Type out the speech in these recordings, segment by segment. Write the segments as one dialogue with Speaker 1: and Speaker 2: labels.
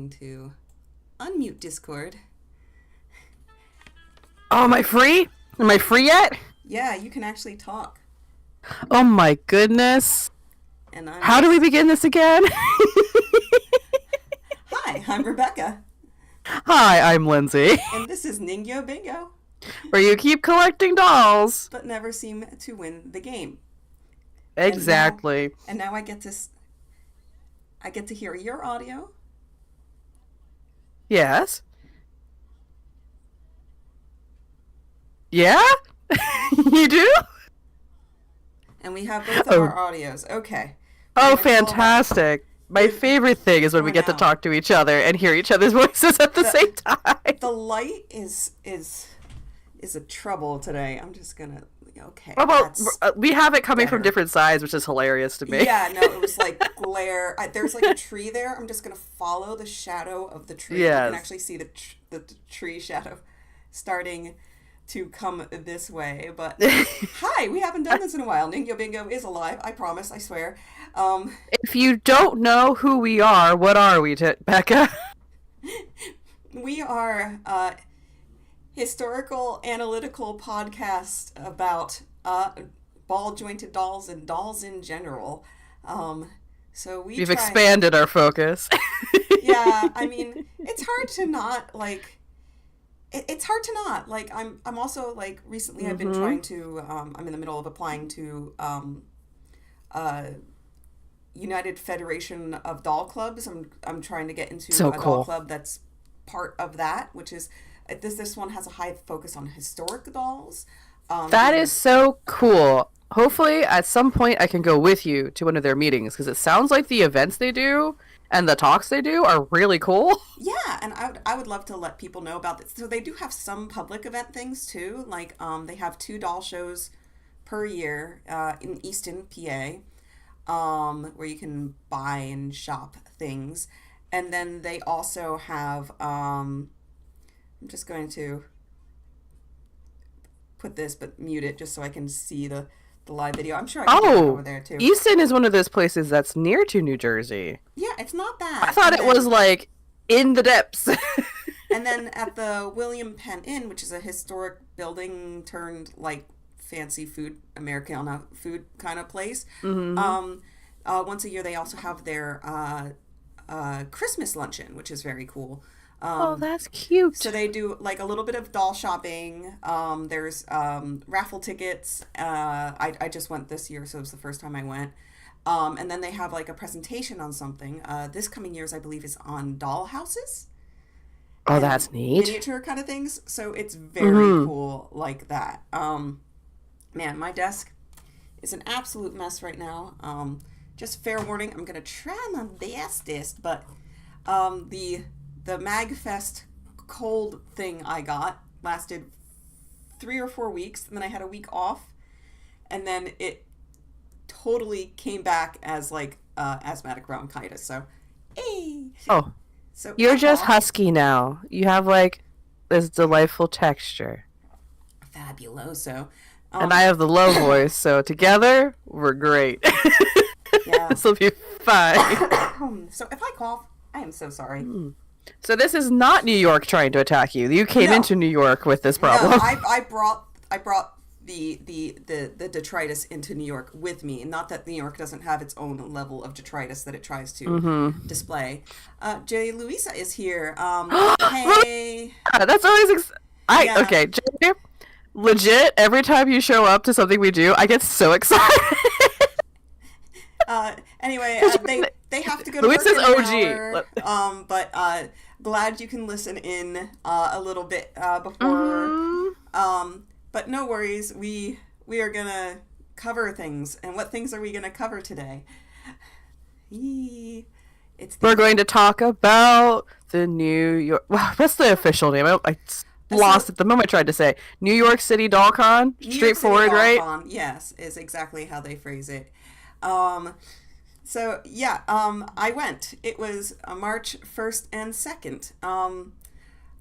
Speaker 1: going to unmute Discord.
Speaker 2: Oh, am I free? Am I free yet?
Speaker 1: Yeah, you can actually talk.
Speaker 2: Oh my goodness.
Speaker 1: And
Speaker 2: How do we begin this again?
Speaker 1: Hi, I'm Rebecca.
Speaker 2: Hi, I'm Lindsay.
Speaker 1: And this is NingyoBINGO.
Speaker 2: Where you keep collecting dolls.
Speaker 1: But never seem to win the game.
Speaker 2: Exactly.
Speaker 1: And now I get to hear your audio.
Speaker 2: Yes. Yeah? You do?
Speaker 1: And we have both of our audios. Okay.
Speaker 2: Oh, fantastic. My favorite thing is when we get to talk to each other and hear each other's voices at the same time.
Speaker 1: The light is a trouble today. I'm just gonna
Speaker 2: Well, we have it coming from different sides, which is hilarious to me.
Speaker 1: Yeah, no, it was like glare. There's like a tree there. I'm just gonna follow the shadow of the tree.
Speaker 2: Yes.
Speaker 1: You can actually see the tree shadow starting to come this way. But hi, we haven't done this in a while. NingyoBINGO is alive. I promise. I swear.
Speaker 2: If you don't know who we are, what are we, Becca?
Speaker 1: We are historical analytical podcast about ball jointed dolls and dolls in general. So we've
Speaker 2: expanded our focus.
Speaker 1: Yeah, I mean, it's hard to not like. It's hard to not like. I'm also like recently. I've been trying to. I'm in the middle of applying to. United Federation of Doll Clubs. I'm trying to get into doll club that's part of that, which is this one has a high focus on historic dolls.
Speaker 2: That is so cool. Hopefully at some point I can go with you to one of their meetings, because it sounds like the events they do and the talks they do are really cool.
Speaker 1: Yeah, and I would love to let people know about this. So they do have some public event things too. Like they have 2 doll shows per year in Easton, PA. Where you can buy and shop things. And then they also have, I'm just going to put this, but mute it just so I can see the live video. I'm sure I can do it over there too.
Speaker 2: Easton is one of those places that's near to New Jersey.
Speaker 1: Yeah, it's not bad.
Speaker 2: I thought it was like in the depths.
Speaker 1: And then at the William Penn Inn, which is a historic building turned like fancy food, Americana food kind of place. Once a year they also have their Christmas luncheon, which is very cool.
Speaker 2: Oh, that's cute.
Speaker 1: So they do like a little bit of doll shopping. There's raffle tickets. I just went this year, so it was the first time I went. And then they have like a presentation on something. This coming year's, I believe, is on doll houses.
Speaker 2: Oh, that's neat.
Speaker 1: Miniature kind of things. So it's very cool like that. Man, my desk is an absolute mess right now. Just fair warning, I'm going to try my bestest, but the MagFest cold thing I got lasted 3 or 4 weeks, and then I had a week off, and then it totally came back as like asthmatic bronchitis, so hey.
Speaker 2: Oh, so you're just husky now. You have like this delightful texture.
Speaker 1: Fabuloso.
Speaker 2: And I have the low voice, so together, we're great.
Speaker 1: Yeah.
Speaker 2: This will be fine.
Speaker 1: So if I cough, I am so sorry.
Speaker 2: So this is not New York trying to attack you. You came into New York with this problem.
Speaker 1: No, I brought the detritus into New York with me. Not that New York doesn't have its own level of detritus that it tries to display. Jay Louisa is here. Hey.
Speaker 2: That's always... Okay, Jay, legit, every time you show up to something we do, I get so excited.
Speaker 1: Anyway, they have to go to work in an hour, but glad you can listen in a little bit before. But no worries, we are gonna cover things. And what things are we gonna cover today?
Speaker 2: We're going to talk about the New York... Wow, that's the official name. I lost it the moment I tried to say. New York City Doll Con? Straightforward, right?
Speaker 1: Con, yes, is exactly how they phrase it. So yeah, I went. It was March 1st and 2nd.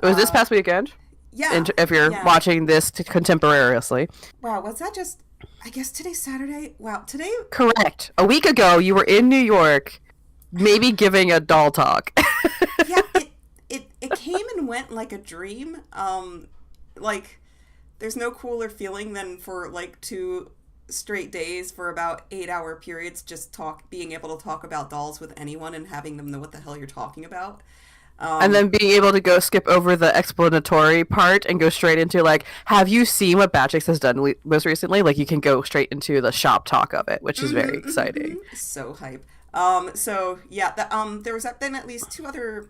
Speaker 2: It was this past weekend?
Speaker 1: Yeah.
Speaker 2: If you're watching this contemporaneously.
Speaker 1: Wow, was that just... I guess today's Saturday? Wow, today...
Speaker 2: Correct. A week ago, you were in New York, maybe giving a doll talk.
Speaker 1: Yeah, it came and went like a dream. Like, there's no cooler feeling than for like 2 straight days for about 8-hour periods just being able to talk about dolls with anyone and having them know what the hell you're talking about.
Speaker 2: And then being able to go skip over the explanatory part and go straight into like, have you seen what Batchix has done most recently? Like, you can go straight into the shop talk of it, which is very exciting.
Speaker 1: So hype. So yeah, there was then at least 2 other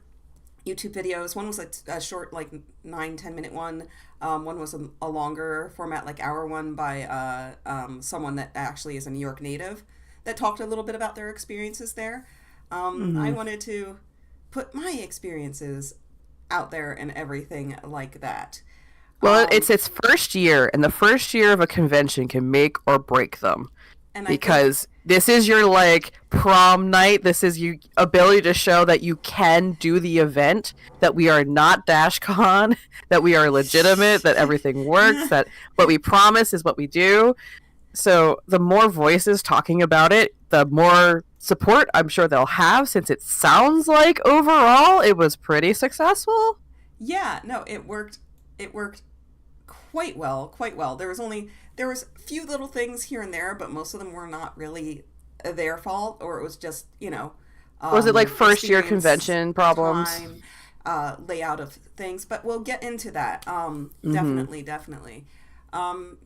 Speaker 1: YouTube videos. One was a short, like 9-10 minute one. One was a longer format, like hour one by someone that actually is a New York native that talked a little bit about their experiences there. I wanted to put my experiences out there and everything like that.
Speaker 2: Well, it's its first year, and the first year of a convention can make or break them. And because this is your, like, prom night. This is your ability to show that you can do the event, that we are not DashCon, that we are legitimate, that everything works, that what we promise is what we do. So the more voices talking about it, the more support I'm sure they'll have, since it sounds like overall it was pretty successful.
Speaker 1: Yeah, no, it worked quite well. There was a few little things here and there, but most of them were not really their fault, or it was just,
Speaker 2: was it like first year convention problems?
Speaker 1: Layout of things, but we'll get into that. Definitely.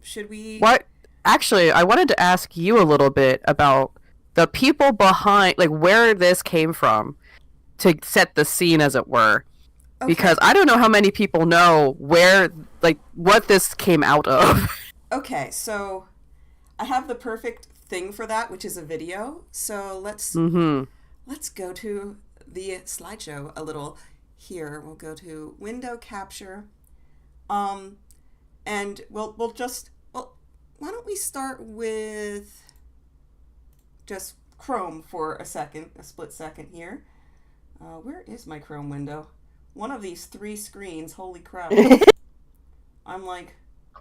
Speaker 1: Should we?
Speaker 2: What? Actually, I wanted to ask you a little bit about the people behind, like, where this came from to set the scene, as it were. Okay. Because I don't know how many people know where, like, what this came out of.
Speaker 1: Okay, so I have the perfect thing for that, which is a video. So let's go to the slideshow a little here. We'll go to window capture, and why don't we start with just Chrome for a split second here. Where is my Chrome window? One of these 3 screens, holy crap. I'm like,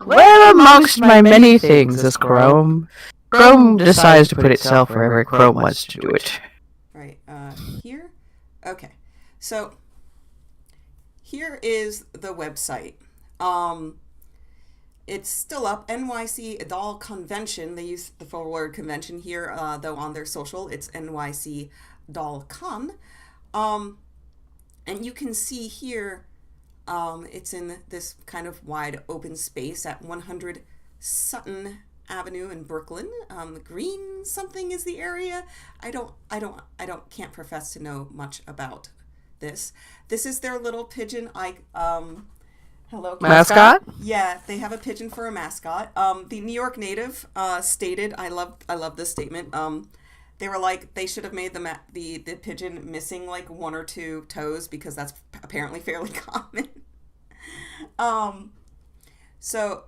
Speaker 2: where amongst my many things is Chrome? Chrome decides to put itself wherever Chrome wants to do it.
Speaker 1: Right, here? Okay, so here is the website. It's still up, NYC Doll Convention. They use the full word convention here, though on their social, it's NYC Doll Con. And you can see here, it's in this kind of wide open space at 100 Sutton Avenue in Brooklyn. Green something is the area. Can't profess to know much about this. This is their little pigeon. Hello,
Speaker 2: mascot?
Speaker 1: Yeah, they have a pigeon for a mascot. The New York native stated, I love this statement. They were like, they should have made the pigeon missing like 1 or 2 toes, because that's apparently fairly common. So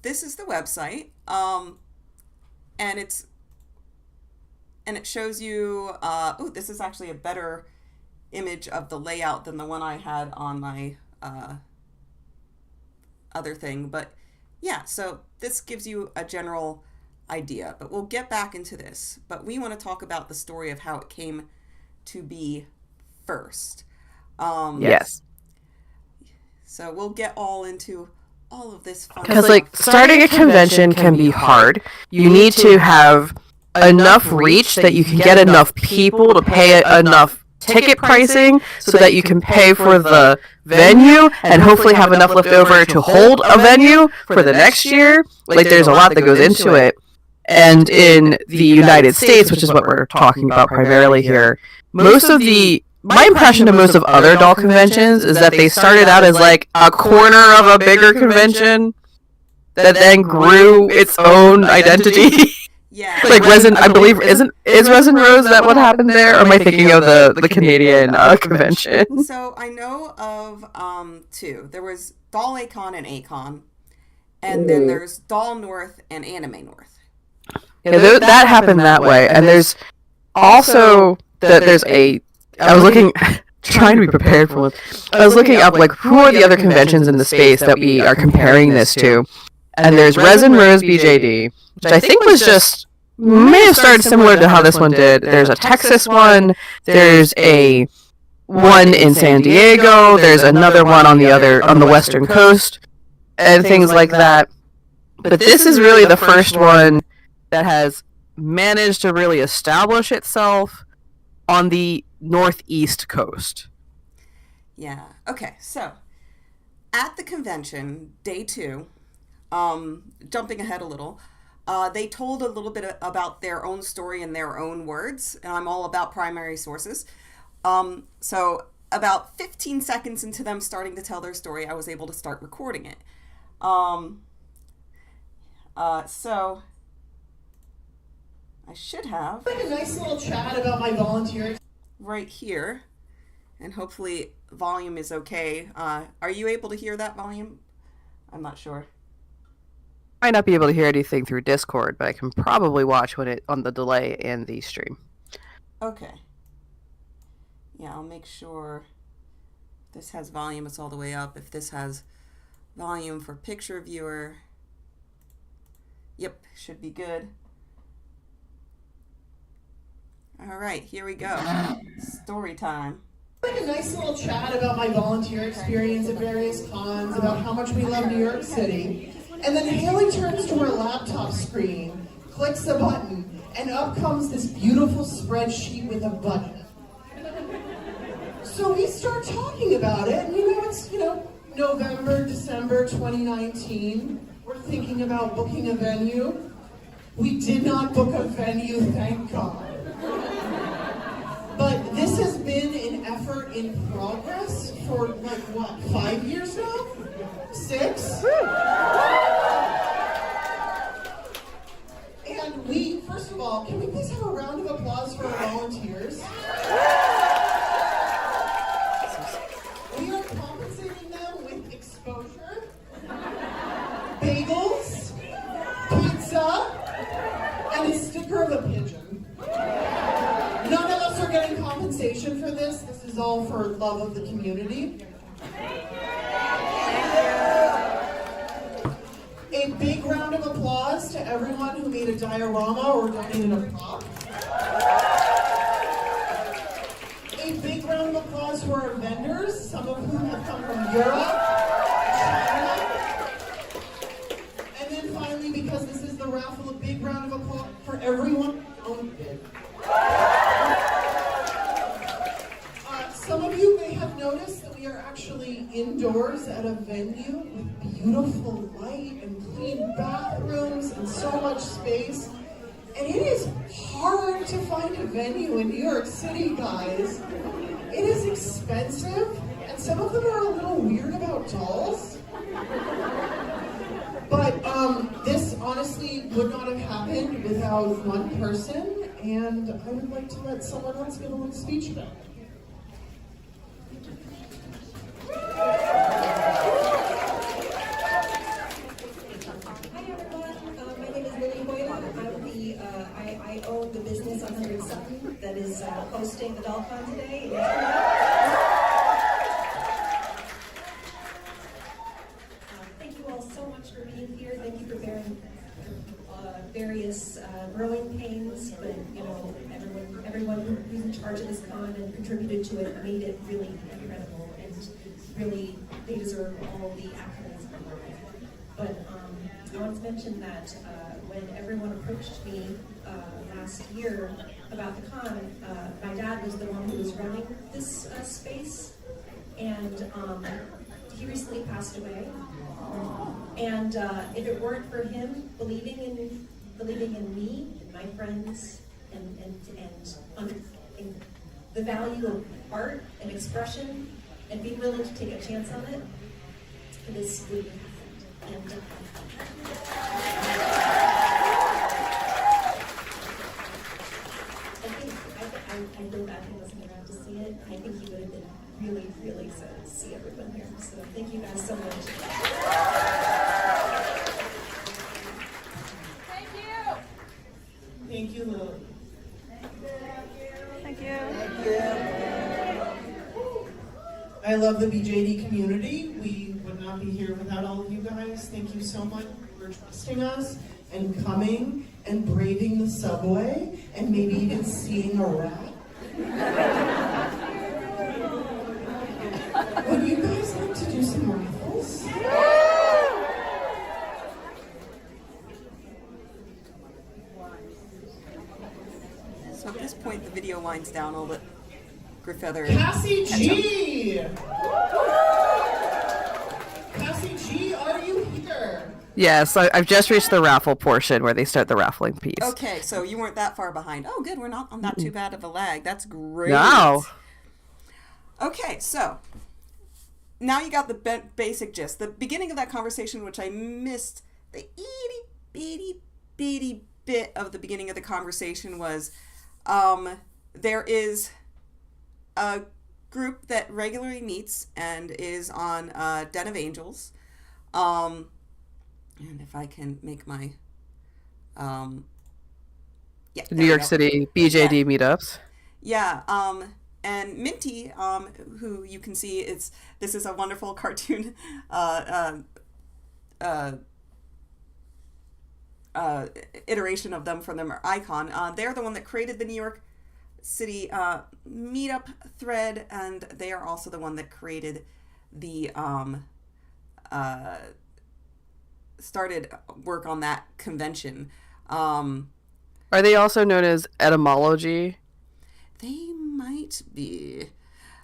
Speaker 1: this is the website, and it shows you. This is actually a better image of the layout than the one I had on my other thing, but yeah, so this gives you a general idea, but we'll get back into this. But we want to talk about the story of how it came to be first.
Speaker 2: Yes.
Speaker 1: So we'll get all into all of this fun.
Speaker 2: Because, like, starting a convention can be hard. You need to have enough reach that you can get enough people to pay enough ticket pricing so that you can pay for the venue and hopefully have enough left over to hold a venue for the next year. Like, there's a lot that goes into it. And in the United States, which is what we're talking about primarily here, my impression of most of other doll conventions is that they started out as like a corner of a bigger convention that then grew its own identity.
Speaker 1: Yeah,
Speaker 2: like Resin, I believe, is Resin Rose that what happened there? Or am I thinking of the Canadian convention?
Speaker 1: So I know of 2. There was Doll Con and Acon, and then there's Doll North and Anime North.
Speaker 2: Yeah, that happened that way, and there's also I was looking, trying to be prepared for this. I was looking up like who are the other conventions in the space that we are comparing this to. And there's Resin Rose BJD, which I think was just, may have started similar to how this one did. There's a Texas one, there's a one in San Diego. There's another one on the western coast, and things like that. But this is really the first one that has managed to really establish itself on the northeast coast.
Speaker 1: Yeah. Okay. So at the convention, day 2, jumping ahead a little, they told a little bit about their own story in their own words, and I'm all about primary sources. So about 15 seconds into them starting to tell their story, I was able to start recording it. So I should have
Speaker 3: like a nice little chat about my volunteer
Speaker 1: right here, and hopefully volume is okay. Are you able to hear that volume? I'm not sure.
Speaker 2: I might not be able to hear anything through Discord, but I can probably watch on the delay in the stream.
Speaker 1: Okay. Yeah, I'll make sure this has volume, it's all the way up. If this has volume for picture viewer, yep, should be good. All right, here we go. Story time.
Speaker 3: Like a nice little chat about my volunteer experience at various cons, about how much we love New York City. And then Haley turns to her laptop screen, clicks a button, and up comes this beautiful spreadsheet with a budget. So we start talking about it, and it's November, December 2019. We're thinking about booking a venue. We did not book a venue, thank God. But this has been an effort in progress for 5 years now? 6? And first of all, can we please have a round of applause for our volunteers? We are compensating them with exposure, bagels, pizza, and a sticker of a pigeon. None of us are getting compensation for this. This is all for love of the community. A big round of applause to everyone who made a diorama or donated a prop. A big round of applause to our vendors, some of whom have come from Europe, China. And then finally, because this is the raffle, a big round of applause for everyone who owned it. Some of you may have noticed that we are actually indoors at a venue with beautiful light and clean bathrooms and so much space. And it is hard to find a venue in New York City, guys. It is expensive, and some of them are a little weird about dolls. But this honestly would not have happened without one person, and I would like to let someone else give a little speech about it.
Speaker 4: I own the business 107 that is hosting the Doll Con today. Thank you all so much for being here. Thank you for bearing various growing pains, but everyone who's in charge of this con and contributed to it made it really incredible, and really they deserve all the accolades in the world. But I want to mention that when everyone approached me last year about the con, my dad was the one who was running this space, and he recently passed away. And if it weren't for him believing in me and my friends and the value of art and expression and being willing to take a chance on it, this wouldn't have happened. I feel bad he wasn't around to see it. I think he would have been really, really excited to see everyone here. So thank you guys so much.
Speaker 5: Thank you.
Speaker 3: Thank you, Lily.
Speaker 5: Thank you.
Speaker 3: I love the BJD community. We would not be here without all of you guys. Thank you so much for trusting us and coming and braving the subway and maybe even seeing a rat.
Speaker 1: video winds down, I'll let Griffeather.
Speaker 3: Cassie G! Cassie G, are you here?
Speaker 2: Yes, I've just reached the raffle portion where they start the raffling piece.
Speaker 1: Okay, so you weren't that far behind. Oh, good. We're not too bad of a lag. That's great.
Speaker 2: No.
Speaker 1: Okay, so now you got the basic gist. The beginning of that conversation, which I missed, the itty bitty bit of the beginning of the conversation was, there is a group that regularly meets and is on Den of Angels. And if I can make my,
Speaker 2: New York City BJD meetups.
Speaker 1: Yeah, and Minty, who you can see, this is a wonderful cartoon iteration of them from their icon. They're the one that created the New York City meetup thread, and they are also the one that created the started work on that convention.
Speaker 2: Are they also known as etymology?
Speaker 1: They might be.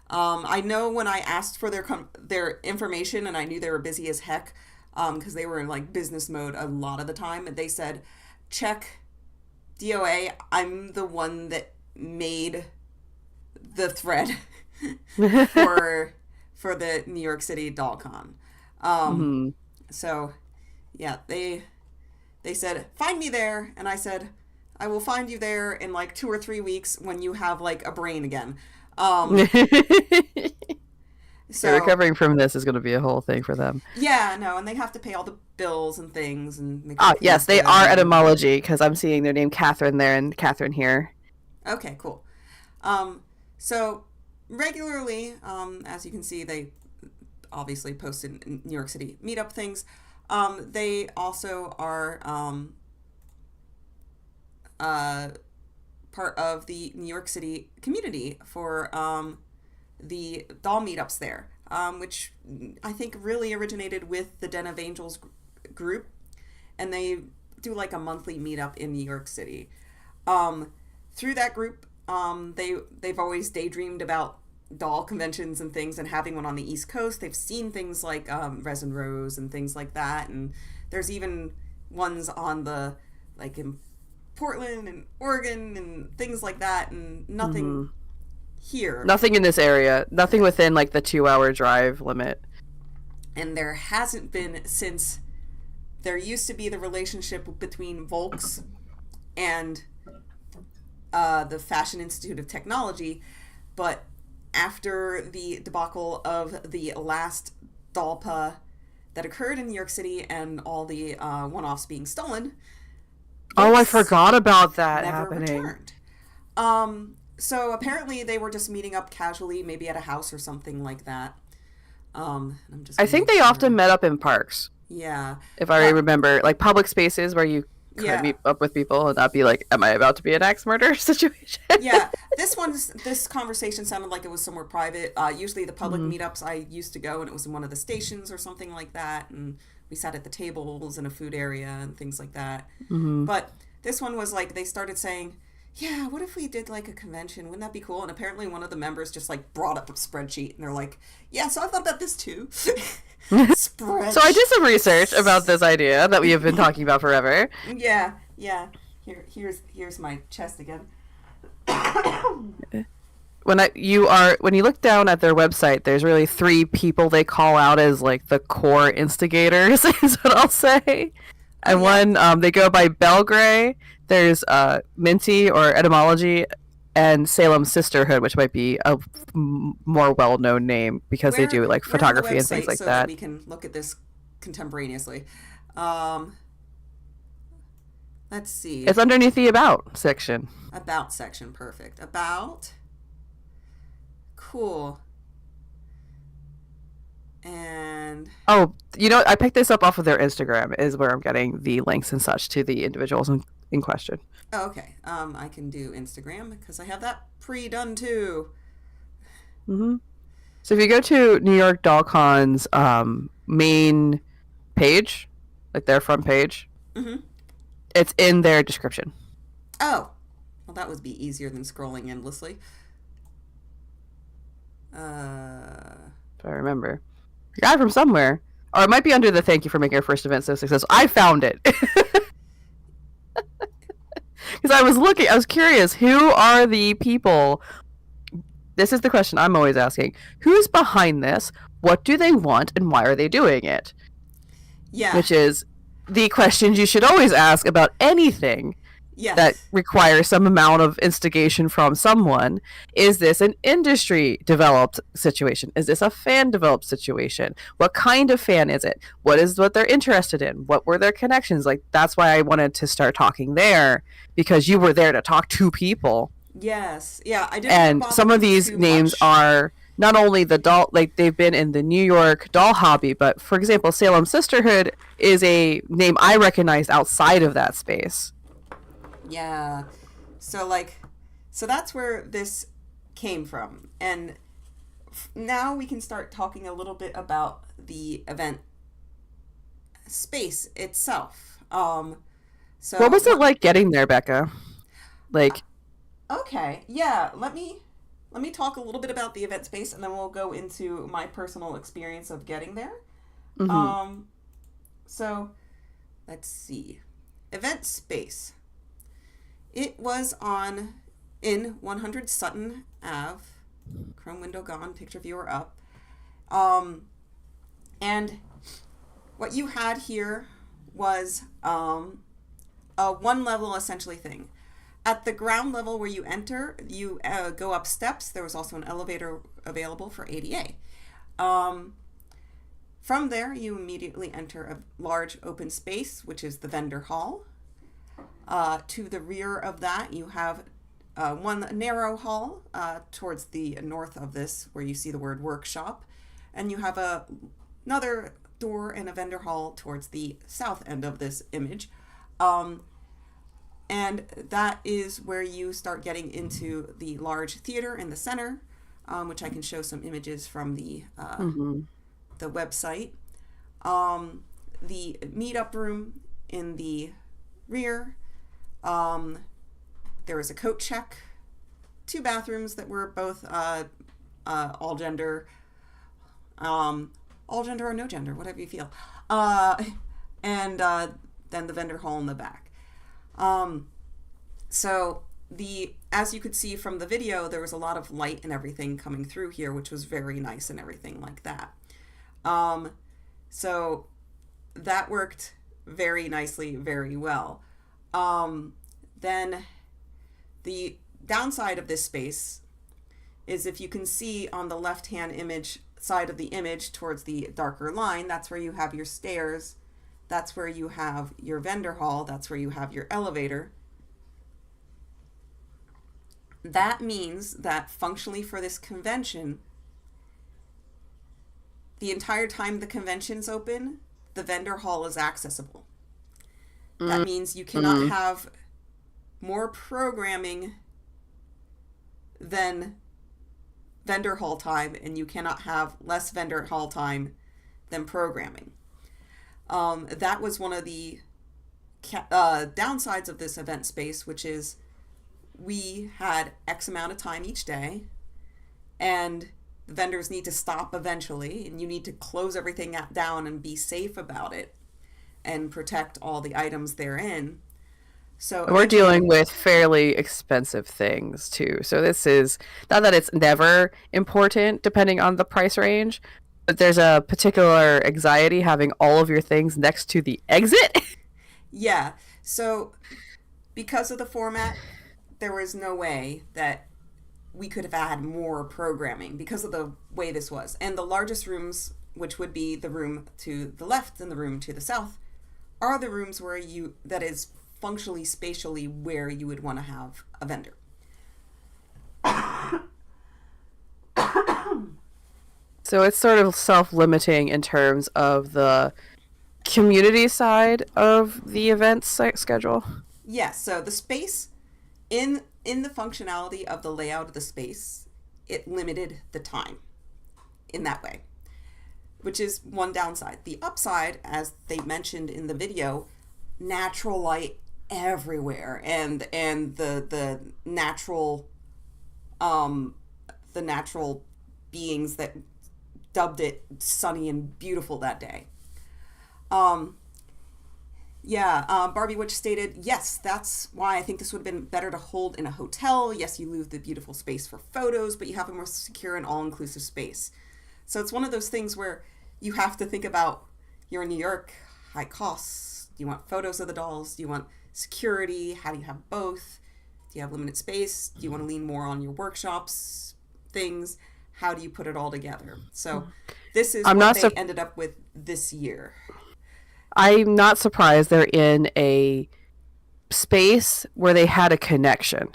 Speaker 1: I know when I asked for their information, and I knew they were busy as heck, because they were in like business mode a lot of the time, and they said, check DOA. I'm the one that made the thread for the New York City Doll Con. So yeah, they said, find me there. And I said, I will find you there in like 2 or 3 weeks when you have like a brain again. So
Speaker 2: recovering from this is going to be a whole thing for them.
Speaker 1: Yeah, no, and they have to pay all the bills and things and make
Speaker 2: yes, they are etymology, because I'm seeing their name Catherine there and Catherine here. Okay,
Speaker 1: cool. So regularly, as you can see, they obviously post in New York City meetup things. They also are part of the New York City community for the doll meetups there, which I think really originated with the Den of Angels group, and they do like a monthly meetup in New York City. Through that group, they've always daydreamed about doll conventions and things and having one on the East Coast. They've seen things like Resin Rose and things like that, and there's even ones on the like in Portland and Oregon and things like that, and nothing here.
Speaker 2: Nothing in this area. Nothing within like the 2-hour drive limit.
Speaker 1: And there hasn't been since there used to be the relationship between Volks and the Fashion Institute of Technology, but after the debacle of the last Dollpa that occurred in New York City and all the one-offs being stolen.
Speaker 2: Oh, I forgot about that happening.
Speaker 1: Returned. So apparently they were just meeting up casually, maybe at a house or something like that.
Speaker 2: I think they often met up in parks.
Speaker 1: Yeah.
Speaker 2: If I remember, like public spaces where you could meet up with people and not be like, am I about to be an axe murder situation?
Speaker 1: Yeah. This conversation sounded like it was somewhere private. Usually the public meetups I used to go, and it was in one of the stations or something like that, and we sat at the tables in a food area and things like that. But this one was like, they started saying, yeah, what if we did like a convention? Wouldn't that be cool? And apparently one of the members just like brought up a spreadsheet, and they're like, yeah, so I thought about this too. Spreadsheet.
Speaker 2: So I did some research about this idea that we have been talking about forever.
Speaker 1: Yeah. Here's my chest again.
Speaker 2: When you look down at their website, there's really 3 people they call out as like the core instigators, is what I'll say. And one, they go by Belgray. There's Minty or Etymology, and Salem Sisterhood, which might be a more well-known name because they do like photography and things like
Speaker 1: so
Speaker 2: that.
Speaker 1: We can look at this contemporaneously. Let's see.
Speaker 2: It's underneath the About section.
Speaker 1: About section, perfect. About. Cool. And
Speaker 2: oh, I picked this up off of their Instagram, is where I'm getting the links and such to the individuals in question.
Speaker 1: Oh, okay. I can do Instagram because I have that pre-done too.
Speaker 2: So if you go to New York Doll Con's main page, like their front page, it's in their description.
Speaker 1: Oh, well, that would be easier than scrolling endlessly.
Speaker 2: If I remember. I got it from somewhere. Or it might be under the thank you for making our first event so successful. I found it. Because I was curious, who are the people? This is the question I'm always asking. Who's behind this? What do they want? And why are they doing it?
Speaker 1: Yeah.
Speaker 2: Which is the questions you should always ask about anything that requires some amount of instigation from someone. Is this an industry developed situation? Is this a fan developed situation? What kind of fan is it? What they're interested in? What were their connections? Like, that's why I wanted to start talking there, because you were there to talk to people.
Speaker 1: Yes. Yeah, I didn't.
Speaker 2: And some of these names are not only the doll, like they've been in the New York doll hobby, but for example, Salem Sisterhood is a name I recognized outside of that space.
Speaker 1: Yeah. So that's where this came from. And now we can start talking a little bit about the event space itself. So
Speaker 2: what was it like getting there, Becca? Like,
Speaker 1: okay. Yeah, let me talk a little bit about the event space, and then we'll go into my personal experience of getting there.
Speaker 2: mm-hmm.
Speaker 1: So let's see. Event space. It was in 100 Sutton Ave, Chrome window gone, picture viewer up. And what you had here was a one level essentially thing. At the ground level where you enter, you go up steps. There was also an elevator available for ADA. From there, you immediately enter a large open space, which is the vendor hall. To the rear of that, you have one narrow hall towards the north of this, where you see the word workshop. And you have another door and a vendor hall towards the south end of this image. And that is where you start getting into the large theater in the center, which I can show some images from the website. The meetup room in the rear. There was a coat check, 2 bathrooms that were both all gender or no gender, whatever you feel. And then the vendor hall in the back. So as you could see from the video, there was a lot of light and everything coming through here, which was very nice and everything like that. So that worked very nicely, very well. Then the downside of this space is, if you can see on the left-hand image side of the image towards the darker line, that's where you have your stairs. That's where you have your vendor hall. That's where you have your elevator. That means that functionally for this convention, the entire time the convention's open, the vendor hall is accessible. That means you cannot have more programming than vendor hall time, and you cannot have less vendor hall time than programming. That was one of the downsides of this event space, which is we had X amount of time each day, and the vendors need to stop eventually, and you need to close everything down and be safe about it and protect all the items therein. So
Speaker 2: we're dealing with fairly expensive things too. So this is not that it's never important depending on the price range, but there's a particular anxiety having all of your things next to the exit.
Speaker 1: Yeah. So because of the format, there was no way that we could have had more programming because of the way this was. And the largest rooms, which would be the room to the left and the room to the south, are the rooms where that is functionally, spatially where you would want to have a vendor.
Speaker 2: So it's sort of self-limiting in terms of the community side of the event schedule.
Speaker 1: Yes, so the space, in the functionality of the layout of the space, it limited the time in that way, which is one downside. The upside, as they mentioned in the video, natural light everywhere, and the natural the natural beings that dubbed it sunny and beautiful that day. Barbie Witch stated, yes, that's why I think this would have been better to hold in a hotel. Yes, you lose the beautiful space for photos, but you have a more secure and all-inclusive space. So it's one of those things where you have to think about, you're in New York, high costs. Do you want photos of the dolls? Do you want security? How do you have both? Do you have limited space? Do you want to lean more on your workshops, things? How do you put it all together? So this is what they ended up with this year.
Speaker 2: I'm not surprised they're in a space where they had a connection.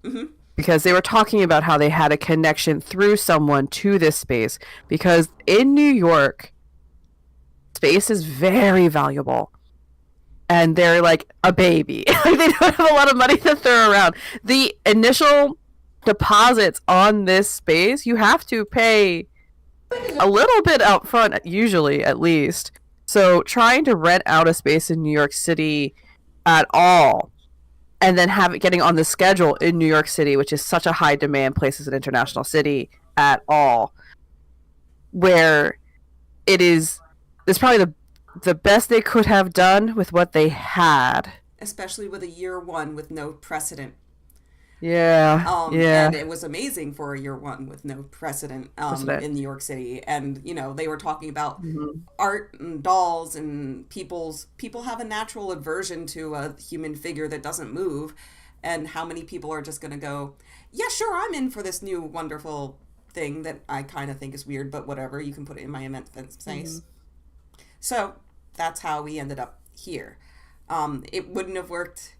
Speaker 1: Mm-hmm.
Speaker 2: Because they were talking about how they had a connection through someone to this space. Because in New York, space is very valuable. And they're like a baby. They don't have a lot of money to throw around. The initial deposits on this space, you have to pay a little bit up front, usually, at least. So trying to rent out a space in New York City at all, and then have it getting on the schedule in New York City, which is such a high demand place as an international city at all, where it's probably the best they could have done with what they had.
Speaker 1: Especially with a year one with no precedent.
Speaker 2: Yeah.
Speaker 1: And it was amazing for a year one with no precedent in New York City. And, they were talking about art and dolls, and people have a natural aversion to a human figure that doesn't move. And how many people are just going to go, yeah, sure, I'm in for this new wonderful thing that I kind of think is weird, but whatever, you can put it in my event space. So that's how we ended up here. It wouldn't have worked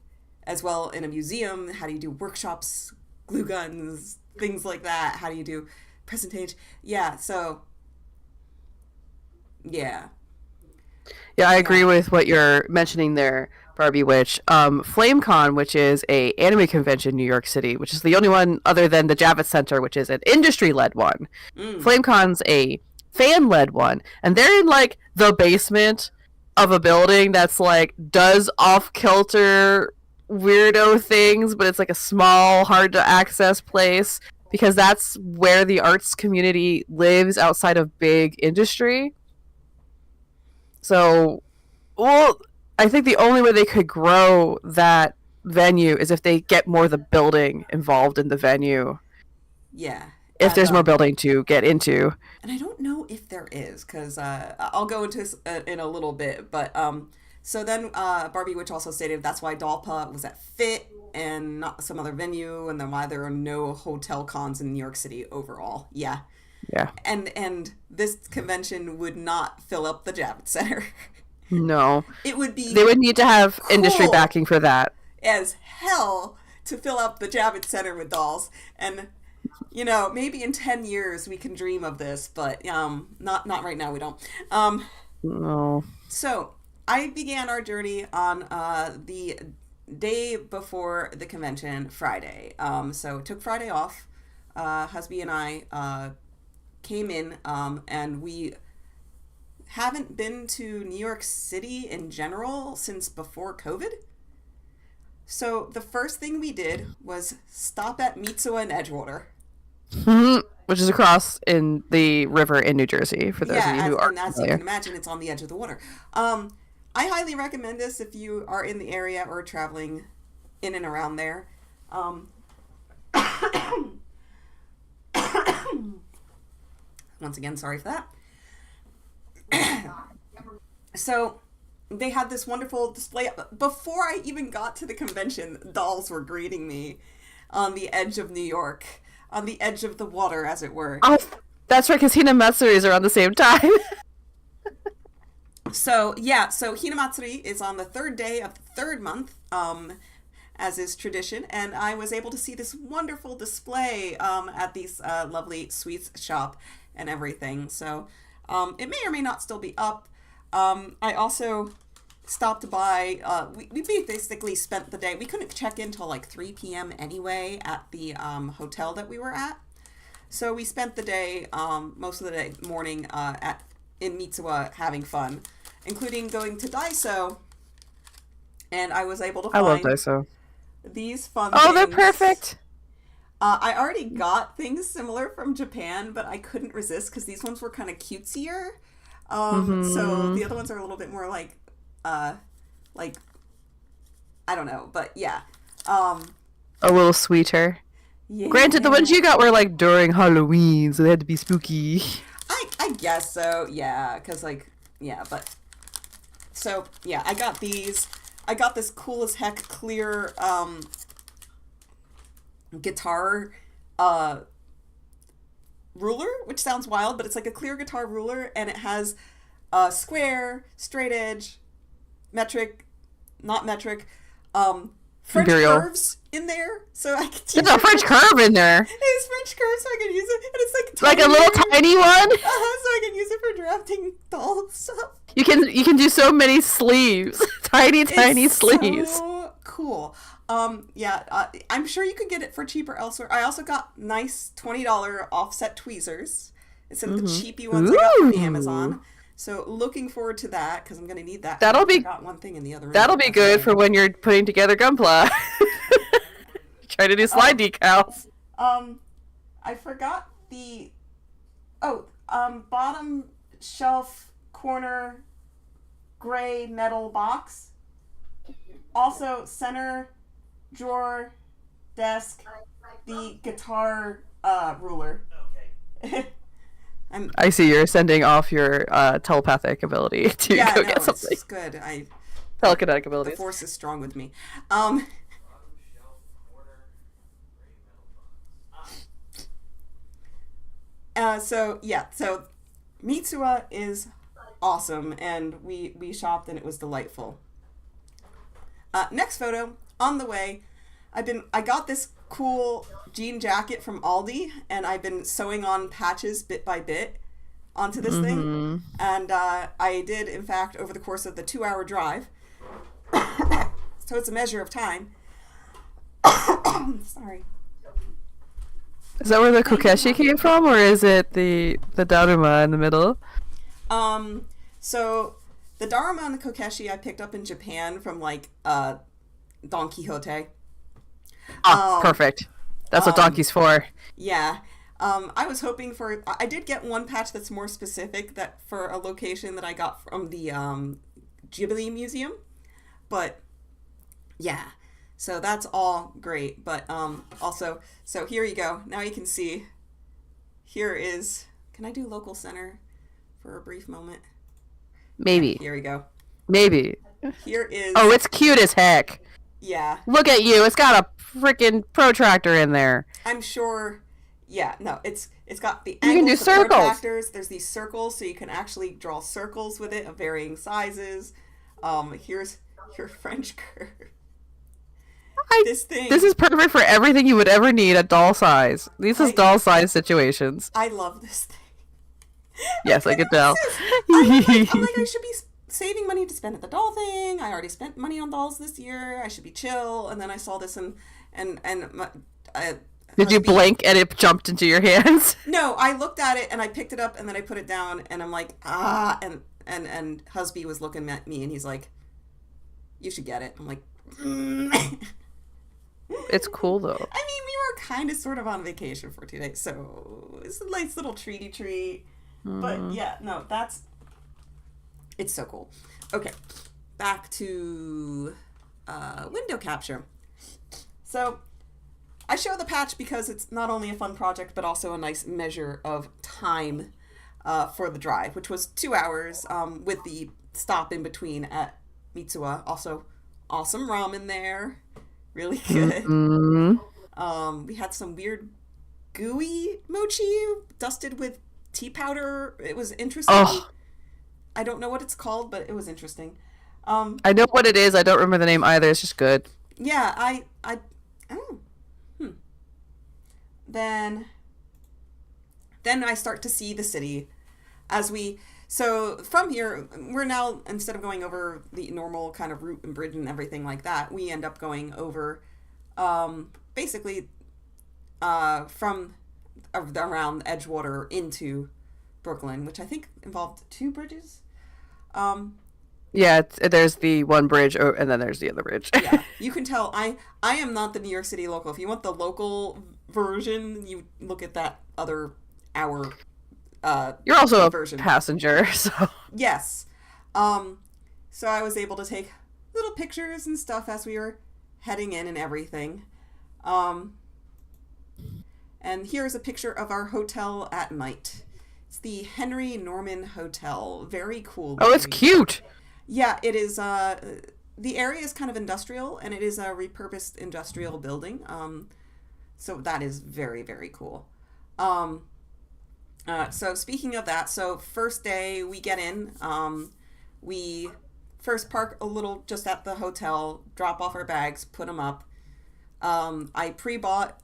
Speaker 1: as well in a museum. How do you do workshops, glue guns, things like that? How do you do presentation? Yeah, so yeah,
Speaker 2: I agree with what you're mentioning there, Barbie Witch. FlameCon, which is a anime convention in New York City, which is the only one other than the Javits Center, which is an industry-led one. FlameCon's a fan-led one, and they're in like the basement of a building that's like does off-kilter weirdo things, but it's like a small, hard to access place, because that's where the arts community lives outside of big industry. So, I think the only way they could grow that venue is if they get more of the building involved in the venue.
Speaker 1: Yeah.
Speaker 2: If there's more building to get into.
Speaker 1: And I don't know if there is, because I'll go into this in a little bit, but so then Barbie Witch also stated that's why Dollpa was at FIT and not some other venue, and then why there are no hotel cons in New York City overall. Yeah. And this convention would not fill up the Javits Center.
Speaker 2: No.
Speaker 1: It would be
Speaker 2: They would need to have industry backing for that.
Speaker 1: As hell to fill up the Javits Center with dolls. And maybe in 10 years we can dream of this, but not right now, we don't.
Speaker 2: No.
Speaker 1: So I began our journey on the day before the convention, Friday. So took Friday off. Husby and I came in, and we haven't been to New York City in general since before COVID. So the first thing we did was stop at Mitsuwa in Edgewater.
Speaker 2: Which is across in the river in New Jersey, for those of you who are
Speaker 1: familiar. As you can imagine, it's on the edge of the water. I highly recommend this if you are in the area or traveling in and around there. Once again, sorry for that. So they had this wonderful display. Before I even got to the convention, dolls were greeting me on the edge of New York, on the edge of the water, as it were.
Speaker 2: Oh, that's right, because Hinamatsuri is around the same time.
Speaker 1: So Hinamatsuri is on the third day of the third month, as is tradition, and I was able to see this wonderful display at these lovely sweets shop and everything. So it may or may not still be up. I also stopped by, we basically spent the day, we couldn't check in till like 3 p.m. anyway at the hotel that we were at. So we spent the day, most of the day, morning in Mitsuwa having fun, including going to Daiso and I was able to
Speaker 2: I love
Speaker 1: find
Speaker 2: Daiso.
Speaker 1: these fun
Speaker 2: Oh, they're
Speaker 1: things.
Speaker 2: perfect.
Speaker 1: I already got things similar from Japan, but I couldn't resist because these ones were kind of cutesier. So the other ones are a little bit more like I don't know, but yeah.
Speaker 2: A little sweeter.
Speaker 1: Yeah.
Speaker 2: Granted, the ones you got were like during Halloween, so they had to be spooky.
Speaker 1: I guess so, yeah, because but so yeah, I got these. I got this cool as heck clear guitar ruler, which sounds wild, but it's like a clear guitar ruler, and it has square, straight edge, metric, not metric, French
Speaker 2: Imperial.
Speaker 1: curves in there, so I could
Speaker 2: There's a French curve in there.
Speaker 1: It's French curves, so I can use it, and it's
Speaker 2: Like a little tiny one.
Speaker 1: so I can use it for drafting doll stuff.
Speaker 2: You can do so many sleeves. Tiny
Speaker 1: It's
Speaker 2: sleeves.
Speaker 1: so cool. I'm sure you could get it for cheaper elsewhere. I also got nice $20 offset tweezers instead of the cheapy ones I got from Amazon. So looking forward to that because I'm gonna need that.
Speaker 2: That'll be-
Speaker 1: I got one thing in the other room.
Speaker 2: That'll be good for when you're putting together Gunpla. Try to do slide decals.
Speaker 1: I forgot the bottom shelf corner gray metal box. Also center drawer desk the guitar ruler. Okay.
Speaker 2: I see you're sending off your telepathic ability to go get something.
Speaker 1: It's good.
Speaker 2: Telekinetic
Speaker 1: The
Speaker 2: abilities.
Speaker 1: force is strong with me. So Mitsuwa is awesome, and we shopped and it was delightful. Next photo on the way. I got this cool jean jacket from Aldi, and I've been sewing on patches bit by bit onto this thing, and I did in fact over the course of the 2-hour drive. So it's a measure of time. Sorry.
Speaker 2: Is that where the Kokeshi came from, or is it the Daruma in the middle?
Speaker 1: So the Diorama and the Kokeshi I picked up in Japan from Don Quixote.
Speaker 2: Perfect. That's what Donkey's for.
Speaker 1: Yeah. I was hoping for... I did get one patch that's more specific that for a location that I got from the Ghibli Museum. But, yeah. So that's all great. But also... So here you go. Now you can see. Here is... Can I do local center for a brief moment?
Speaker 2: Maybe.
Speaker 1: Here we go.
Speaker 2: Maybe.
Speaker 1: Here is...
Speaker 2: Oh, it's cute as heck.
Speaker 1: Yeah.
Speaker 2: Look at you. It's got a freaking protractor in there.
Speaker 1: I'm sure... Yeah, no, it's got the
Speaker 2: You can do
Speaker 1: angles, the
Speaker 2: circles.
Speaker 1: protractors. There's these circles, so you can actually draw circles with it of varying sizes. Here's your French curve. This
Speaker 2: is perfect for everything you would ever need at doll size. These is doll size situations.
Speaker 1: I love this thing.
Speaker 2: Yes, I can tell.
Speaker 1: I'm like, I should be saving money to spend at the doll thing. I already spent money on dolls this year. I should be chill. And then I saw this and
Speaker 2: did you blink and it jumped into your hands?
Speaker 1: No, I looked at it and I picked it up and then I put it down and I'm like, and husband was looking at me and he's like, you should get it. I'm like,
Speaker 2: It's cool though.
Speaker 1: I mean, we were kind of sort of on vacation for 2 days, so it's a nice little treaty treat. But yeah, no, it's so cool. Okay, back to window capture. So I show the patch because it's not only a fun project, but also a nice measure of time for the drive, which was 2 hours with the stop in between at Mitsuwa. Also, awesome ramen there. Really good. We had some weird gooey mochi dusted with tea powder. It was interesting.
Speaker 2: Oh.
Speaker 1: I don't know what it's called, but it was interesting.
Speaker 2: I know what it is. I don't remember the name either. It's just good.
Speaker 1: Yeah, Then I start to see the city so from here, we're now, instead of going over the normal kind of route and bridge and everything like that, we end up going over basically from around Edgewater into Brooklyn, which I think involved 2 bridges.
Speaker 2: Yeah, there's the one bridge, and then there's the other bridge.
Speaker 1: Yeah, you can tell I am not the New York City local. If you want the local version, you look at that other hour
Speaker 2: You're also
Speaker 1: version.
Speaker 2: A passenger, so
Speaker 1: Yes. So I was able to take little pictures and stuff as we were heading in and everything. And here's a picture of our hotel at night. It's the Henry Norman Hotel. Very cool.
Speaker 2: Oh, it's cute.
Speaker 1: Yeah, it is. The area is kind of industrial, and it is a repurposed industrial building. So that is very, very cool. So speaking of that, so first day we get in, we first park a little just at the hotel, drop off our bags, put them up. I pre-bought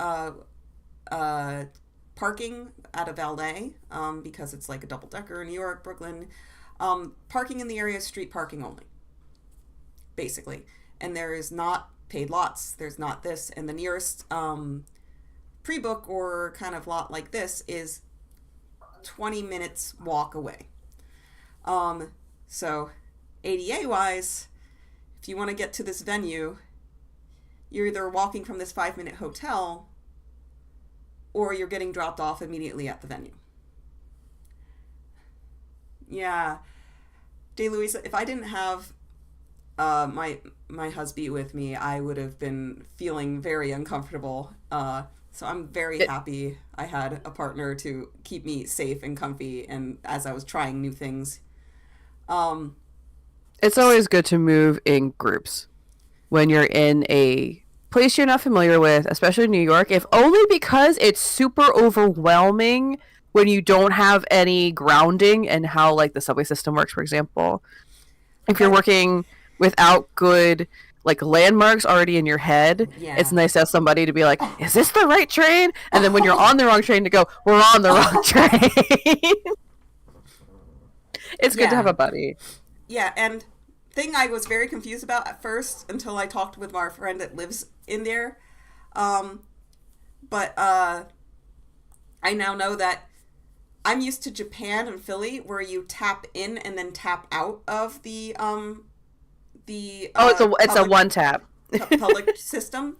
Speaker 1: parking at a valet because it's like a double-decker in New York, Brooklyn. Parking in the area is street parking only, basically. And there is not paid lots. There's not this. And the nearest pre-book or kind of lot like this is 20 minutes walk away. So ADA-wise, if you want to get to this venue, you're either walking from this 5-minute hotel or you're getting dropped off immediately at the venue. Yeah. Day Louisa, if I didn't have my husband with me, I would have been feeling very uncomfortable. So I'm very happy I had a partner to keep me safe and comfy, and as I was trying new things.
Speaker 2: It's always good to move in groups when you're in a place you're not familiar with, especially New York, if only because it's super overwhelming when you don't have any grounding in how like the subway system works, for example. If you're working without good like landmarks already in your head, it's nice to have somebody to be like, is this the right train? And then when you're on the wrong train to go, we're on the wrong train. It's good to have a buddy.
Speaker 1: Yeah, and thing I was very confused about at first until I talked with our friend that lives in there. But I now know that I'm used to Japan and Philly where you tap in and then tap out of the
Speaker 2: it's a one tap
Speaker 1: public system.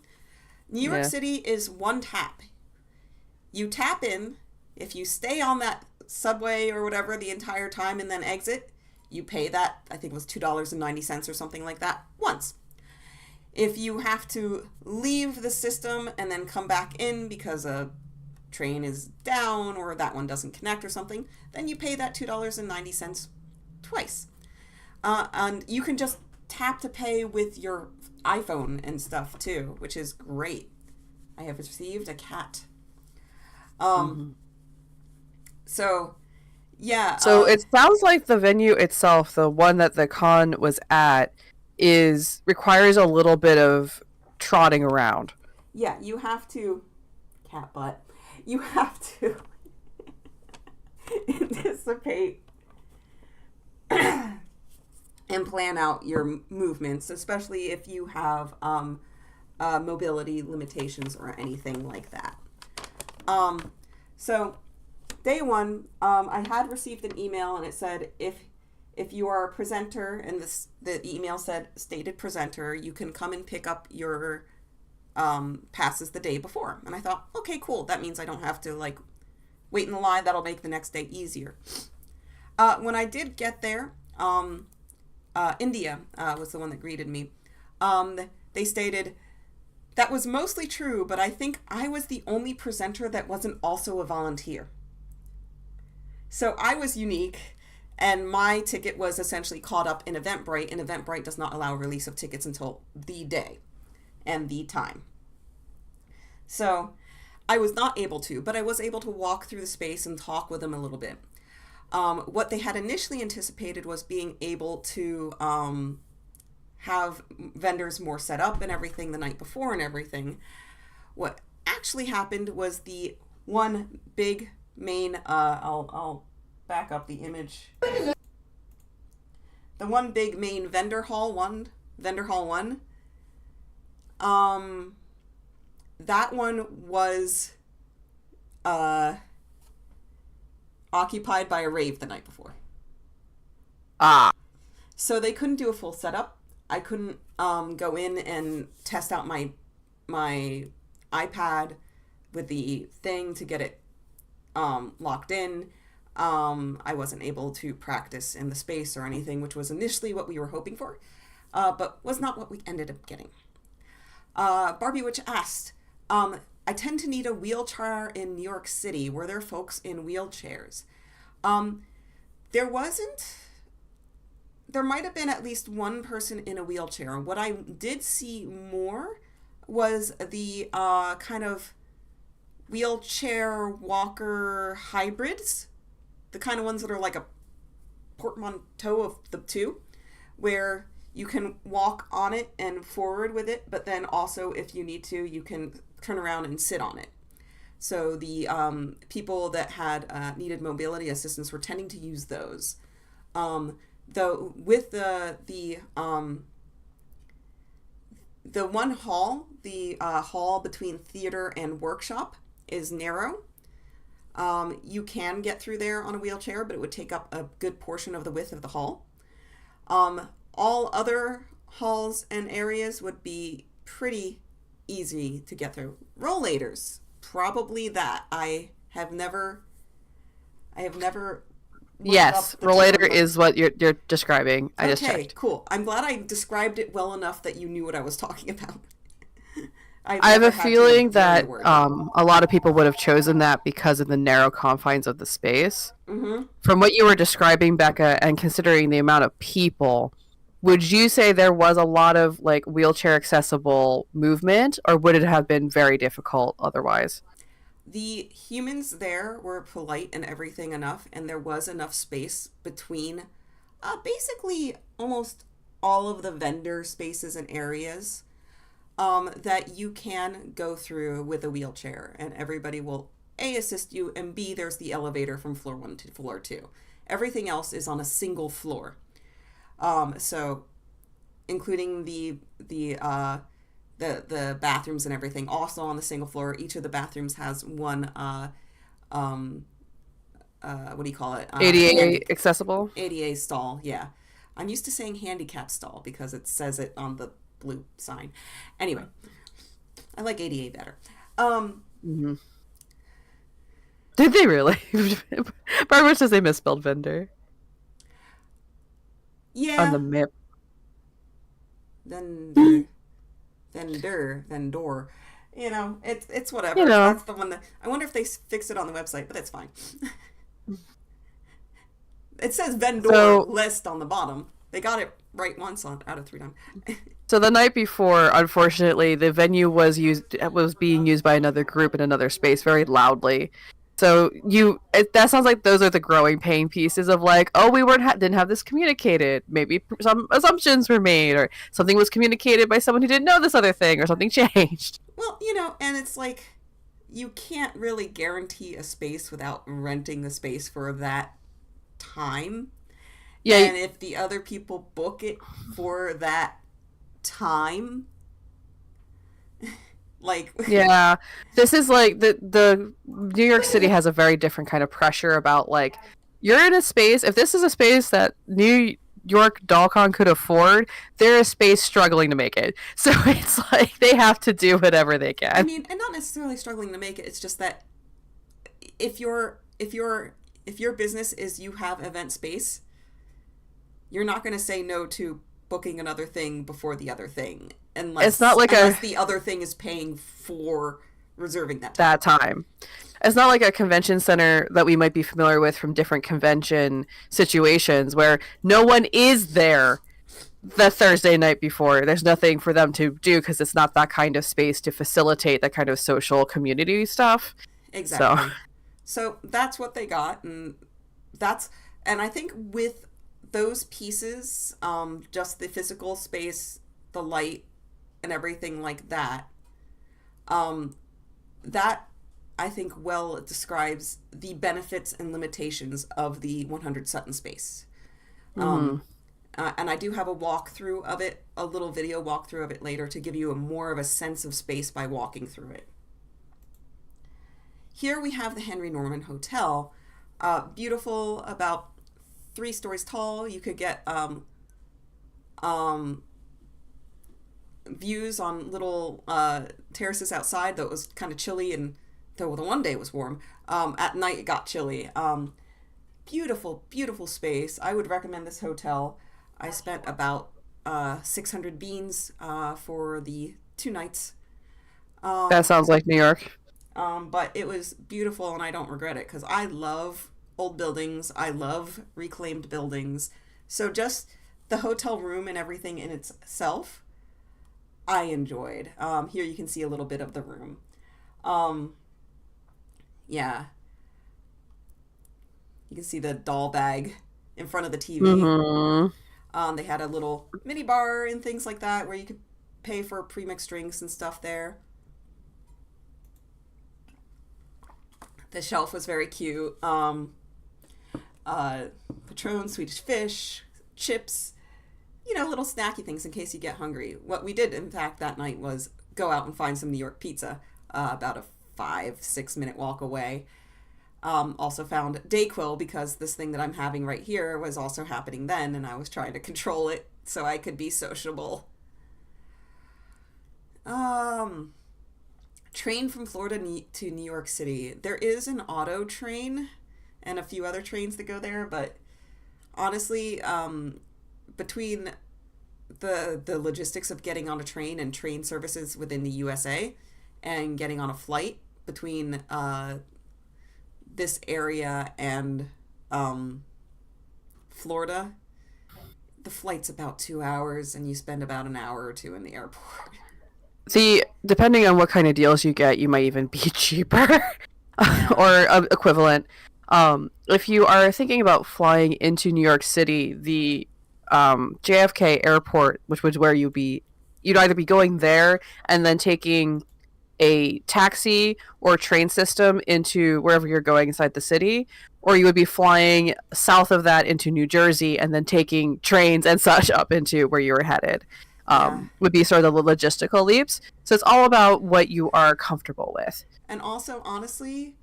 Speaker 1: New York City is one tap. You tap in. If you stay on that subway or whatever the entire time and then exit, you pay that, I think it was $2.90 or something like that, once. If you have to leave the system and then come back in because a train is down or that one doesn't connect or something, then you pay that $2.90 twice. And you can just tap to pay with your iPhone and stuff too, which is great. I have received a cat. So, yeah.
Speaker 2: So it sounds like the venue itself, the one that the con was at, requires a little bit of trotting around.
Speaker 1: Yeah, you have to, cat butt, you have to anticipate and plan out your movements, especially if you have mobility limitations or anything like that. So day one, I had received an email and it said if you are a presenter, and the email said stated presenter, you can come and pick up your passes the day before. And I thought, okay, cool. That means I don't have to like wait in the line. That'll make the next day easier. When I did get there, India was the one that greeted me. They stated that was mostly true, but I think I was the only presenter that wasn't also a volunteer. So I was unique, and my ticket was essentially caught up in Eventbrite, and Eventbrite does not allow release of tickets until the day and the time. So I was not able to, but I was able to walk through the space and talk with them a little bit. What they had initially anticipated was being able to have vendors more set up and everything the night before and everything. What actually happened was the one big main, I'll back up the image. The one big main vendor hall one, that one was occupied by a rave the night before. So they couldn't do a full setup. I couldn't go in and test out my iPad with the thing to get it locked in. I wasn't able to practice in the space or anything, which was initially what we were hoping for, but was not what we ended up getting. Barbie Witch asked, I tend to need a wheelchair in New York City. Were there folks in wheelchairs? There might have been at least one person in a wheelchair. What I did see more was the kind of wheelchair walker hybrids, the kind of ones that are like a portmanteau of the two, where you can walk on it and forward with it, but then also if you need to, you can turn around and sit on it. So the people that had needed mobility assistance were tending to use those. Though with the one hall, the hall between theater and workshop is narrow. You can get through there on a wheelchair, but it would take up a good portion of the width of the hall. All other halls and areas would be pretty easy to get through. Rollators, probably that. I have never
Speaker 2: Yes, rollator is what you're describing. I just
Speaker 1: Okay,
Speaker 2: checked.
Speaker 1: cool. I'm glad I described it well enough that you knew what I was talking about.
Speaker 2: I have a feeling that a lot of people would have chosen that because of the narrow confines of the space.
Speaker 1: Mm-hmm.
Speaker 2: From what you were describing, Becca, and considering the amount of people, would you say there was a lot of like wheelchair accessible movement, or would it have been very difficult otherwise?
Speaker 1: The humans there were polite and everything enough, and there was enough space between basically almost all of the vendor spaces and areas that you can go through with a wheelchair, and everybody will A, assist you, and B, there's the elevator from floor 1 to floor 2. Everything else is on a single floor. So including the bathrooms and everything also on the single floor. Each of the bathrooms has one what do you call it?
Speaker 2: ADA accessible?
Speaker 1: ADA stall, yeah. I'm used to saying handicap stall because it says it on the blue sign. Anyway, I like ADA better.
Speaker 2: Mm-hmm. Did they really? Barbara says they misspelled vendor.
Speaker 1: Yeah.
Speaker 2: On the map.
Speaker 1: Vendor. You know, it's whatever.
Speaker 2: You know.
Speaker 1: That's the one that I wonder if they fix it on the website, but that's fine. It says vendor list on the bottom. They got it right once out of 3 times.
Speaker 2: So the night before, unfortunately, the venue was being used by another group in another space very loudly. So that sounds like those are the growing pain pieces of like, oh, we didn't have this communicated. Maybe some assumptions were made, or something was communicated by someone who didn't know this other thing, or something changed.
Speaker 1: Well, you know, and it's like you can't really guarantee a space without renting the space for that time.
Speaker 2: Yeah.
Speaker 1: And if the other people book it for that time, like
Speaker 2: yeah, this is like the New York City has a very different kind of pressure about like you're in a space. If this is a space that New York Doll Con could afford, they're a space struggling to make it. So it's like they have to do whatever they can.
Speaker 1: I mean, and not necessarily struggling to make it. It's just that if your business is you have event space, you're not going to say no to booking another thing before the other thing unless the other thing is paying for reserving that
Speaker 2: time. It's not like a convention center that we might be familiar with from different convention situations where no one is there the Thursday night before. There's nothing for them to do because it's not that kind of space to facilitate that kind of social community stuff.
Speaker 1: Exactly. So that's what they got, and I think with those pieces, just the physical space, the light, and everything like that, that I think well describes the benefits and limitations of the 100 Sutton space. And I do have a walkthrough of it, a little video walkthrough of it later to give you more of a sense of space by walking through it. Here we have the Henry Norman Hotel, beautiful, about 3 stories tall. You could get views on little terraces outside, though it was kind of chilly, and though the one day was warm, at night it got chilly. Beautiful, beautiful space. I would recommend this hotel. I spent about 600 beans for the 2 nights.
Speaker 2: That sounds like New York.
Speaker 1: But it was beautiful, and I don't regret it, because I love old buildings. I love reclaimed buildings. So just the hotel room and everything in itself, I enjoyed. Here you can see a little bit of the room. Yeah. You can see the doll bag in front of the TV.
Speaker 2: Mm-hmm.
Speaker 1: They had a little mini bar and things like that where you could pay for pre-mixed drinks and stuff there. The shelf was very cute. Patron, Swedish fish, chips, little snacky things in case you get hungry. What we did, in fact, that night was go out and find some New York pizza, about a 5-6 minute walk away. Also found Dayquil, because this thing that I'm having right here was also happening then, and I was trying to control it so I could be sociable. Train from Florida to New York City. There is an auto train and a few other trains that go there, but honestly, between the logistics of getting on a train and train services within the USA and getting on a flight between this area and Florida, the flight's about 2 hours, and you spend about an hour or 2 in the airport.
Speaker 2: Depending on what kind of deals you get, you might even be cheaper or equivalent. If you are thinking about flying into New York City, the JFK airport, which was where you'd either be going there and then taking a taxi or train system into wherever you're going inside the city, or you would be flying south of that into New Jersey and then taking trains and such up into where you were headed. Would be sort of the logistical leaps. So it's all about what you are comfortable with.
Speaker 1: And also, honestly,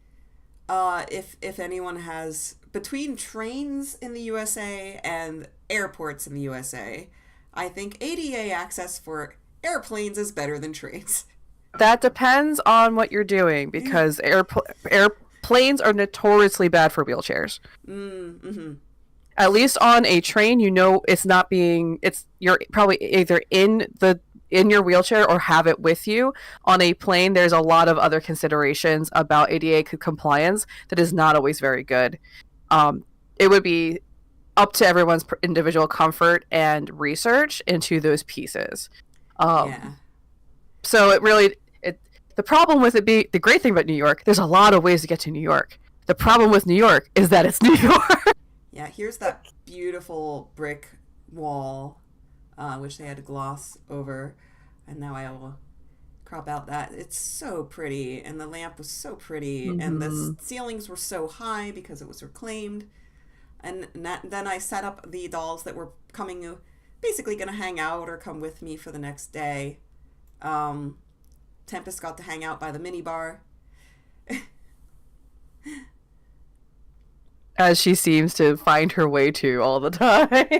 Speaker 1: if anyone has, between trains in the USA and airports in the USA, I think ADA access for airplanes is better than trains.
Speaker 2: That depends on what you're doing, because airplanes are notoriously bad for wheelchairs.
Speaker 1: Mm-hmm.
Speaker 2: At least on a train, you're probably either in your wheelchair or have it with you. On a plane, there's a lot of other considerations about ADA compliance that is not always very good. It would be up to everyone's individual comfort and research into those pieces. So the problem with it being, the great thing about New York, there's a lot of ways to get to New York. The problem with New York is that it's New York.
Speaker 1: Yeah, here's that beautiful brick wall, which they had to gloss over, and now I will crop out that. It's so pretty, and the lamp was so pretty, and the ceilings were so high because it was reclaimed. And then I set up the dolls that were basically going to hang out or come with me for the next day. Tempest got to hang out by the mini bar.
Speaker 2: As she seems to find her way to all the time.
Speaker 1: I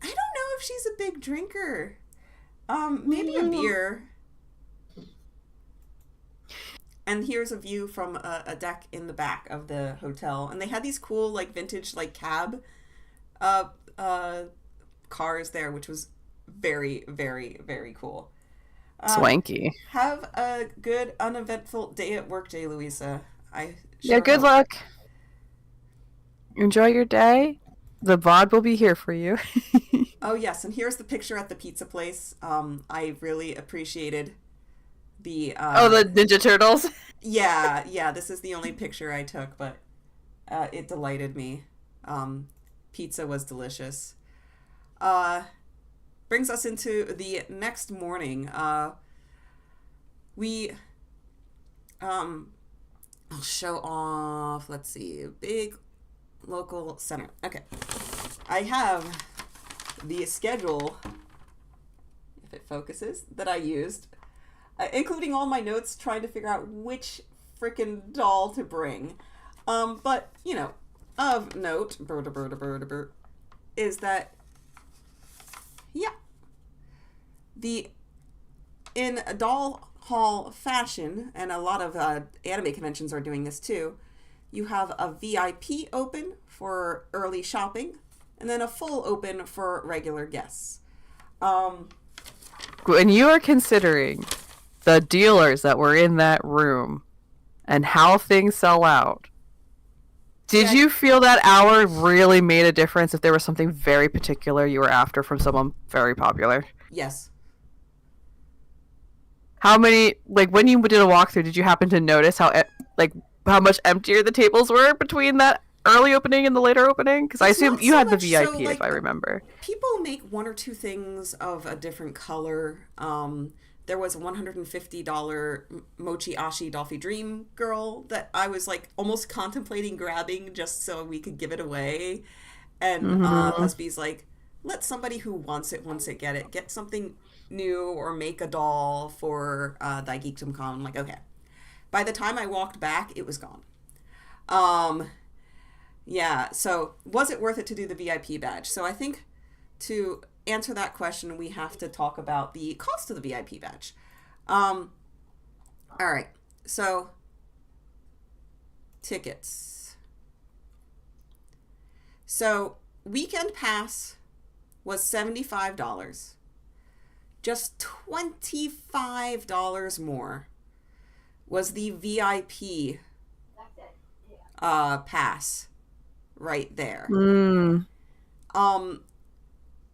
Speaker 1: don't know if she's a big drinker. Maybe a beer. And here's a view from a deck in the back of the hotel. And they had these cool, vintage, cab cars there, which was very, very, very cool.
Speaker 2: Swanky.
Speaker 1: Have a good, uneventful day at work, J. Louisa.
Speaker 2: Good luck. Enjoy your day. The VOD will be here for you.
Speaker 1: Oh, yes. And here's the picture at the pizza place. I really appreciated the...
Speaker 2: the Ninja Turtles?
Speaker 1: Yeah. This is the only picture I took, but it delighted me. Pizza was delicious. Brings us into the next morning. I'll show off, let's see, big local center. Okay. I have the schedule, if it focuses, that I used, including all my notes, trying to figure out which frickin' doll to bring. But, of note, is that the in a doll hall fashion, and a lot of anime conventions are doing this too, you have a VIP open for early shopping, and then a full open for regular guests.
Speaker 2: When you are considering the dealers that were in that room and how things sell out, did you feel that hour really made a difference if there was something very particular you were after from someone very popular?
Speaker 1: Yes.
Speaker 2: How many, like, when you did a walkthrough, did you happen to notice how much emptier the tables were between that early opening and the later opening? Because I assume you had the VIP, if I remember.
Speaker 1: People make one or two things of a different color. There was a $150 Mochi Ashi Dolphy Dream girl that I was like almost contemplating grabbing just so we could give it away. And Husby's like, let somebody who wants it get it. Get something new or make a doll for Thy Geekdom Con. I'm like, okay. By the time I walked back, it was gone. Yeah, so was it worth it to do the VIP badge? So I think to answer that question, we have to talk about the cost of the VIP badge. All right, so tickets. So weekend pass was $75. Just $25 more was the VIP pass right there.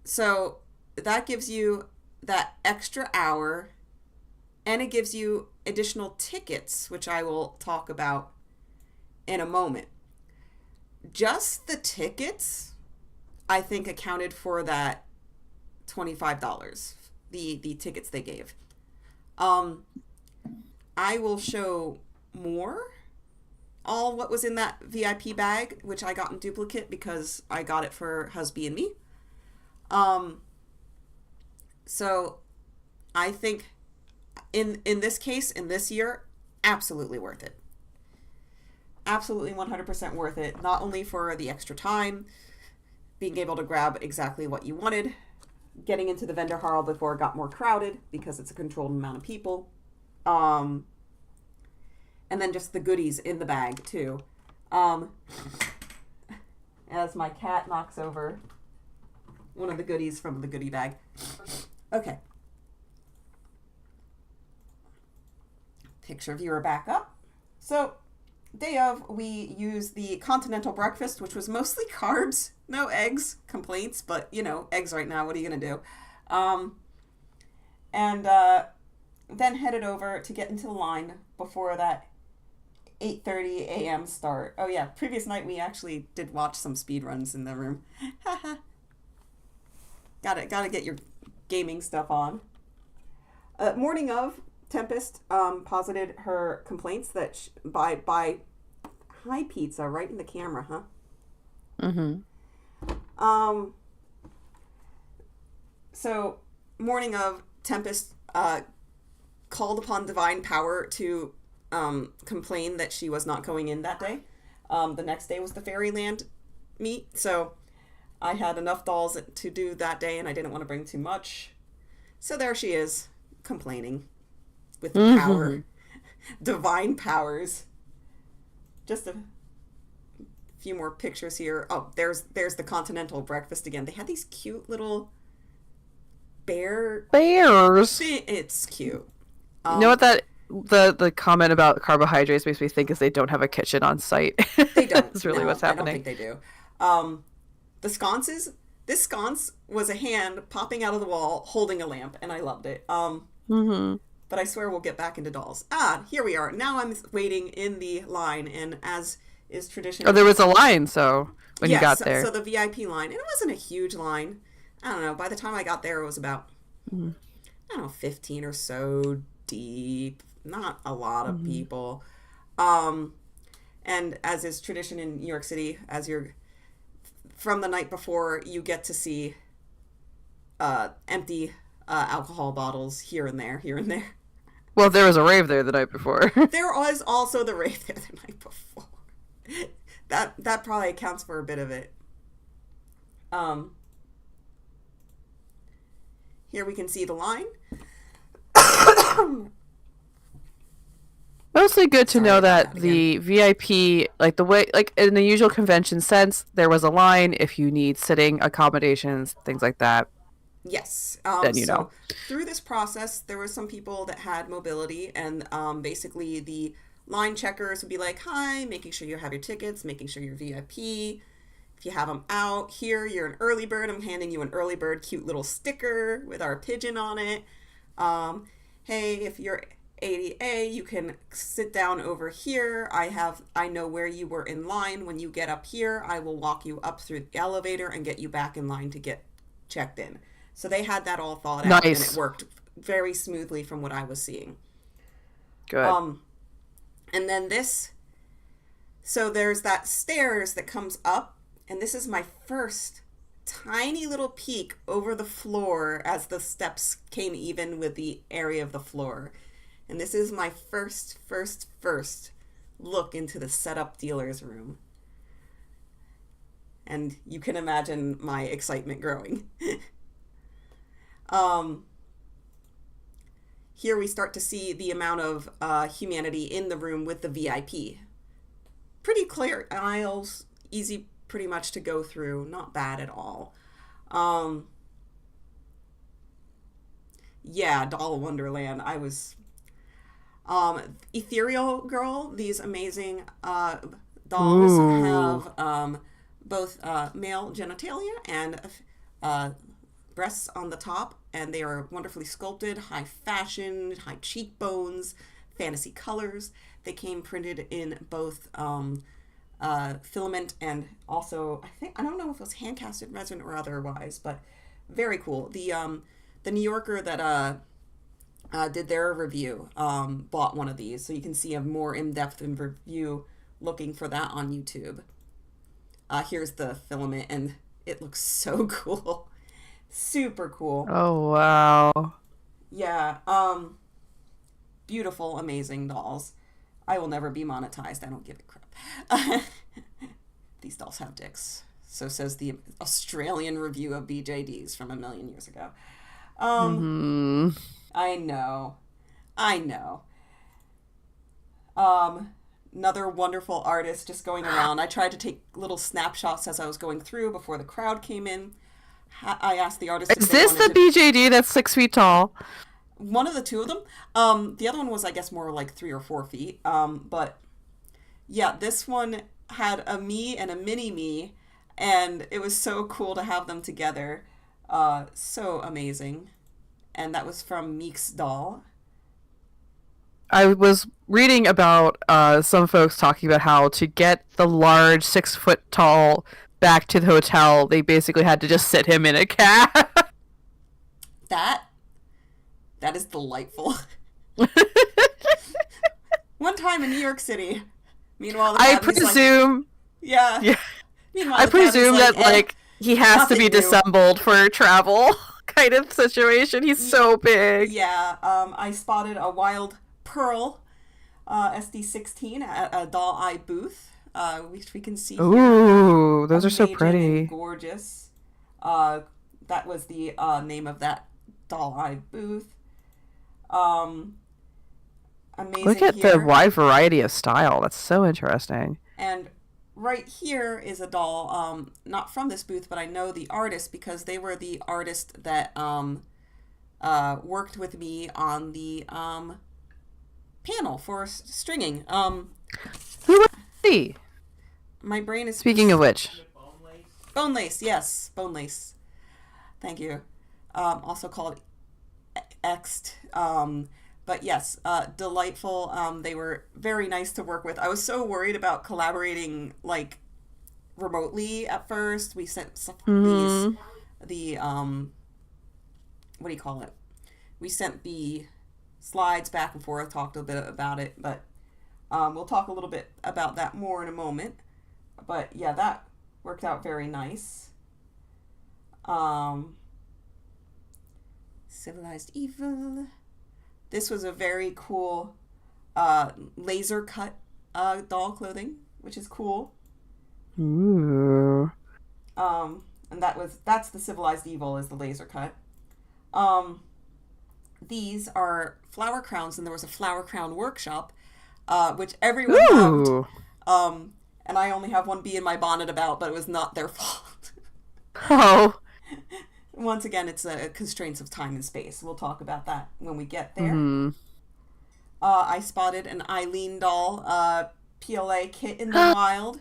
Speaker 1: So that gives you that extra hour, and it gives you additional tickets, which I will talk about in a moment. Just the tickets, I think, accounted for that $25, the tickets they gave. I will show more all what was in that VIP bag, which I got in duplicate because I got it for Husby and me. So I think in this case, in this year, absolutely worth it. Absolutely 100% worth it. Not only for the extra time, being able to grab exactly what you wanted, getting into the vendor hall before it got more crowded because it's a controlled amount of people. And then just the goodies in the bag too. As my cat knocks over one of the goodies from the goodie bag. Okay. Picture viewer back up. So, day of, we used the continental breakfast, which was mostly carbs, no eggs, complaints, but you know, eggs right now, what are you going to do? And then headed over to get into the line before that 8:30 a.m. start. Oh yeah, previous night we actually did watch some speed runs in the room. Gotta get your gaming stuff on. Morning of, Tempest posited her complaints that by hi pizza right in the camera, huh? So morning of, Tempest called upon divine power to complain that she was not going in that day. The next day was the Fairyland meet, so I had enough dolls to do that day, and I didn't want to bring too much. So there she is, complaining with power, divine powers. Just a few more pictures here. Oh, there's the continental breakfast again. They had these cute little bears. It's cute.
Speaker 2: You know what that the comment about carbohydrates makes me think is they don't have a kitchen on site.
Speaker 1: They don't.
Speaker 2: That's really what's happening.
Speaker 1: I don't think they do. The sconces. This sconce was a hand popping out of the wall holding a lamp, and I loved it. But I swear we'll get back into dolls. Here we are. Now I'm waiting in the line, and as is tradition.
Speaker 2: Oh, there was a line, so when you got there.
Speaker 1: So the VIP line, and it wasn't a huge line. I don't know. By the time I got there, it was about, 15 or so deep. Not a lot of people. And as is tradition in New York City, as you're from the night before, you get to see empty alcohol bottles here and there.
Speaker 2: Well, there was a rave there the night before.
Speaker 1: There was also the rave there the night before. That probably accounts for a bit of it. Here we can see the line.
Speaker 2: Mostly good to
Speaker 1: Sorry
Speaker 2: know
Speaker 1: about
Speaker 2: that the VIP, like the way, like in the usual convention sense, there was a line if you need sitting accommodations, things like that.
Speaker 1: Yes.
Speaker 2: Then you know.
Speaker 1: So through this process, there were some people that had mobility, and basically the line checkers would be like, "Hi, making sure you have your tickets, making sure you're VIP. If you have them out here, you're an early bird. I'm handing you an early bird cute little sticker with our pigeon on it. Hey, if you're 80A, you can sit down over here. I know where you were in line. When you get up here, I will walk you up through the elevator and get you back in line to get checked in." So they had that all thought out, and it worked very smoothly from what I was seeing.
Speaker 2: Good.
Speaker 1: And then so there's that stairs that comes up, and this is my first tiny little peek over the floor as the steps came even with the area of the floor. And this is my first look into the setup dealer's room. And you can imagine my excitement growing. Here we start to see the amount of humanity in the room with the VIP. Pretty clear aisles, easy pretty much to go through, not bad at all. Yeah, Doll Wonderland. I was Ethereal Girl. These amazing dolls have both male genitalia and breasts on the top, and they are wonderfully sculpted, high fashion, high cheekbones, fantasy colors. They came printed in both filament and also, I don't know if it was hand casted resin or otherwise, but very cool. The New Yorker that did their review bought one of these, so you can see a more in-depth review looking for that on YouTube. Here's the filament, and it looks so cool. Super cool.
Speaker 2: Oh, wow.
Speaker 1: Yeah. Beautiful, amazing dolls. I will never be monetized. I don't give a crap. These dolls have dicks. So says the Australian review of BJDs from a million years ago. I know. Another wonderful artist just going around. I tried to take little snapshots as I was going through before the crowd came in. I asked the artist.
Speaker 2: Is this the BJD that's 6 feet tall?
Speaker 1: One of the two of them. The other one was, I guess, more like 3 or 4 feet. But yeah, this one had a me and a mini me, and it was so cool to have them together. So amazing. And that was from Meek's Doll.
Speaker 2: I was reading about some folks talking about how to get the large 6 foot tall back to the hotel, they basically had to just sit him in a cab.
Speaker 1: That is delightful. One time in New York City. Meanwhile,
Speaker 2: I presume.
Speaker 1: Like, yeah. Meanwhile,
Speaker 2: I presume that like he has to be disassembled for travel kind of situation. He's so big.
Speaker 1: Yeah. I spotted a wild pearl SD16 at a Doll Eye booth. Which we can see here.
Speaker 2: Ooh, those are so pretty.
Speaker 1: Gorgeous. That was the name of that Doll Eye booth. Amazing.
Speaker 2: Look at the wide variety of style. That's so interesting.
Speaker 1: And right here is a doll, not from this booth, but I know the artist because they were the artist that worked with me on the panel for stringing.
Speaker 2: Who was he?
Speaker 1: My brain is...
Speaker 2: Speaking of which.
Speaker 1: Bone lace, yes. Bone lace. Thank you. Also called Ext. But yes, delightful. They were very nice to work with. I was so worried about collaborating, like, remotely at first. We sent what do you call it? We sent the slides back and forth, talked a bit about it, but we'll talk a little bit about that more in a moment. But yeah, that worked out very nice. Civilized Evil. This was a very cool laser cut doll clothing, which is cool.
Speaker 2: Ooh.
Speaker 1: And that's the Civilized Evil is the laser cut. These are flower crowns, and there was a flower crown workshop, which everyone loved. And I only have one bee in my bonnet about, but it was not their fault.
Speaker 2: Oh.
Speaker 1: Once again, it's constraints of time and space. We'll talk about that when we get there. I spotted an Eileen doll PLA kit in the wild.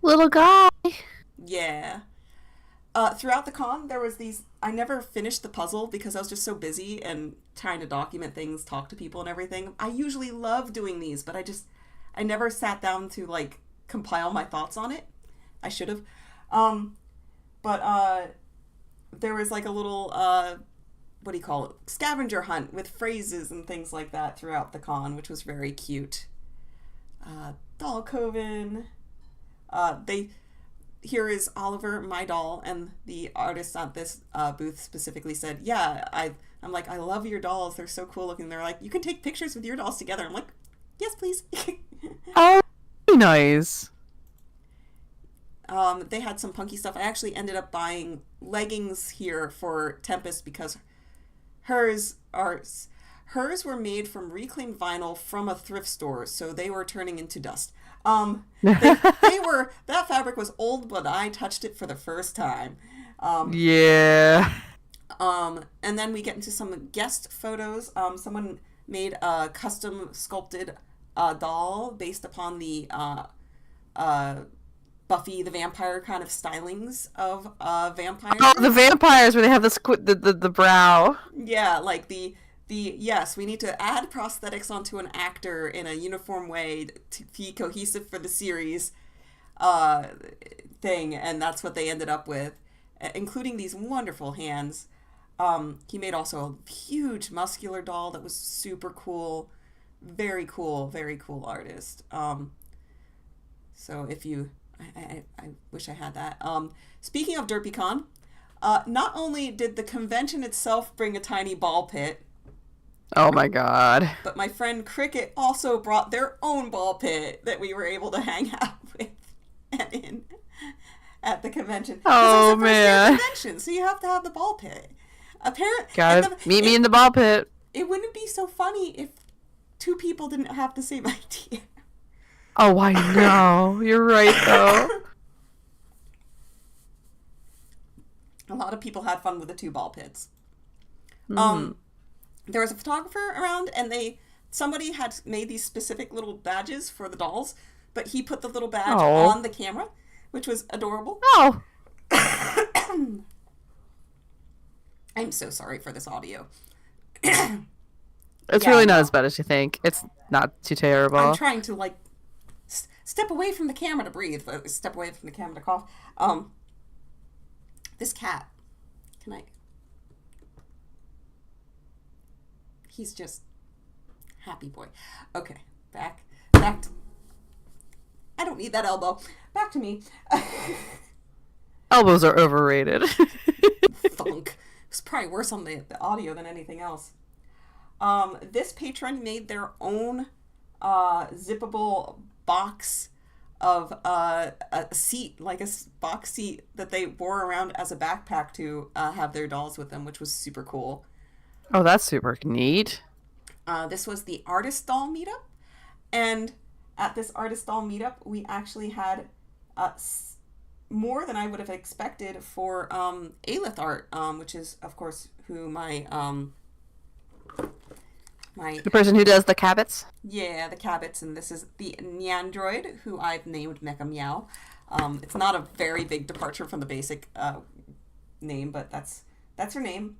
Speaker 2: Little guy.
Speaker 1: Yeah. Throughout the con, there was these... I never finished the puzzle because I was just so busy and trying to document things, talk to people and everything. I usually love doing these, but I never sat down to, like, compile my thoughts on it. I should have. But there was, like, a little, what do you call it? Scavenger hunt with phrases and things like that throughout the con, which was very cute. Doll Coven. Here is Oliver, my doll, and the artist at this booth specifically said, yeah, I'm like, I love your dolls. They're so cool looking. They're like, you can take pictures with your dolls together. I'm like, yes, please.
Speaker 2: Oh, very nice.
Speaker 1: They had some punky stuff. I actually ended up buying leggings here for Tempest because hers were made from reclaimed vinyl from a thrift store, so they were turning into dust. That fabric was old, but I touched it for the first time.
Speaker 2: Yeah.
Speaker 1: And then we get into some guest photos. Someone made a custom sculpted doll based upon the Buffy the Vampire kind of stylings of vampires.
Speaker 2: Oh, the vampires where they have the brow.
Speaker 1: Yeah, like the yes, we need to add prosthetics onto an actor in a uniform way to be cohesive for the series thing, and that's what they ended up with, including these wonderful hands. He made also a huge muscular doll that was super cool. Very cool artist. So if you... I wish I had that. Speaking of DerpyCon, not only did the convention itself bring a tiny ball pit...
Speaker 2: Oh my god.
Speaker 1: But my friend Cricket also brought their own ball pit that we were able to hang out with and in at the convention.
Speaker 2: Oh man.
Speaker 1: Convention, so you have to have the ball pit.
Speaker 2: Meet me in the ball pit.
Speaker 1: It wouldn't be so funny if two people didn't have the same idea.
Speaker 2: Oh, I know. You're right, though.
Speaker 1: A lot of people had fun with the two ball pits. There was a photographer around, and somebody had made these specific little badges for the dolls, but he put the little badge on the camera, which was adorable.
Speaker 2: Oh.
Speaker 1: I'm so sorry for this audio.
Speaker 2: It's really not as bad as you think. It's not too terrible.
Speaker 1: I'm trying to, like, step away from the camera to breathe, step away from the camera to cough. This cat, he's just happy boy. Okay, back to, I don't need that elbow. Back to me.
Speaker 2: Elbows are overrated.
Speaker 1: Thunk. It's probably worse on the audio than anything else. This patron made their own zippable box of a seat, like a box seat that they wore around as a backpack to have their dolls with them, which was super cool.
Speaker 2: Oh, that's super neat.
Speaker 1: This was the artist doll meetup, and at this artist doll meetup, we actually had more than I would have expected for Aelith art, which is, of course, who my the
Speaker 2: person who does the cabots?
Speaker 1: Yeah, the cabots, and this is the Neandroid, who I've named Mecha Meow. It's not a very big departure from the basic name, but that's her name.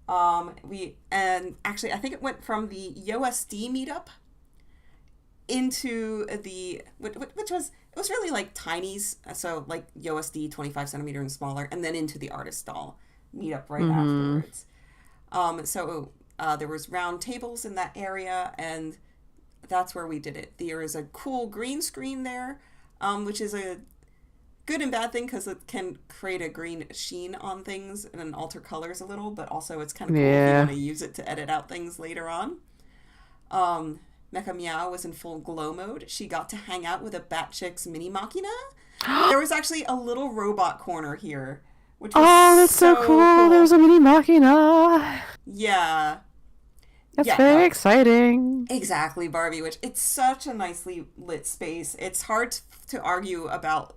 Speaker 1: And actually, I think it went from the YoSD meetup into the, which was, it was really like tinies, so like YoSD 25 centimeter and smaller, and then into the artist doll meetup right afterwards. So there was round tables in that area, and that's where we did it. There is a cool green screen there, which is a good and bad thing because it can create a green sheen on things and alter colors a little, but also it's kind of cool if you want to use it to edit out things later on. Mecha Meow was in full glow mode. She got to hang out with a Batchick's Mini Machina. There was actually a little robot corner here which was
Speaker 2: Oh, that's so cool. There's a mini machina.
Speaker 1: Yeah.
Speaker 2: That's
Speaker 1: Yeah,
Speaker 2: very
Speaker 1: no.
Speaker 2: exciting.
Speaker 1: Exactly, Barbie, which it's such a nicely lit space. It's hard to argue about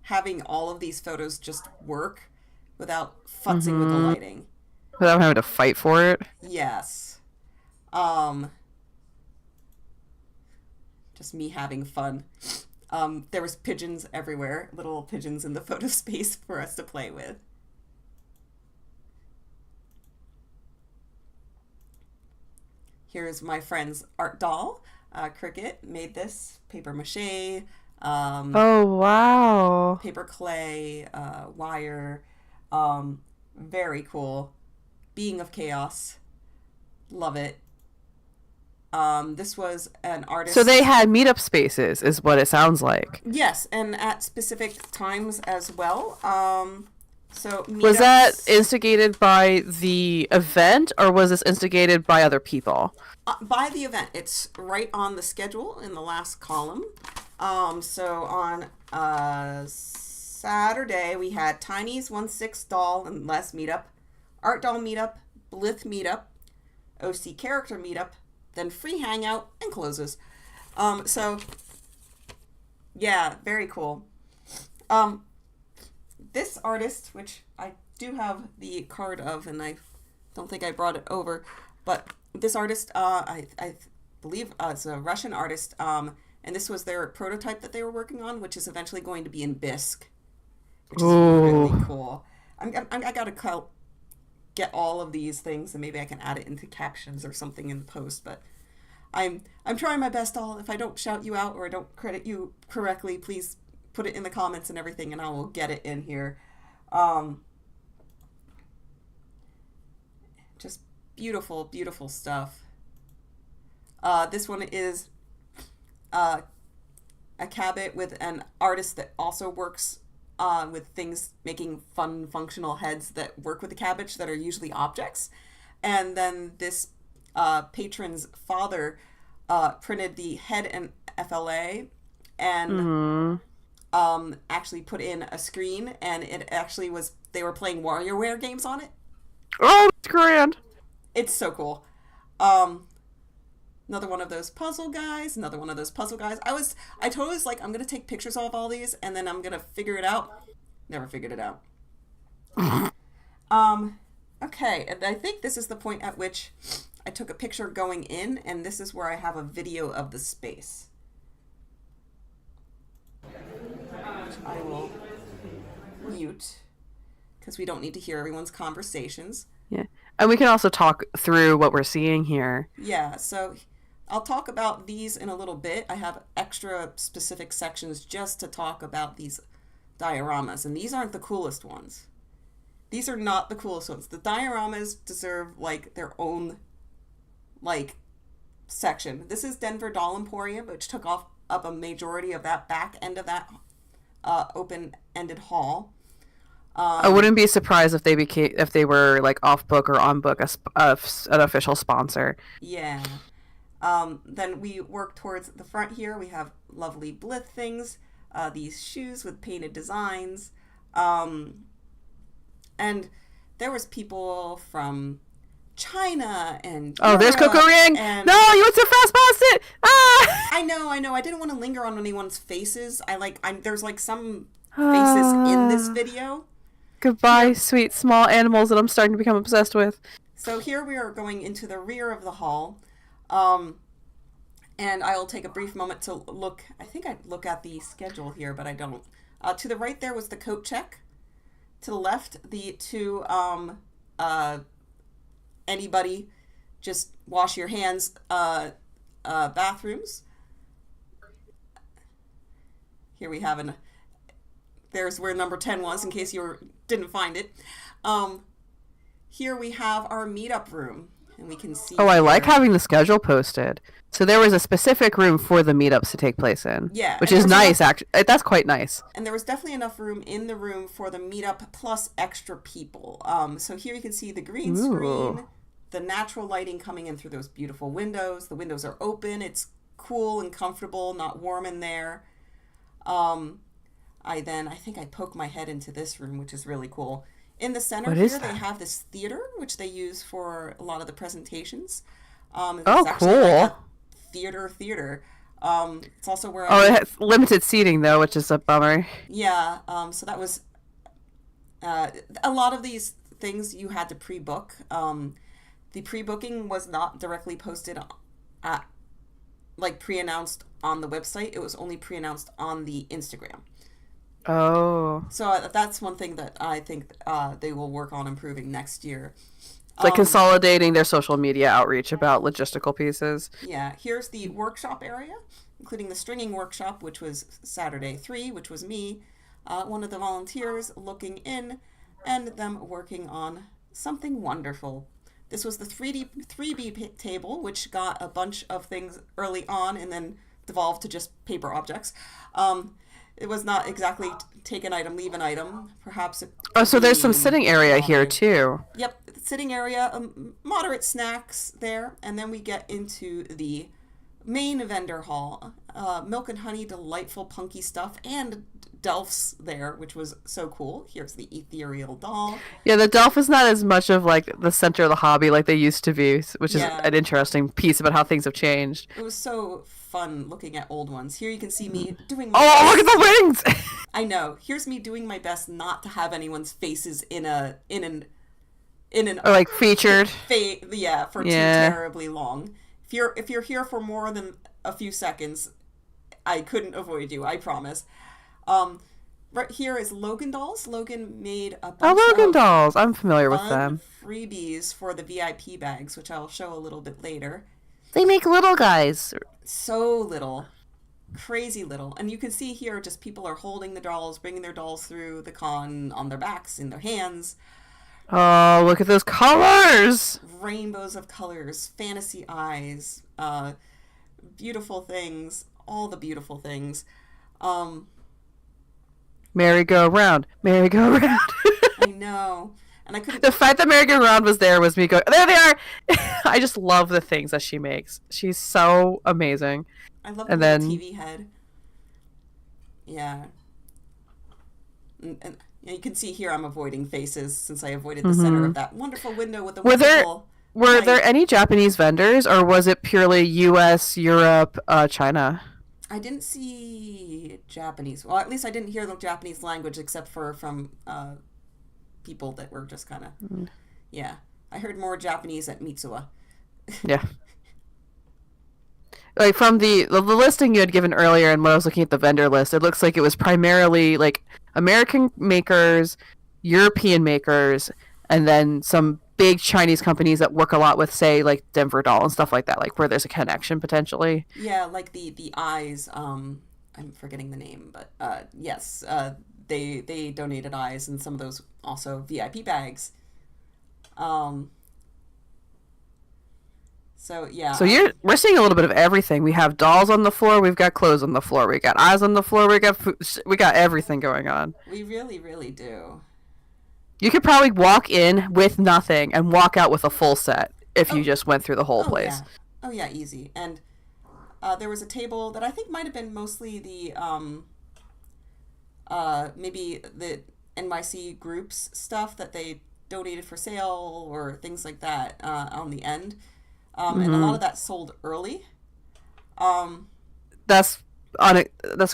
Speaker 1: having all of these photos just work without futzing with the lighting.
Speaker 2: Without having to fight for it.
Speaker 1: Yes. Just me having fun. There was pigeons everywhere, little pigeons in the photo space for us to play with. Here's my friend's art doll. Cricket made this. Paper mache.
Speaker 2: Oh, wow.
Speaker 1: Paper clay. Wire. Very cool. Being of Chaos. Love it. This was an artist.
Speaker 2: So they had meetup spaces, is what it sounds like.
Speaker 1: Yes, and at specific times as well. So
Speaker 2: Was that instigated by the event, or was this instigated by other people?
Speaker 1: By the event. It's right on the schedule in the last column. So on Saturday, we had Tiny's 1/6 doll and less meetup, art doll meetup, Blith meetup, OC character meetup, then free hangout and closes. So yeah, very cool. This artist, which I do have the card of, and I don't think I brought it over, but this artist, I believe it's a Russian artist, and this was their prototype that they were working on, which is eventually going to be in bisque, which is really cool. I gotta get all of these things, and maybe I can add it into captions or something in the post, but I'm trying my best, all. If I don't shout you out or I don't credit you correctly, please put it in the comments and everything, and I will get it in here. Just beautiful, beautiful stuff. This one is a cabinet with an artist that also works with things, making fun, functional heads that work with the cabbage that are usually objects. And then this patron's father printed the head and FLA and actually put in a screen, and it actually was, they were playing WarioWare games on it.
Speaker 2: Oh, that's grand.
Speaker 1: It's so cool. Another one of those puzzle guys, I totally was like, I'm going to take pictures of all these, and then I'm going to figure it out. Never figured it out. Okay, and I think this is the point at which I took a picture going in, and this is where I have a video of the space. Which I will mute, because we don't need to hear everyone's conversations.
Speaker 2: Yeah. And we can also talk through what we're seeing here.
Speaker 1: Yeah, so I'll talk about these in a little bit. I have extra specific sections just to talk about these dioramas, and these aren't the coolest ones. These are not the coolest ones. The dioramas deserve, like, their own, like, section. This is Denver Doll Emporium, which took up a majority of that back end of that open-ended hall.
Speaker 2: I wouldn't be surprised if they were like off book or on book an official sponsor.
Speaker 1: Yeah. Then we work towards the front here. We have lovely Blith things, these shoes with painted designs, and there was people from China and Europe,
Speaker 2: there's Coco Ring.
Speaker 1: And
Speaker 2: no, you went so fast past it. Ah!
Speaker 1: I know. I didn't want to linger on anyone's faces. There's like some faces in this video.
Speaker 2: Goodbye, sweet small animals that I'm starting to become obsessed with.
Speaker 1: So here we are going into the rear of the hall. And I will take a brief moment to look. I think I'd look at the schedule here, but I don't. To the right there was the coat check. To the left, the two, anybody, just wash your hands, bathrooms. Here we have there's where number 10 was, in case you didn't find it. Here we have our meetup room, and we can see.
Speaker 2: Oh, I like having the schedule posted. So there was a specific room for the meetups to take place in.
Speaker 1: Yeah.
Speaker 2: Which is nice, actually. That's quite nice.
Speaker 1: And there was definitely enough room in the room for the meetup plus extra people. So here you can see the green screen, the natural lighting coming in through those beautiful windows. The windows are open. It's cool and comfortable, not warm in there. I think I poke my head into this room, which is really cool. In the center
Speaker 2: What
Speaker 1: here,
Speaker 2: is
Speaker 1: they
Speaker 2: that?
Speaker 1: have this theater, which they use for a lot of the presentations.
Speaker 2: Oh,
Speaker 1: It's actually
Speaker 2: cool.
Speaker 1: like a theater. It's also where
Speaker 2: Oh,
Speaker 1: I
Speaker 2: it
Speaker 1: did,
Speaker 2: has limited seating though, which is a bummer.
Speaker 1: yeah. So that was a lot of these things you had to pre-book. The pre-booking was not directly posted at like pre-announced on the website. It was only pre-announced on the Instagram.
Speaker 2: Oh,
Speaker 1: So that's one thing that I think they will work on improving next year.
Speaker 2: it's like consolidating their social media outreach about logistical pieces.
Speaker 1: Yeah, here's the workshop area, including the stringing workshop, which was Saturday 3, which was me, one of the volunteers looking in, and them working on something wonderful. This was the 3B table, which got a bunch of things early on and then devolved to just paper objects. It was not exactly take an item, leave an item. Perhaps it
Speaker 2: Oh, so there's some
Speaker 1: be
Speaker 2: sitting area here
Speaker 1: moderate.
Speaker 2: too.
Speaker 1: Yep, sitting area, moderate snacks there, and then we get into the main vendor hall. Milk and honey, delightful punky stuff, and Delphs there, which was so cool. Here's the ethereal doll.
Speaker 2: Yeah, the Delph is not as much of like the center of the hobby like they used to be, which is
Speaker 1: Yeah.
Speaker 2: an interesting piece about how things have changed.
Speaker 1: It was so fun looking at old ones. Here you can see me doing my
Speaker 2: Oh,
Speaker 1: best.
Speaker 2: look at the rings!
Speaker 1: I know. Here's me doing my best not to have anyone's faces in an
Speaker 2: Or like featured.
Speaker 1: yeah, for
Speaker 2: Yeah.
Speaker 1: too terribly long. If you're here for more than a few seconds, I couldn't avoid you, I promise. Right here is Logan dolls. Logan made a
Speaker 2: Oh,
Speaker 1: bunch
Speaker 2: Logan
Speaker 1: of
Speaker 2: dolls. I'm familiar with
Speaker 1: fun
Speaker 2: them.
Speaker 1: freebies for the VIP bags, which I'll show a little bit later.
Speaker 2: They make little guys.
Speaker 1: So little. Crazy little. And you can see here just people are holding the dolls, bringing their dolls through the con on their backs, in their hands.
Speaker 2: Oh, look at those colors!
Speaker 1: Rainbows of colors, fantasy eyes, beautiful things, all the beautiful things.
Speaker 2: Merry-go-round. Merry-go-round.
Speaker 1: I know. And I couldn't.
Speaker 2: The fact that merry-go-round was there was me going, there they are! I just love the things that she makes. She's so amazing.
Speaker 1: I love
Speaker 2: and
Speaker 1: the
Speaker 2: then-
Speaker 1: TV head. Yeah. And you can see here I'm avoiding faces since I avoided the center of that wonderful window with the
Speaker 2: Were there-
Speaker 1: wonderful
Speaker 2: Were there
Speaker 1: light.
Speaker 2: any Japanese vendors, or was it purely U.S., Europe, China?
Speaker 1: I didn't see Japanese. Well, at least I didn't hear the Japanese language except for from people that were just kind of. Yeah. I heard more Japanese at Mitsuwa.
Speaker 2: Yeah. Like from the listing you had given earlier, and when I was looking at the vendor list, it looks like it was primarily like American makers, European makers, and then some big Chinese companies that work a lot with, say, like Denver Doll and stuff like that, like where there's a connection potentially.
Speaker 1: Yeah, like the eyes. I'm forgetting the name, but yes, they donated eyes and some of those also VIP bags. So yeah.
Speaker 2: So we're seeing a little bit of everything. We have dolls on the floor, we've got clothes on the floor, we got eyes on the floor, we got everything going on.
Speaker 1: We really, really do.
Speaker 2: You could probably walk in with nothing and walk out with a full set if you just went through the whole place.
Speaker 1: Yeah. Oh yeah, easy. And there was a table that I think might have been mostly the maybe the NYC groups stuff that they donated for sale or things like that on the end. And a lot of that sold early.
Speaker 2: That's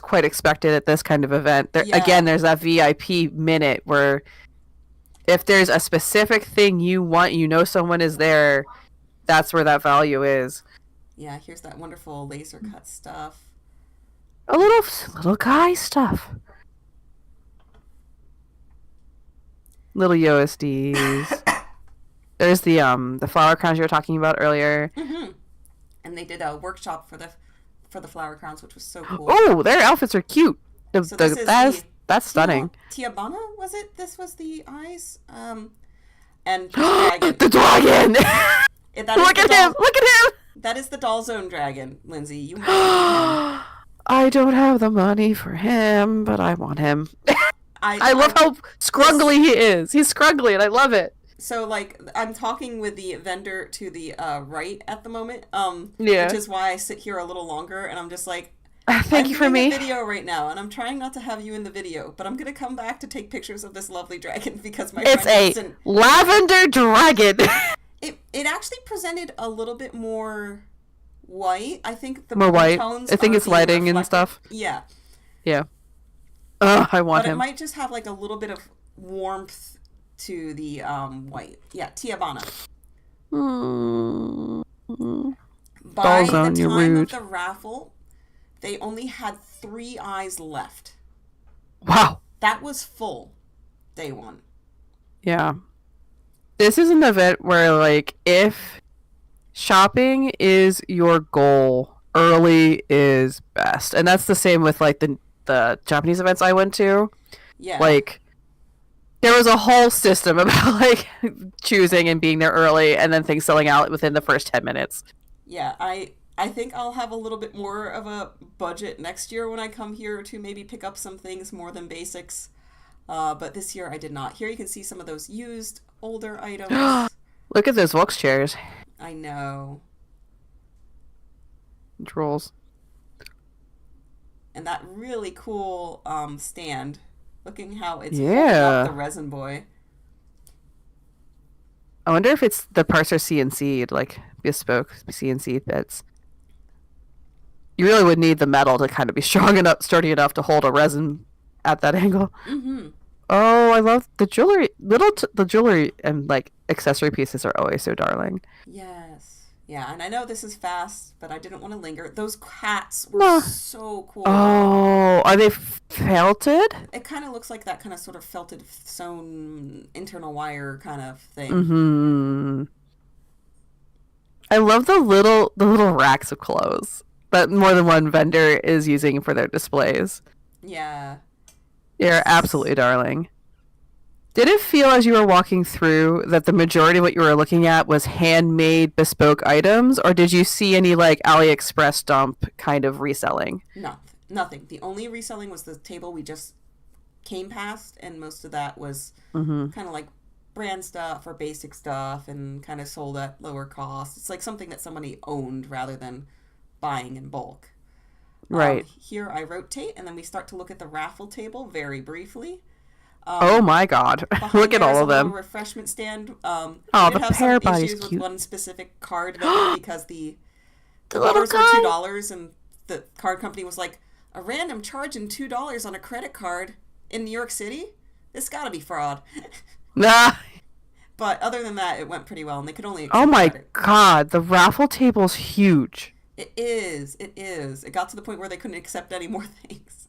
Speaker 2: quite expected at this kind of event.
Speaker 1: Yeah.
Speaker 2: Again, there's that VIP minute where if there's a specific thing you want, you know someone is there, that's where that value is.
Speaker 1: Yeah, here's that wonderful laser cut stuff.
Speaker 2: A little guy stuff. Little USDs. There's the flower crowns you were talking about earlier.
Speaker 1: Mm-hmm. And they did a workshop for the flower crowns, which was so cool.
Speaker 2: Oh, their outfits are cute.
Speaker 1: So this is
Speaker 2: That's stunning.
Speaker 1: Tiabana, was it? This was the eyes. And the dragon.
Speaker 2: The dragon!
Speaker 1: That is
Speaker 2: Look
Speaker 1: the
Speaker 2: at
Speaker 1: doll-
Speaker 2: him! Look at him!
Speaker 1: That is the Doll Zone dragon, Lindsay. You might know him.
Speaker 2: I don't have the money for him, but I want him. I love how scruggly he is. He's scruggly, and I love it.
Speaker 1: So, like, I'm talking with the vendor to the right at the moment.
Speaker 2: Yeah.
Speaker 1: Which is why I sit here a little longer, and I'm just like,
Speaker 2: Thank you for
Speaker 1: I'm doing
Speaker 2: me.
Speaker 1: a video right now, and I'm trying not to have you in the video, but I'm gonna come back to take pictures of this lovely dragon because my
Speaker 2: It's
Speaker 1: friend
Speaker 2: a lavender dragon.
Speaker 1: It actually presented a little bit more white. I think the
Speaker 2: More white.
Speaker 1: tones
Speaker 2: I think
Speaker 1: are
Speaker 2: it's
Speaker 1: being
Speaker 2: lighting and
Speaker 1: reflected.
Speaker 2: stuff.
Speaker 1: Yeah,
Speaker 2: Yeah. Oh, I want
Speaker 1: but it
Speaker 2: him.
Speaker 1: might just have like a little bit of warmth to the white. Yeah, Tiavana. By the
Speaker 2: Zone, you're
Speaker 1: time
Speaker 2: rude.
Speaker 1: of the raffle, they only had 3 eyes left.
Speaker 2: Wow.
Speaker 1: That was full day 1.
Speaker 2: Yeah. This is an event where, like, if shopping is your goal, early is best. And that's the same with, like, the Japanese events I went to.
Speaker 1: Yeah.
Speaker 2: Like, there was a whole system about, like, choosing and being there early and then things selling out within the first 10 minutes.
Speaker 1: Yeah, I think I'll have a little bit more of a budget next year when I come here to maybe pick up some things more than basics. But this year I did not. Here you can see some of those used, older items.
Speaker 2: Look at those Vox chairs.
Speaker 1: I know.
Speaker 2: Trolls.
Speaker 1: And that really cool stand. Looking how it's
Speaker 2: Yeah.
Speaker 1: holding up the resin boy.
Speaker 2: I wonder if it's the parts are CNC'd, like bespoke CNC bits. You really would need the metal to kind of be strong enough, sturdy enough to hold a resin at that angle.
Speaker 1: Mm-hmm.
Speaker 2: Oh, I love the jewelry. The jewelry and like accessory pieces are always so darling.
Speaker 1: Yes. Yeah, and I know this is fast, but I didn't want to linger. Those hats were so cool.
Speaker 2: Oh, are they felted?
Speaker 1: It kind of looks like that kind of sort of felted sewn internal wire kind of thing.
Speaker 2: Mm-hmm. I love the little racks of clothes that more than one vendor is using for their displays.
Speaker 1: Yeah.
Speaker 2: They're absolutely darling. Did it feel as you were walking through that the majority of what you were looking at was handmade bespoke items, or did you see any like AliExpress dump kind of reselling?
Speaker 1: Nothing. The only reselling was the table we just came past, and most of that was
Speaker 2: Mm-hmm.
Speaker 1: kind of like brand stuff or basic stuff and kind of sold at lower cost. It's like something that somebody owned rather than buying in bulk.
Speaker 2: Right.
Speaker 1: Here I rotate, and then we start to look at the raffle table very briefly.
Speaker 2: Oh my god. Look at all of them.
Speaker 1: A refreshment stand.
Speaker 2: Oh,
Speaker 1: we did
Speaker 2: the
Speaker 1: have
Speaker 2: pear
Speaker 1: some
Speaker 2: body's
Speaker 1: issues
Speaker 2: cute.
Speaker 1: with one specific card vendor because the
Speaker 2: little
Speaker 1: waters were
Speaker 2: guy.
Speaker 1: $2, and the card company was like, a random charging $2 on a credit card in New York City? This gotta be fraud.
Speaker 2: Nah.
Speaker 1: But other than that, it went pretty well, and they could only
Speaker 2: Oh
Speaker 1: accept
Speaker 2: my
Speaker 1: credit.
Speaker 2: god, the raffle table's huge.
Speaker 1: It is. It got to the point where they couldn't accept any more things.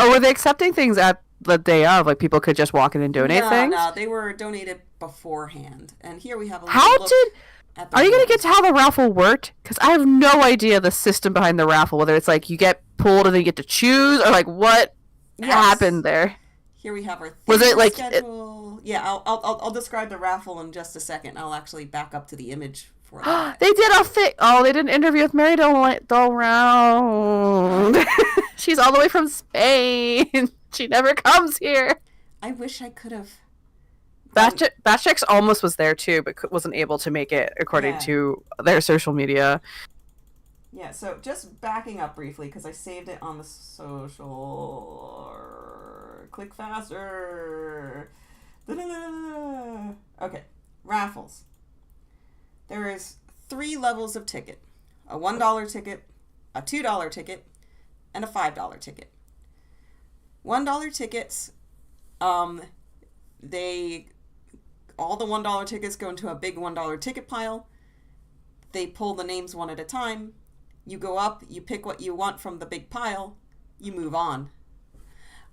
Speaker 2: Oh, were they accepting things at the day of? Like people could just walk in and donate things?
Speaker 1: No, they were donated beforehand. And here we have a
Speaker 2: How
Speaker 1: little look
Speaker 2: did...
Speaker 1: at the
Speaker 2: Are you going to
Speaker 1: rules.
Speaker 2: get to how the raffle worked? Because I have no idea the system behind the raffle, whether it's like you get pulled and then you get to choose, or like what happened there.
Speaker 1: Here we have our
Speaker 2: Was it
Speaker 1: theme
Speaker 2: like
Speaker 1: schedule. Yeah, I'll describe the raffle in just a second. I'll actually back up to the image for that.
Speaker 2: They did a thing. Oh, they did an interview with Mary Doll Round. She's all the way from Spain. She never comes here.
Speaker 1: I wish I could have.
Speaker 2: Batchix almost was there too, but wasn't able to make it according to their social media.
Speaker 1: Yeah, so just backing up briefly because I saved it on the social. Click faster. Da-da-da-da-da. Okay, raffles. There is 3 levels of ticket: a $1 ticket, a $2 ticket, and a $5 ticket. $1 tickets, all the $1 tickets go into a big $1 ticket pile. They pull the names one at a time. You go up, you pick what you want from the big pile, you move on.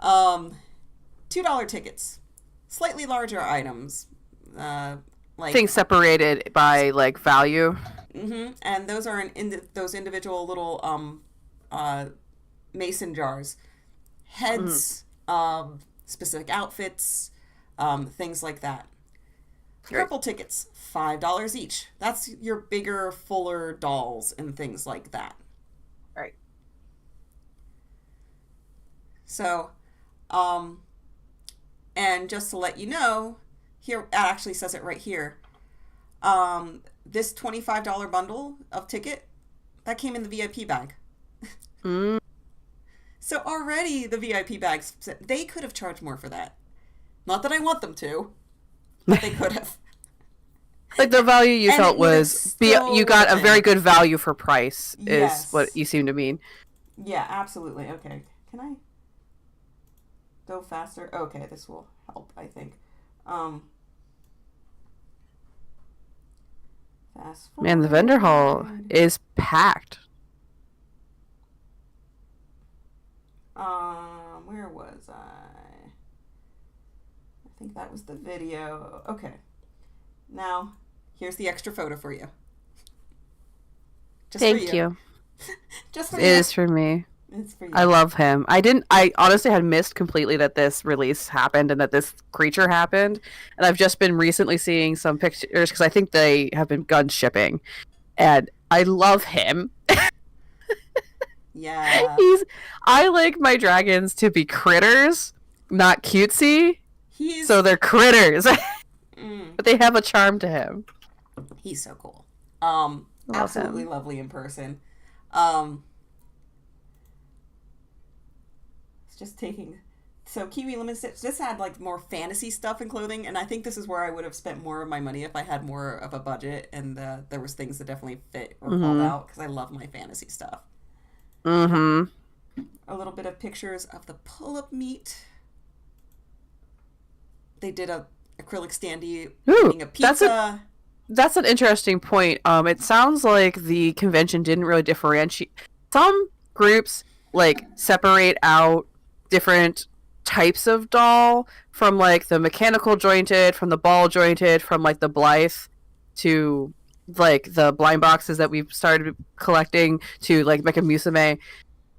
Speaker 1: $2 tickets, slightly larger items, like
Speaker 2: Things separated by like value.
Speaker 1: Mm-hmm. And those are those individual little mason jars, heads, specific outfits, things like that.
Speaker 2: Great.
Speaker 1: Purple tickets, $5 each. That's your bigger, fuller dolls and things like that.
Speaker 2: Right.
Speaker 1: So, and just to let you know, here, it actually says it right here. This $25 bundle of ticket, that came in the VIP bag. So already the VIP bags, they could have charged more for that. Not that I want them to, but they could have.
Speaker 2: Like the value you
Speaker 1: And
Speaker 2: felt
Speaker 1: it would have
Speaker 2: was you got a
Speaker 1: still
Speaker 2: very good value for price is
Speaker 1: Yes.
Speaker 2: what you seem to mean.
Speaker 1: Yeah, absolutely. Okay. Can I go faster? Okay, this will help, I think. Fast forward.
Speaker 2: Man, the vendor hall is packed.
Speaker 1: Where was I? I think that was the video. Okay. Now, here's the extra photo for you. Just
Speaker 2: Thank
Speaker 1: for
Speaker 2: you.
Speaker 1: Just for
Speaker 2: It
Speaker 1: you.
Speaker 2: is for me.
Speaker 1: It's for you.
Speaker 2: I love him. I honestly had missed completely that this release happened and that this creature happened. And I've just been recently seeing some pictures because I think they have been gun shipping. And I love him.
Speaker 1: Yeah.
Speaker 2: I like my dragons to be critters, not cutesy.
Speaker 1: He's
Speaker 2: So they're critters. But they have a charm to him.
Speaker 1: he's so cool.
Speaker 2: Love
Speaker 1: Absolutely
Speaker 2: him.
Speaker 1: lovely in person. It's just taking. So Kiwi Limited, this had like more fantasy stuff and clothing, and I think this is where I would have spent more of my money if I had more of a budget, and there was things that definitely fit or called out because I love my fantasy stuff.
Speaker 2: Mm-hmm.
Speaker 1: A little bit of pictures of the pull-up meet. They did a acrylic standee eating a pizza.
Speaker 2: That's an interesting point. It sounds like the convention didn't really differentiate. Some groups like separate out different types of doll from like the mechanical jointed, from the ball jointed, from like the Blythe to like the blind boxes that we've started collecting to like Becca Musume.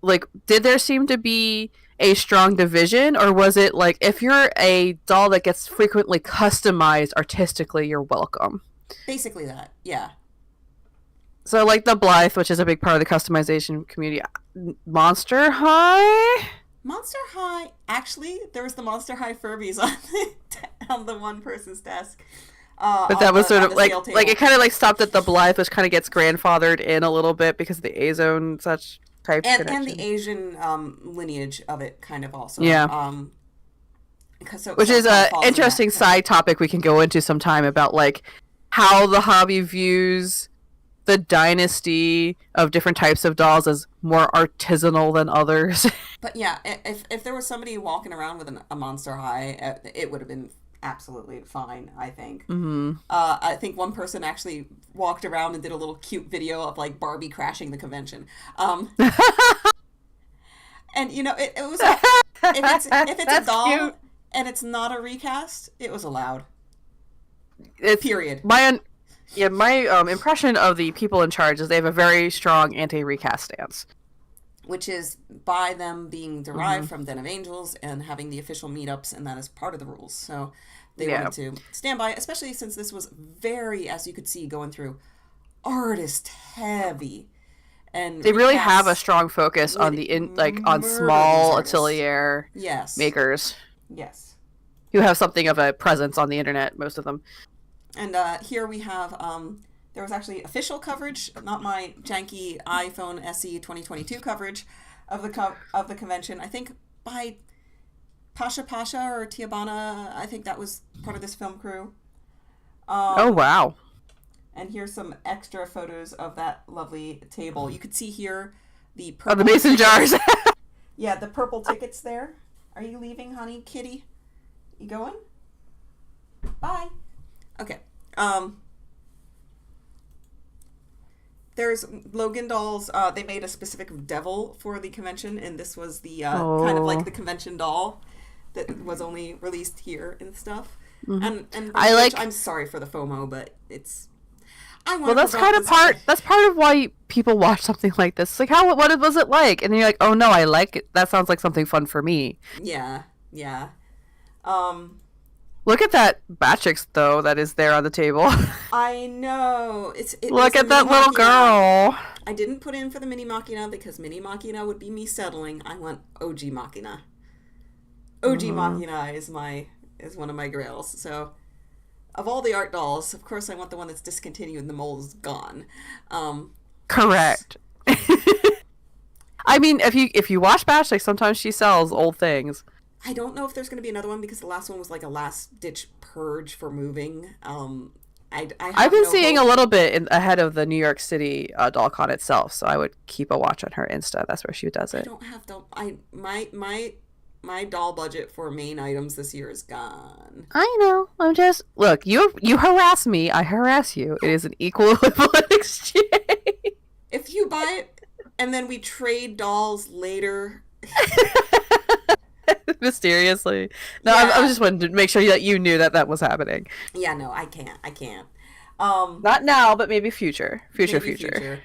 Speaker 2: Like, did there seem to be a strong division, or was it like if you're a doll that gets frequently customized artistically, you're welcome?
Speaker 1: Basically that, yeah.
Speaker 2: So like the Blythe, which is a big part of the customization community. Monster High?
Speaker 1: Monster High, actually, there was the Monster High Furbies on the one person's desk.
Speaker 2: But that was sort of like it kind of like stopped at the Blythe, which kind of gets grandfathered in a little bit because of the A-Zone and such type
Speaker 1: and
Speaker 2: connection.
Speaker 1: the Asian lineage of it kind of also.
Speaker 2: Yeah. Which
Speaker 1: so
Speaker 2: is
Speaker 1: it
Speaker 2: an
Speaker 1: falls in
Speaker 2: interesting
Speaker 1: that.
Speaker 2: side topic we can go into sometime about like how the hobby views the dynasty of different types of dolls as more artisanal than others.
Speaker 1: But yeah, if there was somebody walking around with a Monster High, it would have been absolutely fine, I think.
Speaker 2: Mm-hmm.
Speaker 1: I think one person actually walked around and did a little cute video of like Barbie crashing the convention. And you know, it was if it's a doll
Speaker 2: cute.
Speaker 1: and it's not a recast, it was allowed.
Speaker 2: It's
Speaker 1: Period.
Speaker 2: My impression of the people in charge is they have a very strong anti-recast stance.
Speaker 1: Which is by them being derived from Den of Angels and having the official meetups, and that is part of the rules. So they wanted to stand by, especially since this was very, as you could see, going through artist heavy. And
Speaker 2: They really have a
Speaker 1: recasts
Speaker 2: strong focus on
Speaker 1: would
Speaker 2: on
Speaker 1: murder
Speaker 2: small
Speaker 1: these artists.
Speaker 2: atelier
Speaker 1: Yes.
Speaker 2: makers
Speaker 1: Yes.
Speaker 2: who have something of a presence on the internet, most of them.
Speaker 1: And here we have, there was actually official coverage, not my janky iPhone SE 2022 coverage of the convention. I think by Pasha or Tiabana, I think that was part of this film crew.
Speaker 2: Oh, wow.
Speaker 1: And here's some extra photos of that lovely table. You could see here the
Speaker 2: Oh,
Speaker 1: purple
Speaker 2: the mason jars.
Speaker 1: Yeah, the purple tickets there. Are you leaving, honey, kitty? You going? Bye. Okay. There's Logan dolls. They made a specific devil for the convention, and this was the kind of like the convention doll that was only released here and stuff. And I'm sorry for the FOMO, but it's.
Speaker 2: That's kind of part. That's part of why people watch something like this. It's like, what was it like? And then you're like, oh no, I like it. That sounds like something fun for me.
Speaker 1: Yeah.
Speaker 2: Look at that Batrix though that is there on the table.
Speaker 1: I know.
Speaker 2: Look at that little girl.
Speaker 1: I didn't put in for the Mini Machina because Mini Machina would be me settling. I want OG Machina. OG Machina is one of my grails. So, of all the art dolls, of course I want the one that's discontinued and the mold is gone.
Speaker 2: Correct. I mean, if you watch Bash, like sometimes she sells old things.
Speaker 1: I don't know if there's going to be another one because the last one was like a last ditch purge for moving.
Speaker 2: I've been seeing a little bit ahead of the New York City Doll Con itself, so I would keep a watch on her Insta. That's where she does it.
Speaker 1: I don't have doll. My doll budget for main items this year is gone.
Speaker 2: I know. I'm just look. You harass me, I harass you. It is an equal exchange.
Speaker 1: If you buy it and then we trade dolls later.
Speaker 2: Mysteriously. No,
Speaker 1: Yeah.
Speaker 2: I was just wanting to make sure that you knew that was happening.
Speaker 1: Yeah, no, I can't.
Speaker 2: Not now, but maybe future. Future.
Speaker 1: Here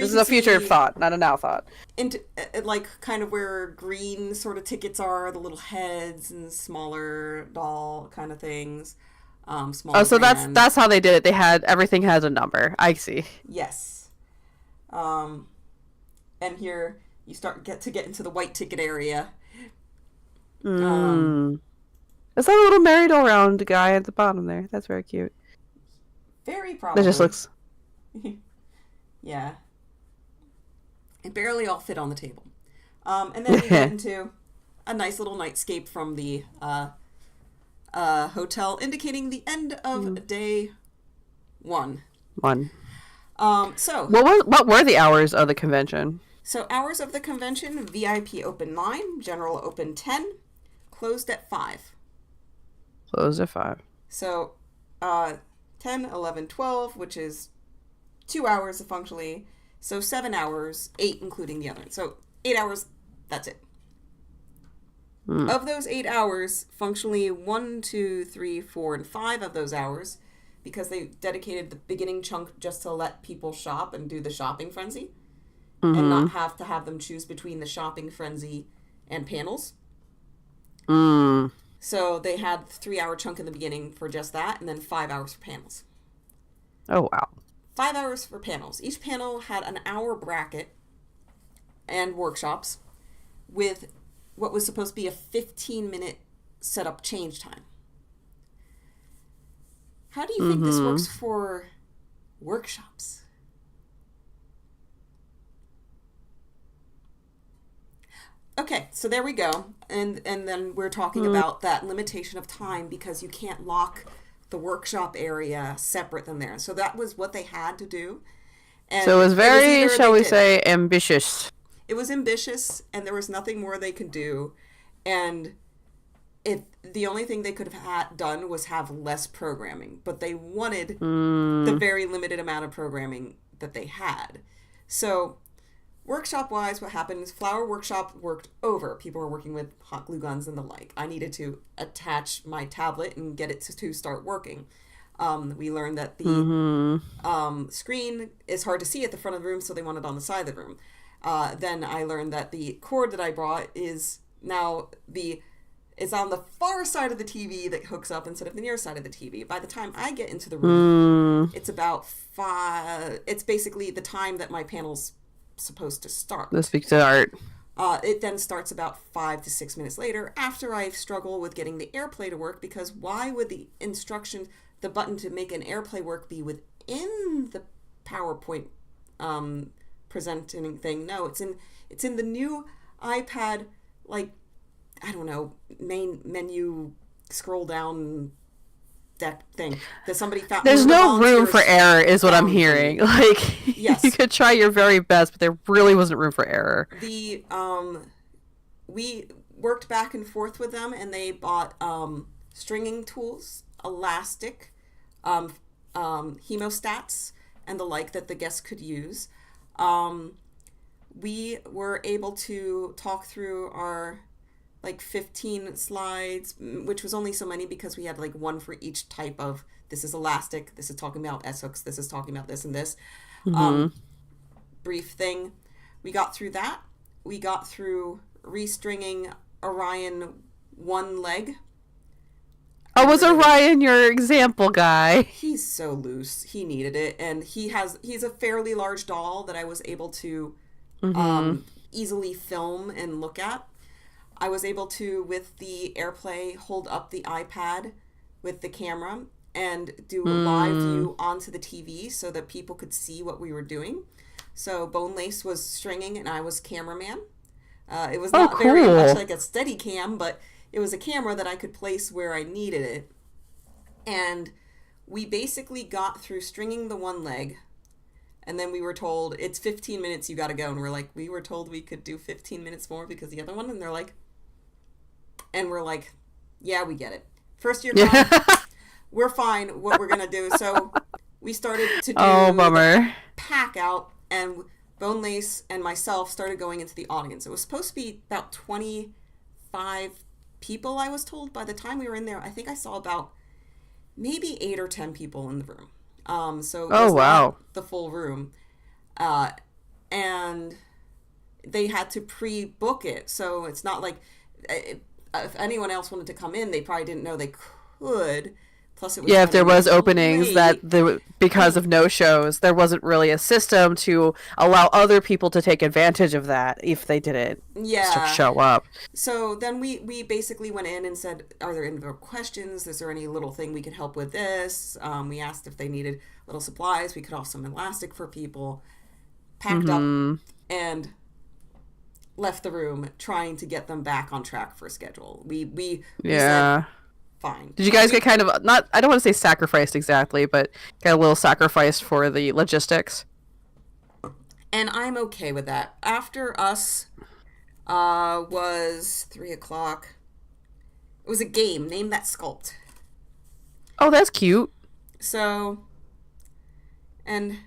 Speaker 2: This is a future thought, not a now thought.
Speaker 1: into like kind of where green sort of tickets are, the little heads and smaller doll kind of things. Smaller
Speaker 2: Oh, so
Speaker 1: brand.
Speaker 2: that's how they did it. They had everything has a number. I see.
Speaker 1: Yes. And here you get into the white ticket area.
Speaker 2: It's like a little merry-go-round guy at the bottom there. That's very cute.
Speaker 1: Very probably.
Speaker 2: That just looks.
Speaker 1: Yeah. It barely all fit on the table. And then we get into a nice little nightscape from the hotel, indicating the end of day 1. So
Speaker 2: What were the hours of the convention?
Speaker 1: So hours of the convention: VIP open 9, general open 10, closed at 5.
Speaker 2: Closed at 5.
Speaker 1: So 10, 11, 12, which is 2 hours functionally. So 7 hours, 8 including the other. So 8 hours, that's it. Of those 8 hours, functionally 1, 2, 3, 4, and 5 of those hours, because they dedicated the beginning chunk just to let people shop and do the shopping frenzy, and not have to have them choose between the shopping frenzy and panels. So they had 3-hour chunk in the beginning for just that, and then 5 hours for panels.
Speaker 2: Oh, wow.
Speaker 1: 5 hours for panels. Each panel had an hour bracket and workshops with what was supposed to be a 15-minute setup change time. How do you think this works for workshops? Okay, so there we go. And then we're talking about that limitation of time because you can't lock the workshop area separate than there. So that was what they had to do. And
Speaker 2: So it was very,
Speaker 1: either
Speaker 2: shall
Speaker 1: they
Speaker 2: we
Speaker 1: did.
Speaker 2: say, ambitious.
Speaker 1: It was ambitious, and there was nothing more they could do. And the only thing they could have done was have less programming, but they wanted the very limited amount of programming that they had. So workshop-wise, what happened is Flower Workshop worked over. People were working with hot glue guns and the like. I needed to attach my tablet and get it to start working. We learned that the screen is hard to see at the front of the room, so they want it on the side of the room. Then I learned that the cord that I brought is now it's on the far side of the TV that hooks up instead of the near side of the TV. By the time I get into the room, it's about 5. It's basically the time that my panel's supposed to start.
Speaker 2: Let's speak to art.
Speaker 1: It then starts about 5 to 6 minutes later after I struggle with getting the AirPlay to work, because why would the instruction, the button to make an AirPlay work, be within the PowerPoint presenting thing? No, it's in the new iPad, like, I don't know, main menu scroll down that thing that somebody found.
Speaker 2: There's no room for error, is what I'm hearing. Like,
Speaker 1: Yes.
Speaker 2: you could try your very best, but there really wasn't room for error.
Speaker 1: We worked back and forth with them, and they bought stringing tools, elastic, hemostats, and the like that the guests could use. We were able to talk through our 15 slides, which was only so many because we had one for each type of, this is elastic, this is talking about S-hooks, this is talking about this and this. Brief thing. We got through that. We got through restringing Orion one leg.
Speaker 2: Oh, was Orion your example guy?
Speaker 1: He's so loose. He needed it. And he's a fairly large doll that I was able to easily film and look at. I was able to, with the AirPlay, hold up the iPad with the camera and do a live view onto the TV so that people could see what we were doing. So Bone Lace was stringing and I was cameraman. It was not very much like a steady cam, but it was a camera that I could place where I needed it. And we basically got through stringing the one leg, and then we were told, it's 15 minutes, you gotta go. And we're like, we were told we could do 15 minutes more because the other one, and they're like, and we're like, yeah, we get it. First year job, we're fine, what we're gonna do. So we started to do
Speaker 2: bummer.
Speaker 1: pack out, and Bone Lace and myself started going into the audience. It was supposed to be about 25 people, I was told. By the time we were in there, I think I saw about maybe 8 or 10 people in the room. So it was not the full room. And they had to pre-book it. So it's not like if anyone else wanted to come in, they probably didn't know they could. Plus it was
Speaker 2: if there was openings
Speaker 1: late.
Speaker 2: Because of no shows, there wasn't really a system to allow other people to take advantage of that if they didn't show up.
Speaker 1: So then we basically went in and said, are there any questions? Is there any little thing we could help with this? We asked if they needed little supplies. We could have some elastic for people. Packed up and left the room trying to get them back on track for a schedule. We said, fine.
Speaker 2: Did you guys get kind of, I don't want to say sacrificed exactly, but got a little sacrificed for the logistics?
Speaker 1: And I'm okay with that. After us was 3:00. It was a game, Name That Sculpt.
Speaker 2: Oh, that's cute.
Speaker 1: So, and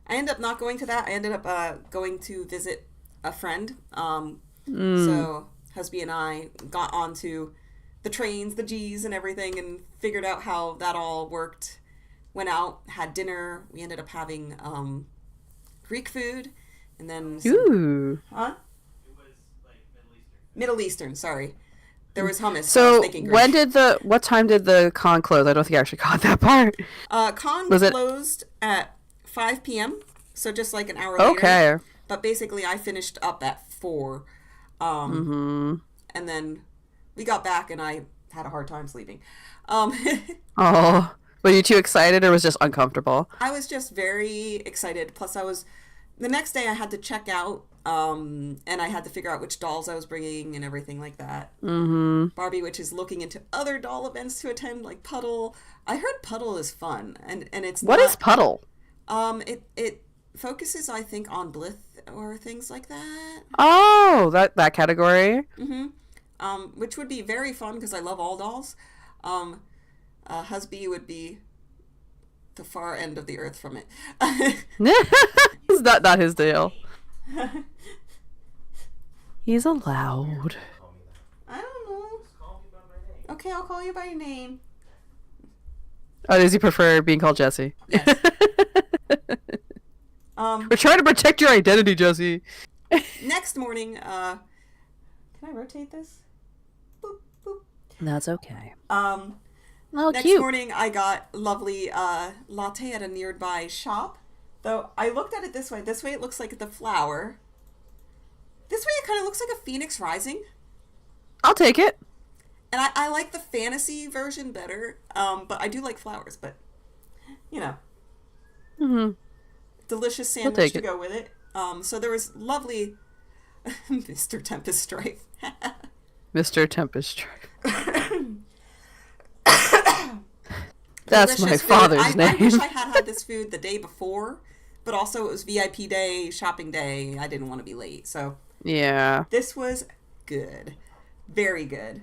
Speaker 1: I ended up not going to that. I ended up going to visit a friend. So husband and I got onto the trains, the G's and everything, and figured out how that all worked. Went out, had dinner. We ended up having Greek food, and then
Speaker 2: Ooh.
Speaker 1: Huh?
Speaker 5: It was like
Speaker 1: Middle Eastern, sorry. There was hummus.
Speaker 2: So what time did the con close? I don't think I actually caught that part.
Speaker 1: Con closed at 5 p.m. So just like an hour later.
Speaker 2: Okay.
Speaker 1: But basically I finished up at 4. And then we got back and I had a hard time sleeping.
Speaker 2: Oh, were you too excited or was just uncomfortable?
Speaker 1: I was just very excited. Plus the next day I had to check out and I had to figure out which dolls I was bringing and everything like that. Barbie, which is looking into other doll events to attend, like Puddle. I heard Puddle is fun, and it's
Speaker 2: What is Puddle?
Speaker 1: It focuses, I think, on blith or things like that.
Speaker 2: Oh, that category.
Speaker 1: Which would be very fun because I love all dolls. Husby would be the far end of the earth from it.
Speaker 2: It's not his deal. He's allowed.
Speaker 1: I don't know. Okay, I'll call you by your name.
Speaker 2: Oh, does he prefer being called Jesse?
Speaker 1: Yes.
Speaker 2: We're trying to protect your identity, Jesse.
Speaker 1: Next morning, can I rotate this? Boop, boop.
Speaker 2: That's okay.
Speaker 1: Next
Speaker 2: cute.
Speaker 1: morning, I got lovely latte at a nearby shop. Though I looked at it this way. This way it looks like the flower. This way it kind of looks like a phoenix rising.
Speaker 2: I'll take it.
Speaker 1: And I like the fantasy version better. But I do like flowers. But, you know. Delicious sandwich to go with it. So there was lovely Mr. Tempest Strife.
Speaker 2: Mr. Tempest Strife. That's my father's name.
Speaker 1: I wish I had this food the day before, but also it was VIP day, shopping day. I didn't want to be late, so
Speaker 2: yeah.
Speaker 1: This was good, very good.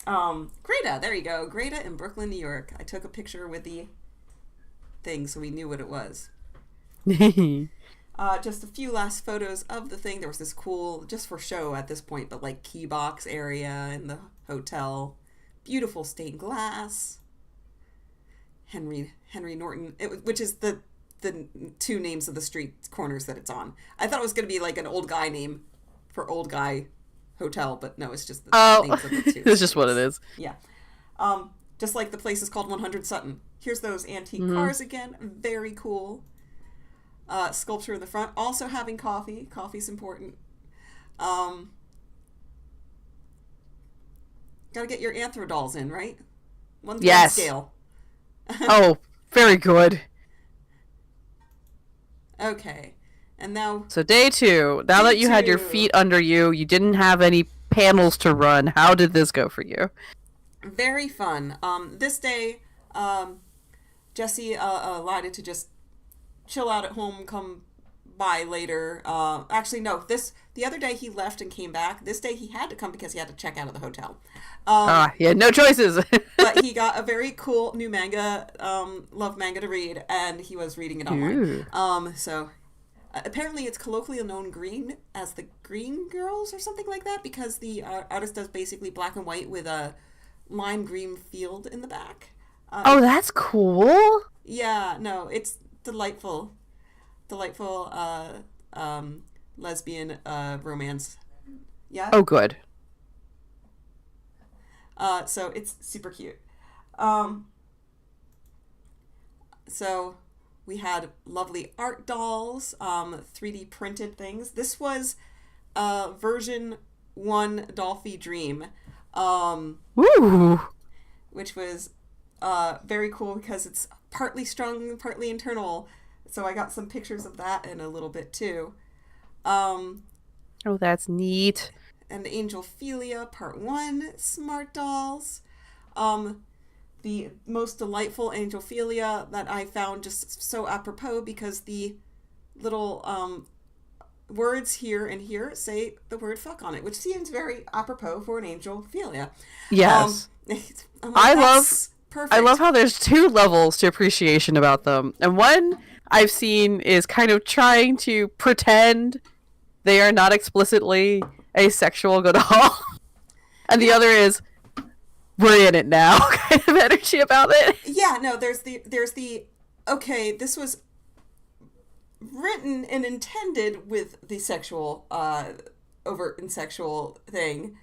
Speaker 1: Greta, there you go, Greta in Brooklyn, New York. I took a picture with the thing so we knew what it was. Just a few last photos of the thing. There was this cool, just for show at this point, but like key box area in the hotel. Beautiful stained glass. Henry Norton, which is the two names of the street corners that it's on. I thought it was going to be like an old guy name for old guy hotel, but no, it's just the names of the two.
Speaker 2: It's just what it is.
Speaker 1: Yeah. Just like the place is called 100 Sutton. Here's those antique cars again. Very cool. Sculpture in the front. Also having coffee. Coffee's important. Gotta get your anthro dolls in, right? One
Speaker 2: yes.
Speaker 1: scale.
Speaker 2: Oh, very good.
Speaker 1: Okay. And now...
Speaker 2: So day 2, now that you had your feet under you, you didn't have any panels to run. How did this go for you?
Speaker 1: Very fun. This day, Jesse allowed it to just chill out at home, come by later. Actually, no. The other day he left and came back. This day he had to come because he had to check out of the hotel.
Speaker 2: He had no choices.
Speaker 1: But he got a very cool new manga, love manga to read, and he was reading it online. So apparently it's colloquially known green as the Green Girls or something like that, because the artist does basically black and white with a lime green field in the back.
Speaker 2: Oh, that's cool.
Speaker 1: Yeah, no, it's delightful lesbian romance. Yeah.
Speaker 2: Oh, good.
Speaker 1: So it's super cute. So we had lovely art dolls, 3D printed things. This was version 1 Dolphy Dream,
Speaker 2: Woo!
Speaker 1: which was very cool because it's partly strung, partly internal. So I got some pictures of that in a little bit too.
Speaker 2: Oh, that's neat.
Speaker 1: And Angelophilia Part 1 Smart Dolls. The most delightful Angelophilia that I found just so apropos, because the little words here and here say the word fuck on it, which seems very apropos for an Angelophilia.
Speaker 2: Yes.
Speaker 1: Like,
Speaker 2: I love how there's 2 levels to appreciation about them. And one I've seen is kind of trying to pretend they are not explicitly asexual doll. And the other is, we're in it now kind of energy about it.
Speaker 1: Yeah, no, there's the okay, this was written and intended with the sexual overt and sexual thing,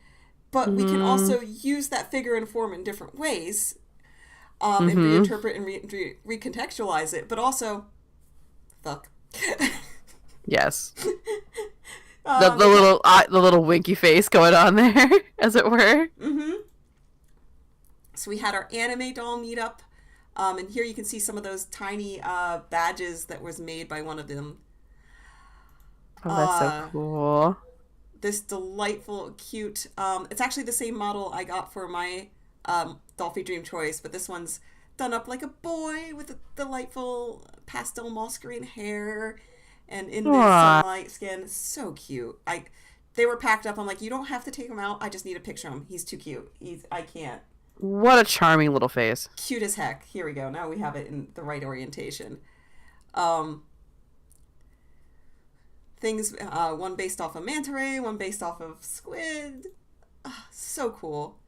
Speaker 1: but we can also use that figure and form in different ways, and reinterpret and recontextualize it, but also fuck.
Speaker 2: Yes. The little winky face going on there, as it were.
Speaker 1: So we had our anime doll meetup, and here you can see some of those tiny badges that was made by one of them.
Speaker 2: Oh, that's so cool.
Speaker 1: This delightful, cute, it's actually the same model I got for my Dolphy Dream choice, but this one's done up like a boy with a delightful pastel moss green hair and in this sunlight skin. So cute. They were packed up. I'm like, you don't have to take him out. I just need a picture of him. He's too cute. I can't.
Speaker 2: What a charming little face.
Speaker 1: Cute as heck. Here we go. Now we have it in the right orientation. Things, one based off of manta ray, one based off of squid. So cool.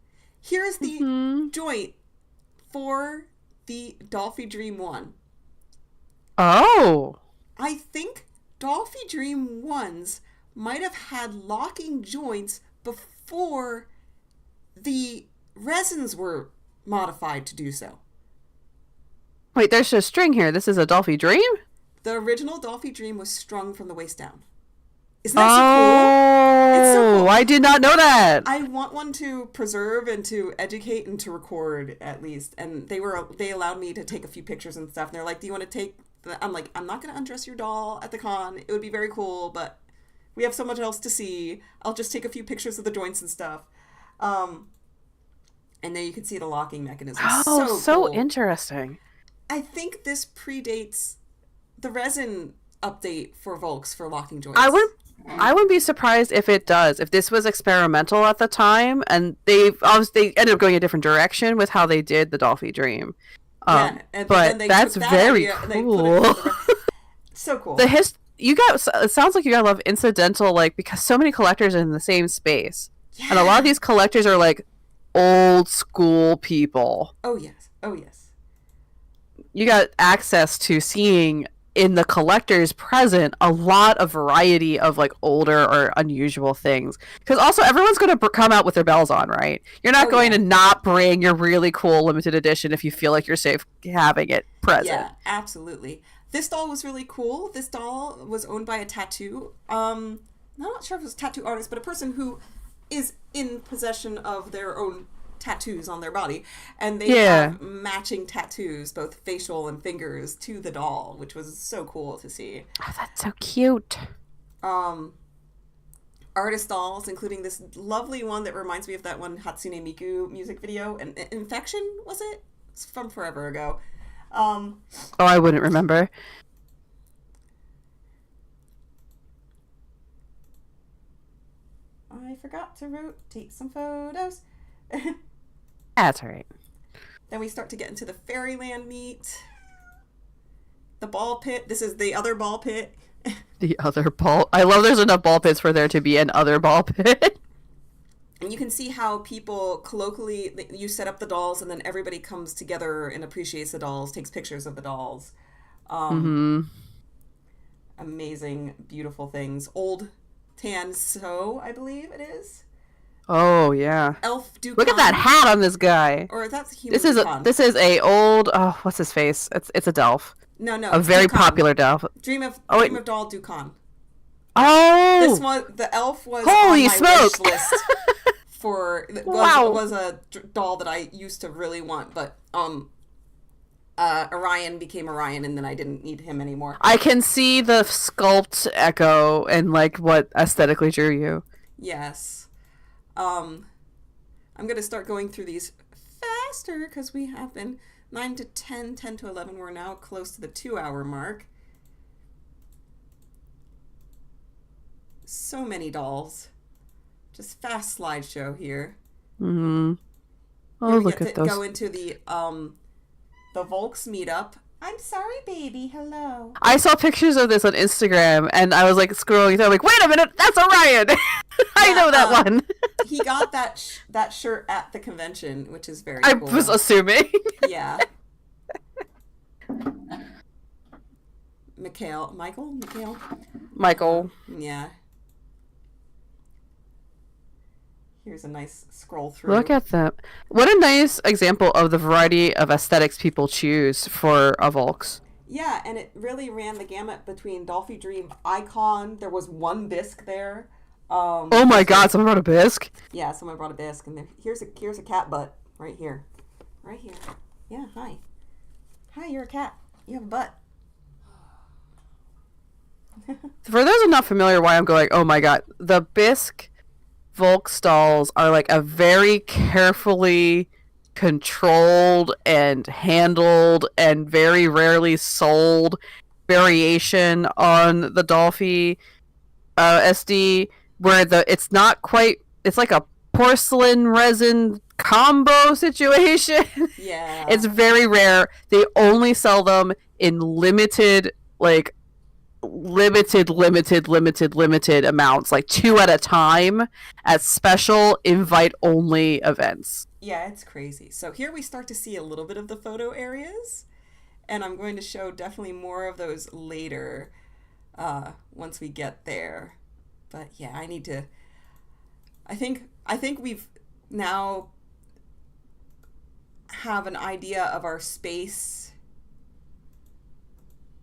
Speaker 1: Here's the joint for the Dolphy Dream 1.
Speaker 2: Oh.
Speaker 1: I think Dolphy Dream 1s might have had locking joints before the resins were modified to do so.
Speaker 2: Wait, there's a string here. This is a Dolphy Dream?
Speaker 1: The original Dolphy Dream was strung from the waist down. Isn't that so cool? It's so cool.
Speaker 2: I did not know that.
Speaker 1: I want one to preserve and to educate and to record, at least. And they allowed me to take a few pictures and stuff. And they're like, do you want to take... I'm like, I'm not going to undress your doll at the con. It would be very cool, but we have so much else to see. I'll just take a few pictures of the joints and stuff. And then you can see the locking mechanism.
Speaker 2: Oh, so
Speaker 1: cool.
Speaker 2: Interesting.
Speaker 1: I think this predates the resin update for Volks for locking joints.
Speaker 2: I wouldn't be surprised if it does. If this was experimental at the time, and they ended up going a different direction with how they did the Dolphy Dream.
Speaker 1: But
Speaker 2: that's very cool.
Speaker 1: So cool.
Speaker 2: It sounds like you gotta love incidental, like, because so many collectors are in the same space, and a lot of these collectors are like old school people.
Speaker 1: Oh yes.
Speaker 2: You got access to seeing in the collectors present a lot of variety of like older or unusual things, because also everyone's going to come out with their bells on, right? You're not going to not bring your really cool limited edition if you feel like you're safe having it present.
Speaker 1: Yeah, absolutely. This doll was really cool. This doll was owned by a tattoo. I'm not sure if it was a tattoo artist, but a person who is in possession of their own tattoos on their body, and they have matching tattoos, both facial and fingers, to the doll, which was so cool to see.
Speaker 2: Oh, that's so cute.
Speaker 1: Artist dolls, including this lovely one that reminds me of that one Hatsune Miku music video. And Infection, was it? It's from forever ago.
Speaker 2: Oh, I wouldn't remember.
Speaker 1: I forgot to rotate some photos.
Speaker 2: That's all right.
Speaker 1: Then we start to get into the Fairyland meet. The ball pit. This is the other ball pit.
Speaker 2: The other ball. I love there's enough ball pits for there to be an other ball pit.
Speaker 1: And you can see how people colloquially, you set up the dolls and then everybody comes together and appreciates the dolls, takes pictures of the dolls. Amazing, beautiful things. Old Tan So, I believe it is.
Speaker 2: Oh, yeah.
Speaker 1: Elf Dukan.
Speaker 2: Look at that hat on this guy.
Speaker 1: Or that's human
Speaker 2: This is a old, oh, what's his face? It's a Delph.
Speaker 1: No,
Speaker 2: A very
Speaker 1: Dukan.
Speaker 2: popular Delph.
Speaker 1: Dream of Doll Dukan.
Speaker 2: Oh!
Speaker 1: This one, the elf was
Speaker 2: Holy
Speaker 1: on my
Speaker 2: smoke!
Speaker 1: wish list for was a doll that I used to really want, but Orion became Orion, and then I didn't need him anymore.
Speaker 2: I can see the sculpt echo and like what aesthetically drew you.
Speaker 1: Yes. I'm gonna start going through these faster because we have been 9 to 10, 10 to 11. We're now close to the 2-hour mark. So many dolls. Just fast slideshow here.
Speaker 2: Mm-hmm. Oh,
Speaker 1: Here we
Speaker 2: look
Speaker 1: get
Speaker 2: at
Speaker 1: to
Speaker 2: those.
Speaker 1: go into the Volks meetup. I'm sorry, baby. Hello.
Speaker 2: I saw pictures of this on Instagram, and I was like scrolling through. I'm like, wait a minute, that's Orion. I know that one.
Speaker 1: He got that shirt at the convention, which is very
Speaker 2: I
Speaker 1: cool.
Speaker 2: was assuming.
Speaker 1: Yeah. Michael. Yeah. Here's a nice scroll through.
Speaker 2: Look at them. What a nice example of the variety of aesthetics people choose for a Volks.
Speaker 1: Yeah, and it really ran the gamut between Dolphy Dream, Icon. There was one bisque there.
Speaker 2: Oh my god, someone brought a bisque?
Speaker 1: Yeah, someone brought a bisque, and here's a cat butt right here. Right here. Yeah, hi. Hi, you're a cat. You have a butt.
Speaker 2: For those who are not familiar why I'm going, oh my god, the bisque Volks dolls are like a very carefully controlled and handled and very rarely sold variation on the Dolphy SD, where it's not quite, it's like a porcelain resin combo situation.
Speaker 1: Yeah.
Speaker 2: It's very rare. They only sell them in limited amounts, like 2 at a time at special invite-only events.
Speaker 1: Yeah, it's crazy. So here we start to see a little bit of the photo areas, and I'm going to show definitely more of those later once we get there. But yeah, I think we've now have an idea of our space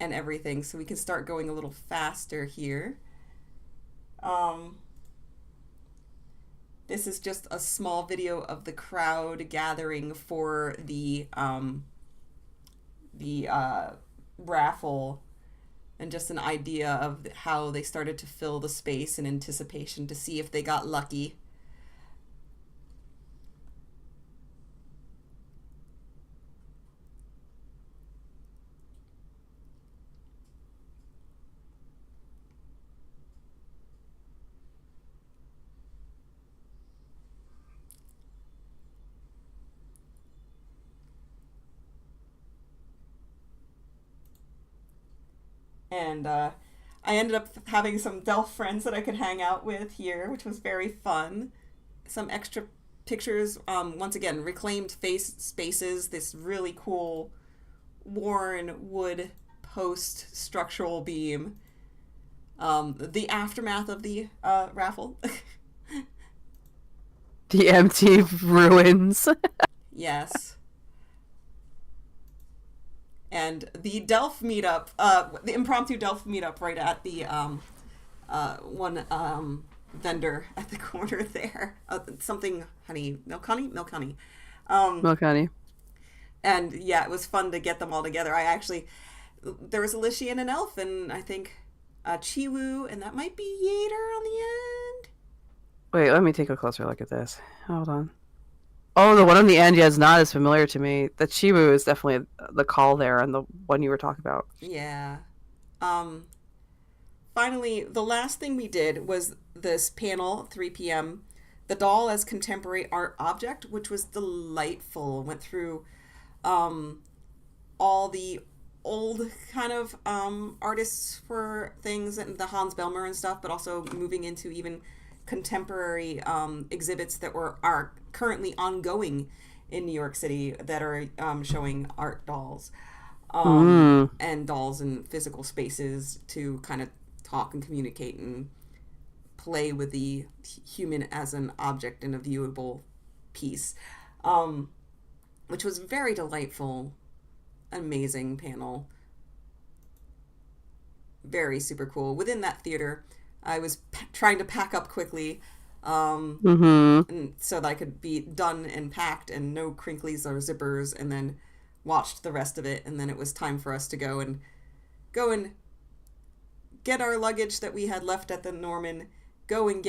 Speaker 1: and everything, so we can start going a little faster here. This is just a small video of the crowd gathering for the raffle, and just an idea of how they started to fill the space in anticipation to see if they got lucky. And I ended up having some Delph friends that I could hang out with here, which was very fun. Some extra pictures, once again, reclaimed spaces, this really cool worn wood post structural beam. The aftermath of the raffle.
Speaker 2: The empty ruins.
Speaker 1: Yes. And the Delph meetup, the impromptu Delph meetup right at the one vendor at the corner there. Something honey, milk honey.
Speaker 2: Milk honey.
Speaker 1: And yeah, it was fun to get them all together. There was a Lishi and an elf, and I think a Chiwu, and that might be Yater on the end.
Speaker 2: Wait, let me take a closer look at this. Hold on. Oh, the one on the end, yeah, is not as familiar to me. The Chiwu is definitely the call there, and the one you were talking about.
Speaker 1: Yeah. Finally, the last thing we did was this panel, 3 p.m., the doll as contemporary art object, which was delightful. Went through all the old kind of artists for things, and the Hans Belmer and stuff, but also moving into even contemporary exhibits that are currently ongoing in New York City that are showing art dolls and dolls in physical spaces to kind of talk and communicate and play with the human as an object in a viewable piece, which was very delightful, amazing panel. Very super cool. Within that theater, I was trying to pack up quickly and so that I could be done and packed and no crinklies or zippers, and then watched the rest of it. And then it was time for us to go and get our luggage that we had left at the Norman, go and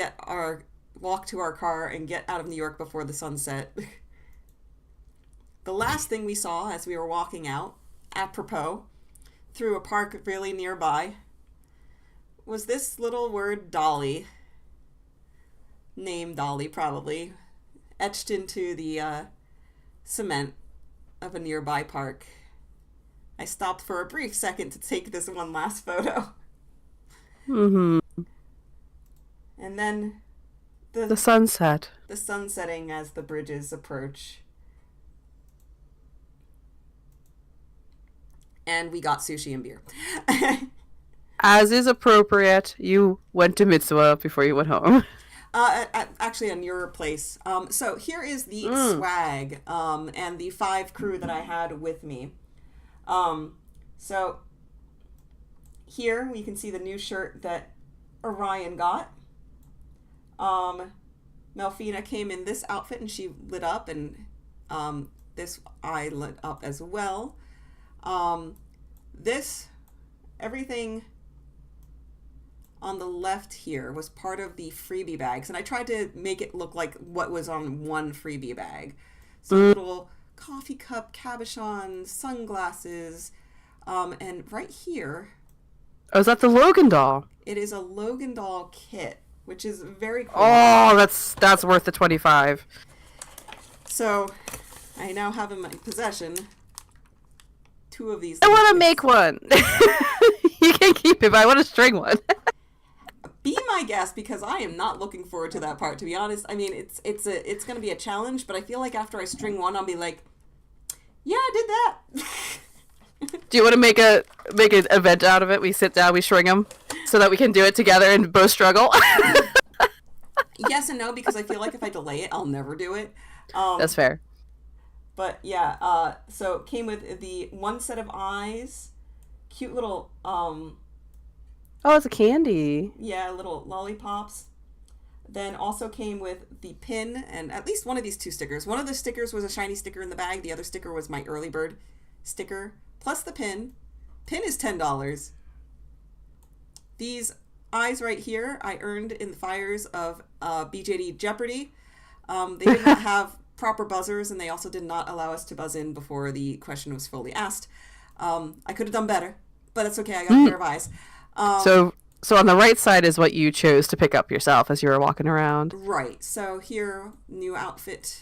Speaker 1: walk to our car and get out of New York before the sunset. The last thing we saw as we were walking out, apropos, through a park really nearby, was this little word Dolly. Name Dolly, probably. Etched into the cement of a nearby park. I stopped for a brief second to take this one last photo. And then the
Speaker 2: sunset.
Speaker 1: The sun setting as the bridges approach. And we got sushi and beer.
Speaker 2: As is appropriate, you went to Mitsuwa before you went home.
Speaker 1: Actually, on your place. So here is the swag and the 5 crew that I had with me. So here we can see the new shirt that Orion got. Melfina came in this outfit and she lit up, and this eye lit up as well. Everything on the left here was part of the freebie bags, and I tried to make it look like what was on one freebie bag. So little coffee cup, cabochon, sunglasses, and right here.
Speaker 2: Oh, is that the Logan doll?
Speaker 1: It is a Logan doll kit, which is very cool.
Speaker 2: Oh, that's worth the $25.
Speaker 1: So I now have in my possession 2 of these.
Speaker 2: I want to make one. You can keep it, but I want to string one.
Speaker 1: Be my guest, because I am not looking forward to that part, to be honest. I mean, it's going to be a challenge, but I feel like after I string one, I'll be like, yeah, I did that.
Speaker 2: Do you want to make an event out of it? We sit down, we string them, so that we can do it together and both struggle.
Speaker 1: Yes and no, because I feel like if I delay it, I'll never do it.
Speaker 2: That's fair.
Speaker 1: But yeah, so it came with the 1 set of eyes, cute little
Speaker 2: Oh, it's a candy.
Speaker 1: Yeah, little lollipops. Then also came with the pin and at least one of these 2 stickers. One of the stickers was a shiny sticker in the bag. The other sticker was my early bird sticker, plus the pin. Pin is $10. These eyes right here I earned in the fires of BJD Jeopardy. They did not have proper buzzers, and they also did not allow us to buzz in before the question was fully asked. I could have done better, but it's okay. I got a pair of eyes.
Speaker 2: So on the right side is what you chose to pick up yourself as you were walking around.
Speaker 1: Right. So here, new outfit,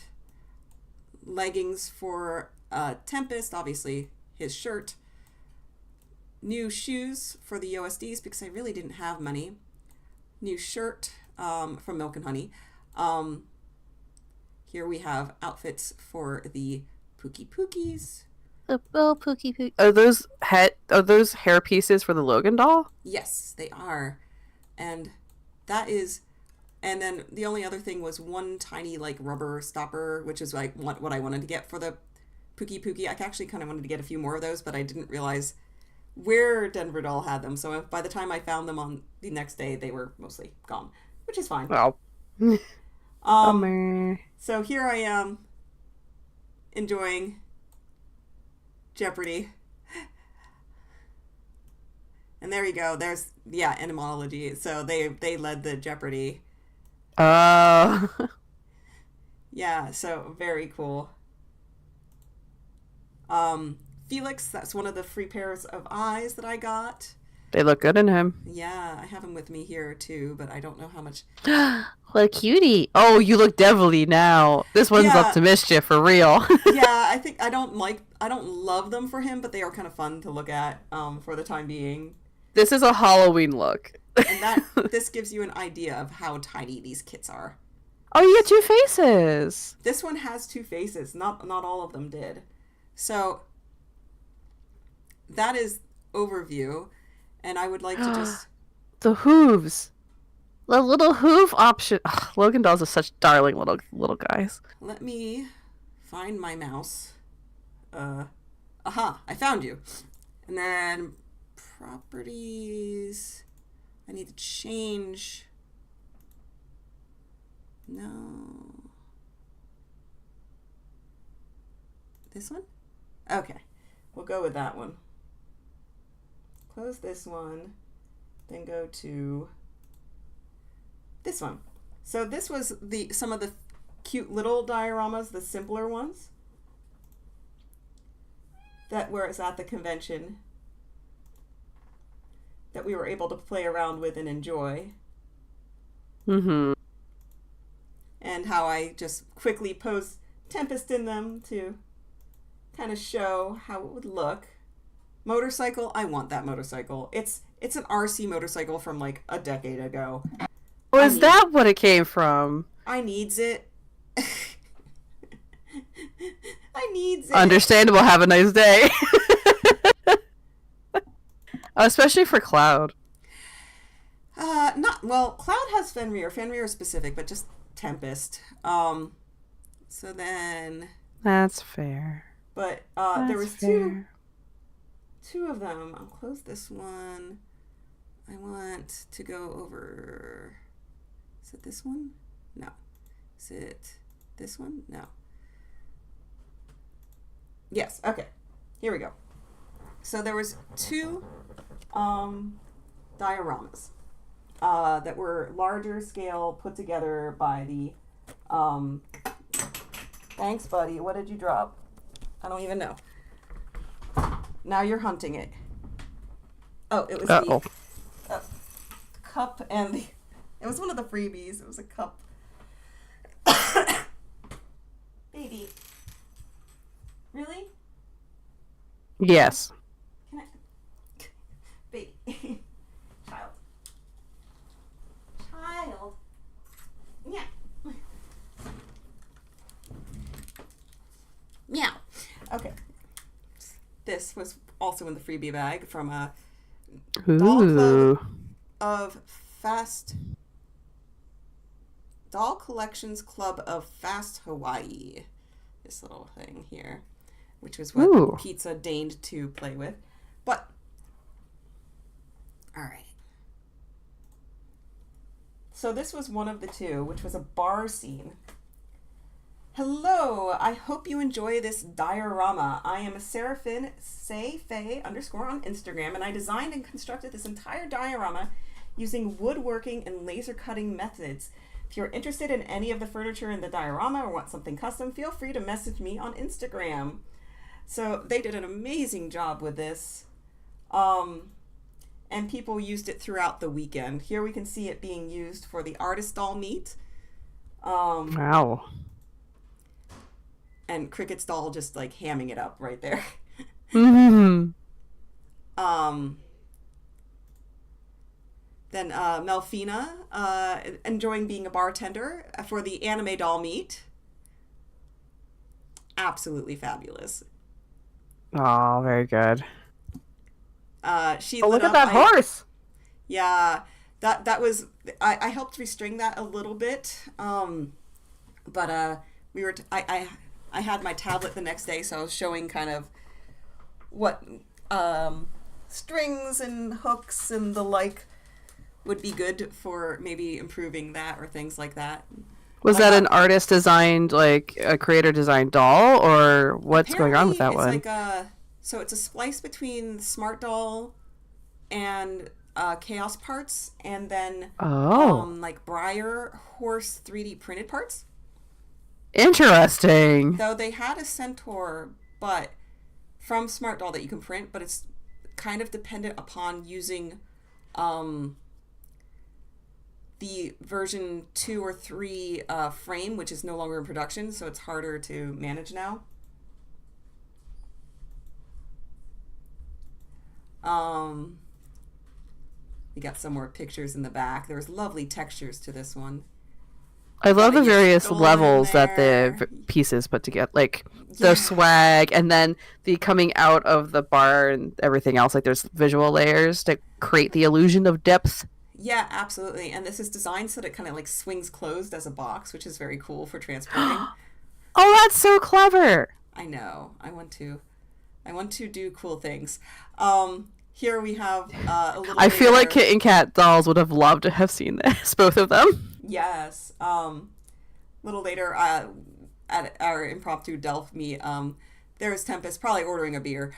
Speaker 1: leggings for Tempest, obviously his shirt, new shoes for the OSDs because I really didn't have money, new shirt from Milk and Honey. Here we have outfits for the Pookie Pookies.
Speaker 2: Oh, Pookie Pookie. Are those hair pieces for the Logan doll?
Speaker 1: Yes, they are. And then the only other thing was one tiny like rubber stopper, which is like what I wanted to get for the Pookie Pookie. I actually kind of wanted to get a few more of those, but I didn't realize where Denver Doll had them. So by the time I found them on the next day, they were mostly gone, which is fine.
Speaker 2: Well,
Speaker 1: so here I am enjoying Jeopardy. And there you go. There's, yeah, etymology. So they led the Jeopardy. Yeah, so very cool. Felix, that's one of the free pairs of eyes that I got.
Speaker 2: They look good in him.
Speaker 1: Yeah, I have him with me here too, but I don't know how much.
Speaker 2: What a cutie. Oh, you look devilly now. This one's up to mischief for real.
Speaker 1: Yeah, I think I don't love them for him, but they are kind of fun to look at for the time being.
Speaker 2: This is a Halloween look.
Speaker 1: And this gives you an idea of how tiny these kits are.
Speaker 2: Oh, you get 2 faces.
Speaker 1: This one has 2 faces. Not all of them did. So that is overview, and I would like to just
Speaker 2: the hooves. The little hoof option. Ugh, Logan dolls are such darling little guys.
Speaker 1: Let me find my mouse. Aha, I found you. And then properties. I need to change. No. This one? Okay. We'll go with that one. Close this one. Then go to this one. So this was some of the cute little dioramas, the simpler ones that were at the convention that we were able to play around with and enjoy.
Speaker 2: Mm-hmm.
Speaker 1: And how I just quickly posed Tempest in them to kind of show how it would look. Motorcycle, I want that motorcycle. It's an RC motorcycle from like a decade ago.
Speaker 2: Oh, is that what it came from?
Speaker 1: I needs it. I needs it.
Speaker 2: Understandable. Have a nice day. Especially for Cloud.
Speaker 1: Cloud has Fenrir. Fenrir is specific, but just Tempest. So then.
Speaker 2: That's fair.
Speaker 1: But there was two of them. I'll close this one. I want to go over. Is it this one? No. Is it this one? No. Yes. Okay. Here we go. So there was 2 dioramas that were larger scale, put together by the. Thanks, buddy. What did you drop? I don't even know. Now you're hunting it. Oh, it was the cup and the. It was one of the freebies. It was a cup. Baby. Really?
Speaker 2: Yes.
Speaker 1: Can I? Baby. Child. Yeah. Meow. Okay. This was also in the freebie bag from a Doll Collections Club of Fast Hawaii. This little thing here, which was what Pizza deigned to play with. But, all right. So this was one of the 2, which was a bar scene. Hello, I hope you enjoy this diorama. I am Seraphin Sayfay _ on Instagram, and I designed and constructed this entire diorama using woodworking and laser cutting methods. If you're interested in any of the furniture in the diorama or want something custom, feel free to message me on Instagram. So they did an amazing job with this. And people used it throughout the weekend. Here we can see it being used for the artist doll meet.
Speaker 2: Wow.
Speaker 1: And Cricket's doll just like hamming it up right there.
Speaker 2: Mm-hmm.
Speaker 1: Then Melfina enjoying being a bartender for the anime doll meet. Absolutely fabulous.
Speaker 2: Oh, very good.
Speaker 1: She
Speaker 2: look at that horse.
Speaker 1: Yeah, that was I helped restring that a little bit. But we were I had my tablet the next day, so I was showing kind of what strings and hooks and the like would be good for maybe improving that or things like that.
Speaker 2: Was that an artist designed, like a creator designed doll, or what's going on with that one?
Speaker 1: It's like So it's a splice between Smart Doll and Chaos parts, and then like Briar Horse 3D printed parts.
Speaker 2: Interesting.
Speaker 1: Though they had a Centaur, but from Smart Doll that you can print, but it's kind of dependent upon using the version 2 or 3 frame, which is no longer in production, so it's harder to manage now. We got some more pictures in the back. There's lovely textures to this one.
Speaker 2: I love the various
Speaker 1: stolen
Speaker 2: levels that
Speaker 1: there.
Speaker 2: the pieces put together, like the swag, and then the coming out of the bar and everything else. Like there's visual layers to create the illusion of depth.
Speaker 1: Yeah, absolutely. And this is designed so that it kind of like swings closed as a box, which is very cool for transporting.
Speaker 2: Oh, that's so clever.
Speaker 1: I know. I want to do cool things. Here we have a little.
Speaker 2: I feel like Kit and Kat dolls would have loved to have seen this, both of them.
Speaker 1: Yes. Little later, at our impromptu Delph meet, there's Tempest probably ordering a beer.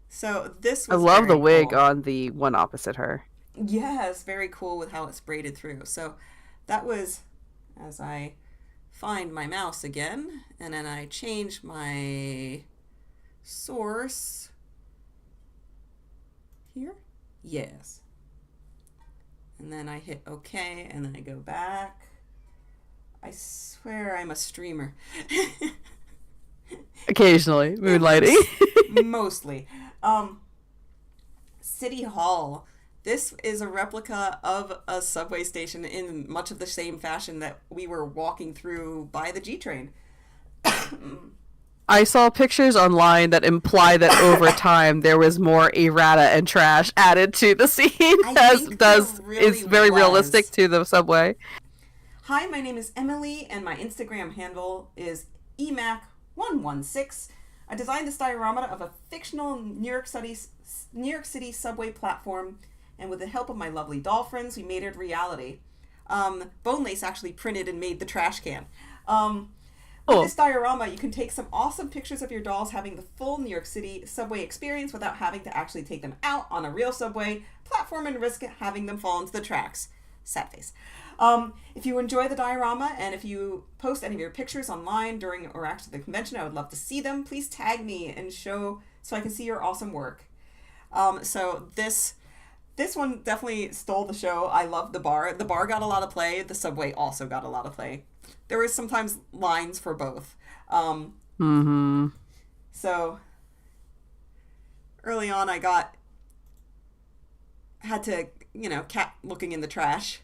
Speaker 1: So this was
Speaker 2: I love the
Speaker 1: very
Speaker 2: wig
Speaker 1: cool.
Speaker 2: on the one opposite her.
Speaker 1: Yes, very cool with how it's braided through. So that was, as I find my mouse again, and then I change my source here. Yes. And then I hit OK, and then I go back. I swear I'm a streamer.
Speaker 2: Occasionally, moonlighting.
Speaker 1: Mostly. City Hall. This is a replica of a subway station in much of the same fashion that we were walking through by the G train.
Speaker 2: I saw pictures online that imply that over time there was more errata and trash added to the scene, it's very realistic to the subway.
Speaker 1: Hi, my name is Emily, and my Instagram handle is emac116. I designed this diorama of a fictional New York City subway platform, and with the help of my lovely doll friends, we made it reality. Bone Lace actually printed and made the trash can. With this diorama, you can take some awesome pictures of your dolls having the full New York City subway experience without having to actually take them out on a real subway platform and risk having them fall into the tracks. Sad face. If you enjoy the diorama and if you post any of your pictures online during or after the convention, I would love to see them. Please tag me and show so I can see your awesome work. So this one definitely stole the show. I love the bar. The bar got a lot of play. The subway also got a lot of play. There was sometimes lines for both. So early on, I had to, cat looking in the trash.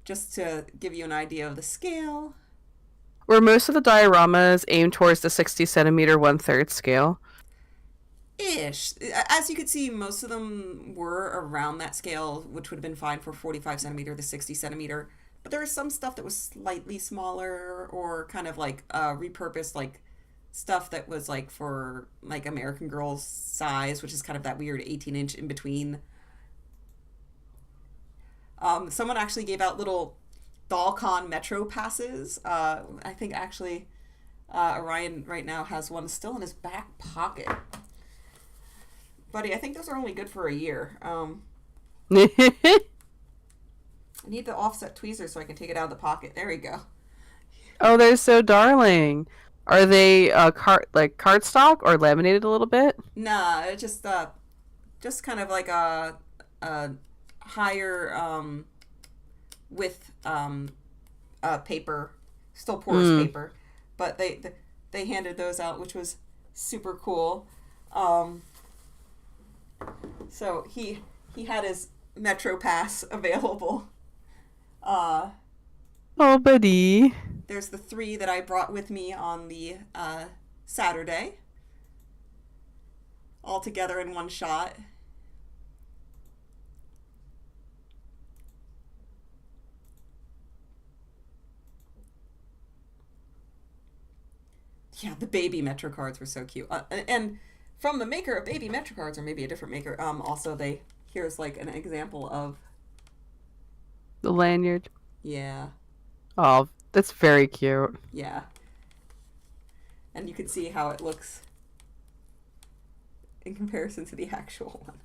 Speaker 1: Just to give you an idea of the scale.
Speaker 2: Were most of the dioramas aimed towards the 60 centimeter 1/3 scale?
Speaker 1: Ish. As you could see, most of them were around that scale, which would have been fine for 45 centimeter to 60 centimeter. But there was some stuff that was slightly smaller or kind of like repurposed, like stuff that was like for like American Girl's size, which is kind of that weird 18-inch in between. Someone actually gave out little Doll Con Metro passes. I think actually Orion right now has one still in his back pocket. Buddy, I think those are only good for a year. I need the offset tweezers so I can take it out of the pocket. There we go.
Speaker 2: Oh, they're so darling. Are they cardstock or laminated a little bit?
Speaker 1: Nah, it's just kind of like a higher with paper, still porous paper, but they handed those out, which was super cool. So he had his Metro Pass available.
Speaker 2: Oh, buddy.
Speaker 1: There's the 3 that I brought with me on the Saturday, all together in one shot. Yeah, the baby Metro cards were so cute. And from the maker of baby Metro cards, or maybe a different maker, also here's like an example of
Speaker 2: The lanyard.
Speaker 1: Yeah.
Speaker 2: Oh, that's very cute.
Speaker 1: Yeah. And you can see how it looks in comparison to the actual one.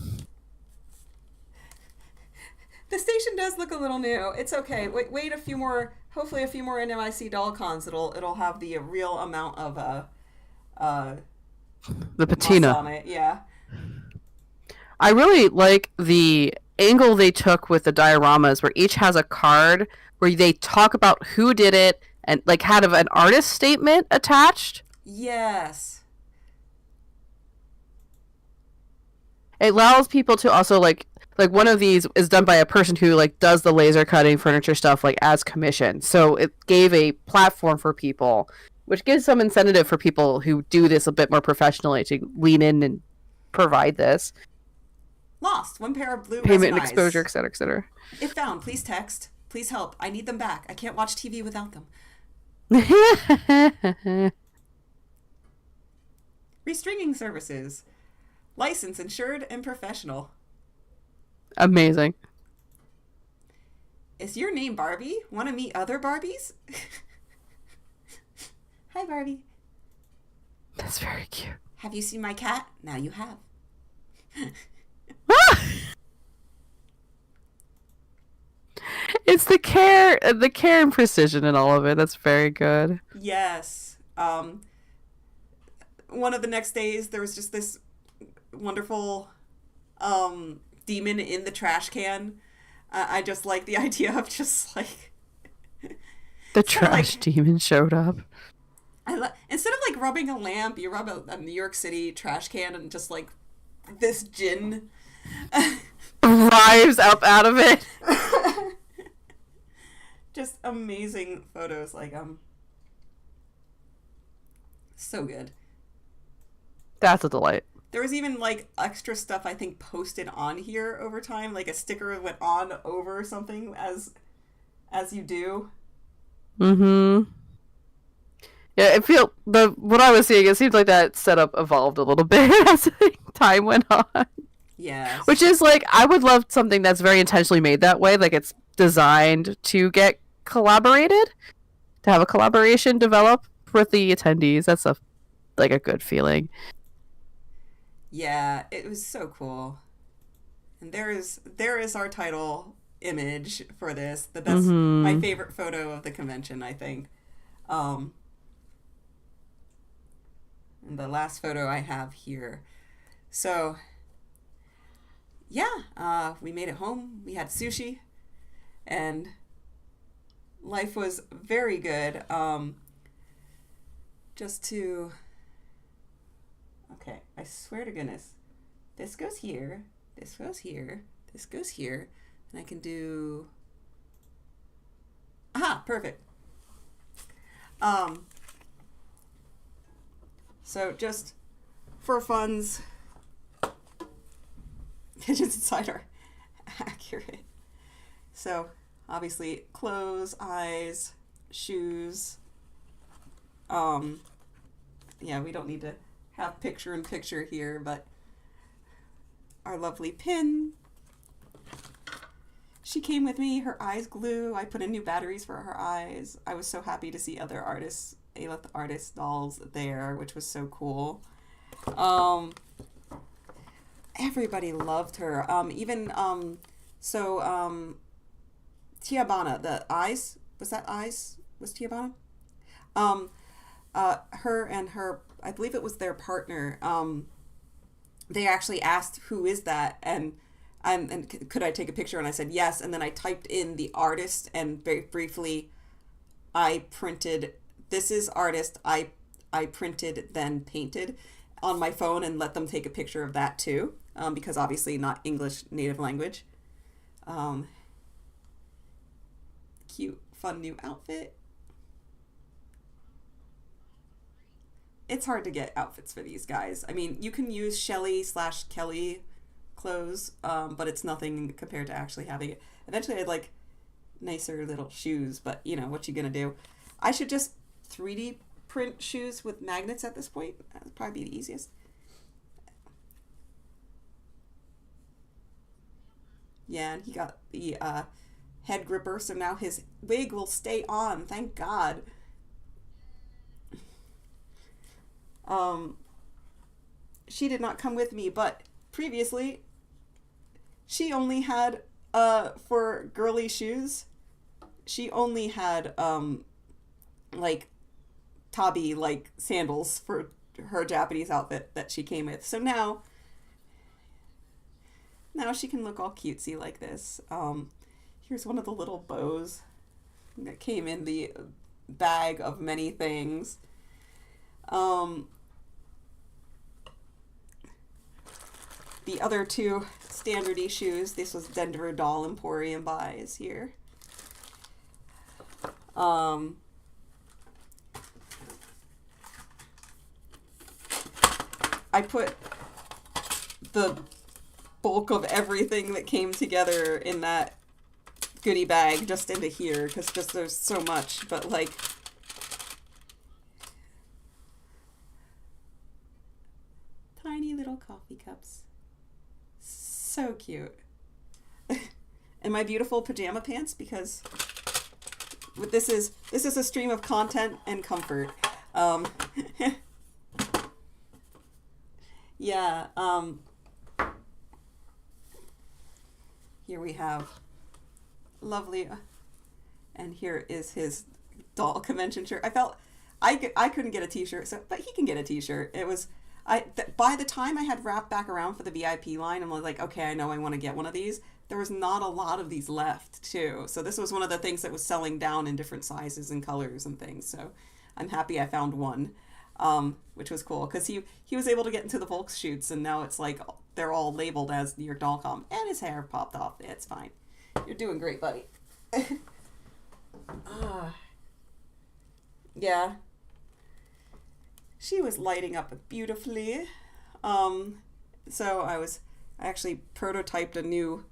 Speaker 1: The station does look a little new. It's okay. Wait a few more. Hopefully, a few more NYC Doll Cons. It'll have the real amount of
Speaker 2: The patina
Speaker 1: on it. Yeah.
Speaker 2: I really like the angle they took with the dioramas, where each has a card where they talk about who did it and like kind of an artist statement attached.
Speaker 1: Yes.
Speaker 2: It allows people to also like one of these is done by a person who like does the laser cutting furniture stuff like as commission. So it gave a platform for people, which gives some incentive for people who do this a bit more professionally to lean in and provide this.
Speaker 1: Lost. One pair of blue
Speaker 2: Payment
Speaker 1: resin
Speaker 2: and exposure,
Speaker 1: eyes.
Speaker 2: etc., etc.
Speaker 1: If found, please text. Please help. I need them back. I can't watch TV without them. Restringing services. License, insured, and professional.
Speaker 2: Amazing.
Speaker 1: Is your name Barbie? Want to meet other Barbies? Hi, Barbie.
Speaker 2: That's very cute.
Speaker 1: Have you seen my cat? Now you have.
Speaker 2: It's the care and precision in all of it. That's very good.
Speaker 1: Yes. One of the next days, there was just this wonderful demon in the trash can. I just like the idea of just like
Speaker 2: the trash demon showed up.
Speaker 1: Instead of like rubbing a lamp, you rub a New York City trash can and just like this djinn
Speaker 2: arrives up out of it.
Speaker 1: Just amazing photos, like so good.
Speaker 2: That's a delight.
Speaker 1: There was even like extra stuff I think posted on here over time, like a sticker went on over something as you do.
Speaker 2: Mm-hmm. Yeah, what I was seeing, it seems like that setup evolved a little bit as time went on.
Speaker 1: Yeah.
Speaker 2: Which is like, I would love something that's very intentionally made that way, like it's designed to get collaborated, to have a collaboration develop with the attendees. That's a good feeling.
Speaker 1: Yeah, it was so cool. And there is our title image for this. The best, my favorite photo of the convention, I think. And the last photo I have here. So, yeah, we made it home. We had sushi, and life was very good. Okay, I swear to goodness, this goes here, this goes here, this goes here, and I can do, aha, perfect. So just for funds, pigeons inside are accurate. So obviously clothes, eyes, shoes. Yeah, we don't need to have picture in picture here, but our lovely pin. She came with me, her eyes glue. I put in new batteries for her eyes. I was so happy to see other artists, Aleph artist dolls there, which was so cool. Everybody loved her. Tiabana, the eyes, was that eyes? Was Tiabana? Her and her, I believe it was their partner, they actually asked, who is that? And could I take a picture? And I said yes. And then I typed in the artist, and very briefly I printed, this is artist, I printed then painted on my phone and let them take a picture of that too, because obviously not English native language. Cute, fun new outfit. It's hard to get outfits for these guys. I mean, you can use Shelly/Kelly clothes, but it's nothing compared to actually having it. Eventually I'd like nicer little shoes, but you know, what you gonna do? I should just 3D print shoes with magnets at this point. That would probably be the easiest. Yeah, and he got the head gripper, so now his wig will stay on. Thank God. She did not come with me, but previously she only had for girly shoes, she only had like tabi like sandals for her Japanese outfit that she came with. So now she can look all cutesy like this. Here's one of the little bows that came in the bag of many things. The other two standardy shoes, this was Denver Doll Emporium buys here. I put the bulk of everything that came together in that goodie bag just into here because just there's so much, but like tiny little coffee cups, so cute. And my beautiful pajama pants, because this is a stream of content and comfort. Yeah, here we have lovely, and here is his doll convention shirt. I felt I couldn't get a t-shirt, so but he can get a t-shirt. It was by the time I had wrapped back around for the VIP line, and was like, okay, I know I want to get one of these. There was not a lot of these left too. So this was one of the things that was selling down in different sizes and colors and things. So I'm happy I found one, which was cool because he was able to get into the Volks shoots, and now it's like they're all labeled as New York Doll Con, and his hair popped off. It's fine. You're doing great, buddy. Yeah. She was lighting up beautifully. So I actually prototyped a new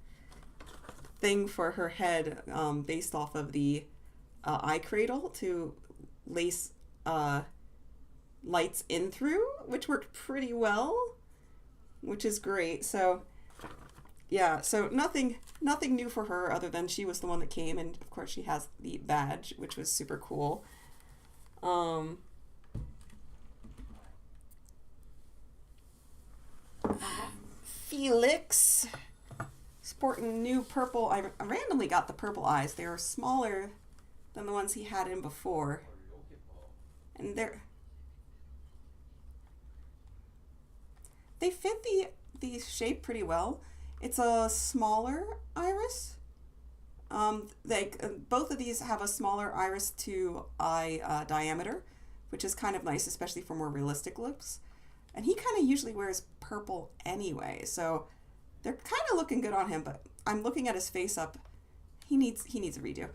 Speaker 1: thing for her head based off of the eye cradle to lace lights in through, which worked pretty well, which is great. So yeah, so nothing new for her other than she was the one that came, and of course she has the badge, which was super cool. Felix sporting new purple. I randomly got the purple eyes. They are smaller than the ones he had in before, and they fit the shape pretty well. It's a smaller iris. Both of these have a smaller iris to eye diameter, which is kind of nice, especially for more realistic looks. And he kind of usually wears purple anyway, so they're kind of looking good on him, but I'm looking at his face up. He needs a redo.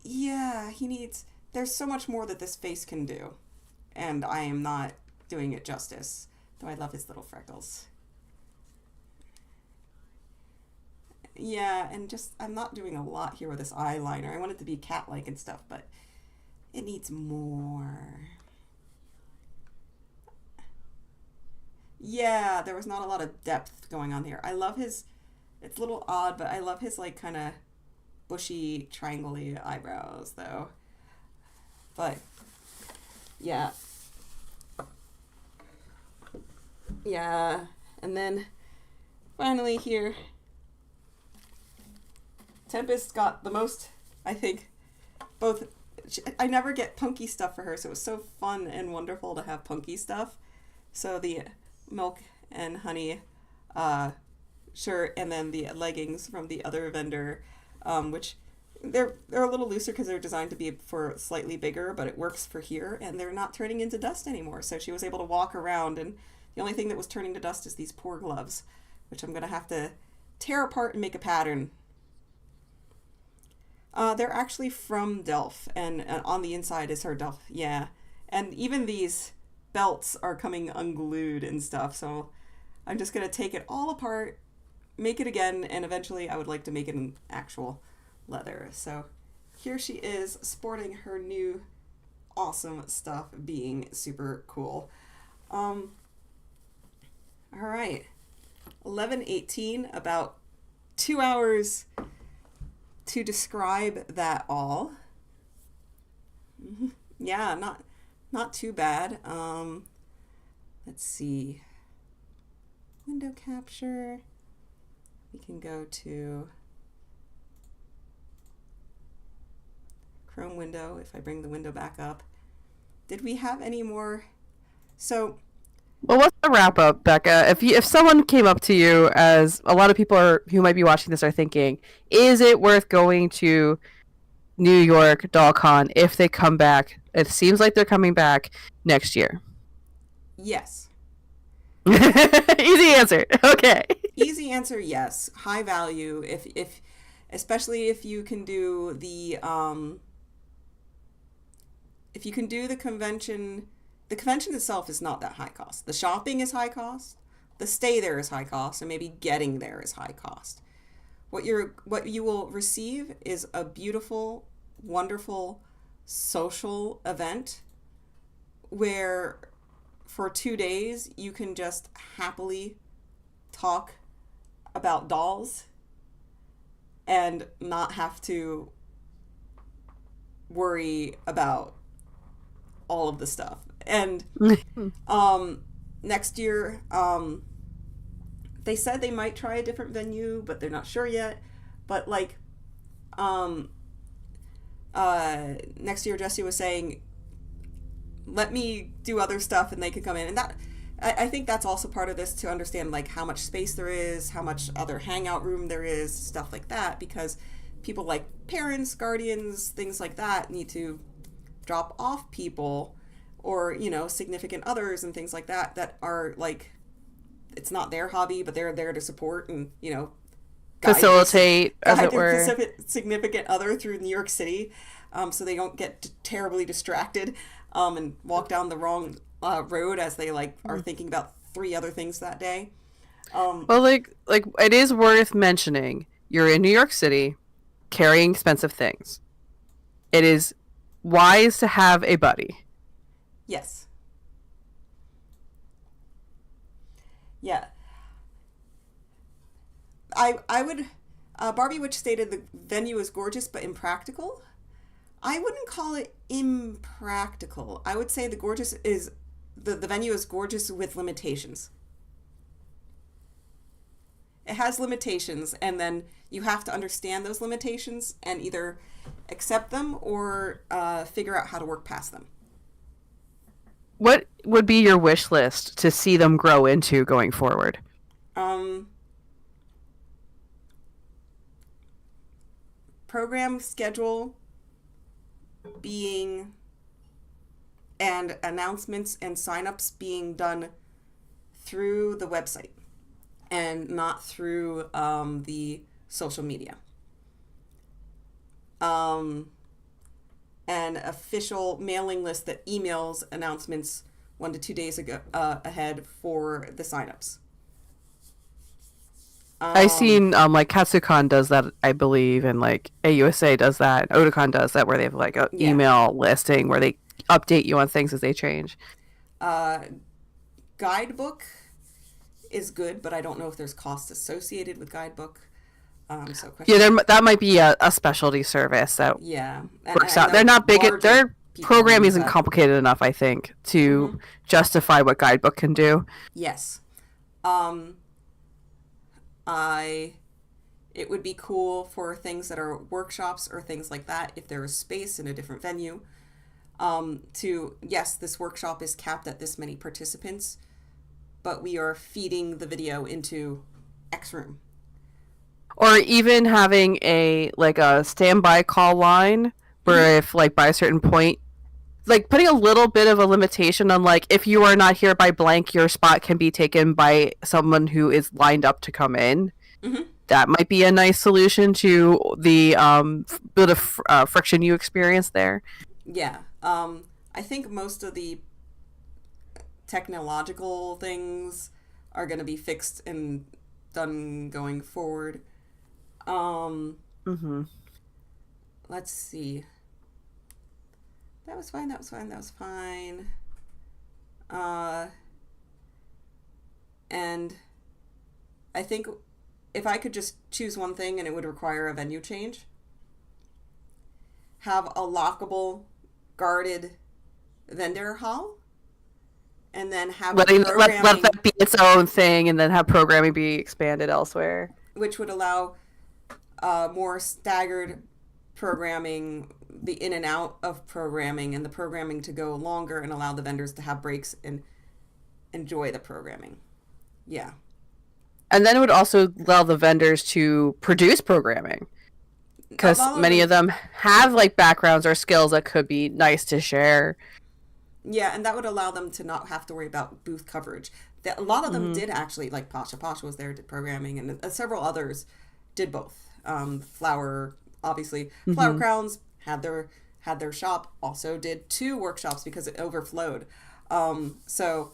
Speaker 1: Yeah, there's so much more that this face can do, and I am not doing it justice, though I love his little freckles. Yeah, and just, I'm not doing a lot here with this eyeliner. I want it to be cat-like and stuff, but it needs more. Yeah, there was not a lot of depth going on here. I love it's a little odd, but I love his like kind of bushy, triangle-y eyebrows though. But yeah. Yeah, and then finally here, Tempest got the most, I think, I never get punky stuff for her, so it was so fun and wonderful to have punky stuff. So the milk and honey shirt, and then the leggings from the other vendor, which they're a little looser because they're designed to be for slightly bigger, but it works for here, and they're not turning into dust anymore. So she was able to walk around, and the only thing that was turning to dust is these poor gloves, which I'm gonna have to tear apart and make a pattern. They're actually from Delft, and on the inside is her Delft, yeah. And even these belts are coming unglued and stuff, so I'm just gonna take it all apart, make it again, and eventually I would like to make it in actual leather. So here she is sporting her new awesome stuff, being super cool. All right, 11:18, about 2 hours to describe that all. Yeah, not too bad. Let's see. Window capture. We can go to Chrome window if I bring the window back up. Did we have any more? So,
Speaker 2: well, what's the wrap up, Becca? If someone came up to you, as a lot of people who might be watching this are thinking, is it worth going to New York Doll Con if they come back? It seems like they're coming back next year.
Speaker 1: yes.
Speaker 2: Easy answer. Okay.
Speaker 1: Easy answer, yes. High value. If especially if you can do the convention. The convention itself is not that high cost. The shopping is high cost. The stay there is high cost, and maybe getting there is high cost. What you will receive is a beautiful, wonderful social event where for 2 days you can just happily talk about dolls and not have to worry about all of the stuff. And next year, they said they might try a different venue, but they're not sure yet. But like, next year, Jesse was saying, let me do other stuff and they can come in. And that, I think that's also part of this, to understand like how much space there is, how much other hangout room there is, stuff like that, because people like parents, guardians, things like that need to drop off people, or, you know, significant others and things like that, that are like, it's not their hobby, but they're there to support and, you know,
Speaker 2: facilitate, as it were,
Speaker 1: significant other through New York City, so they don't get terribly distracted and walk down the wrong road as they like are thinking about 3 other things that day.
Speaker 2: Well, like it is worth mentioning, you're in New York City carrying expensive things. It is wise to have a buddy.
Speaker 1: Yes. Yeah. I would, Barbie Witch stated the venue is gorgeous but impractical. I wouldn't call it impractical. I would say the venue is gorgeous with limitations. It has limitations, and then you have to understand those limitations and either accept them or figure out how to work past them.
Speaker 2: What would be your wish list to see them grow into going forward?
Speaker 1: Program schedule being, and announcements and signups being done through the website and not through the social media. An official mailing list that emails announcements 1 to 2 days ahead for the signups.
Speaker 2: I've seen like Katsucon does that, I believe, and like AUSA does that. Otakon does that, where they have like an email listing where they update you on things as they change.
Speaker 1: Guidebook is good, but I don't know if there's costs associated with guidebook.
Speaker 2: That might be a specialty service that works out. They're not big. Their program isn't complicated enough, I think, to justify what guidebook can do.
Speaker 1: Yes. It would be cool for things that are workshops or things like that, if there is space in a different venue, this workshop is capped at this many participants, but we are feeding the video into X room. Or
Speaker 2: even having a standby call line where if like by a certain point, like putting a little bit of a limitation on like, if you are not here by blank, your spot can be taken by someone who is lined up to come in. Mm-hmm. That might be a nice solution to the bit of friction you experience there.
Speaker 1: Yeah. I think most of the technological things are going to be fixed and done going forward. Let's see. That was fine. And I think if I could just choose one thing and it would require a venue change, have a lockable, guarded vendor hall, and then have
Speaker 2: let
Speaker 1: programming,
Speaker 2: that be its own thing, and then have programming be expanded elsewhere.
Speaker 1: which would allow more staggered programming, the in and out of programming, and the programming to go longer and allow the vendors to have breaks and enjoy the programming. Yeah.
Speaker 2: And then it would also allow the vendors to produce programming, because many of them have like backgrounds or skills that could be nice to share.
Speaker 1: Yeah, and that would allow them to not have to worry about booth coverage. A lot of them did actually, like Pasha was there, did programming, and several others did both. Flower, obviously, Flower Crowns had their shop, also did 2 workshops because it overflowed. So,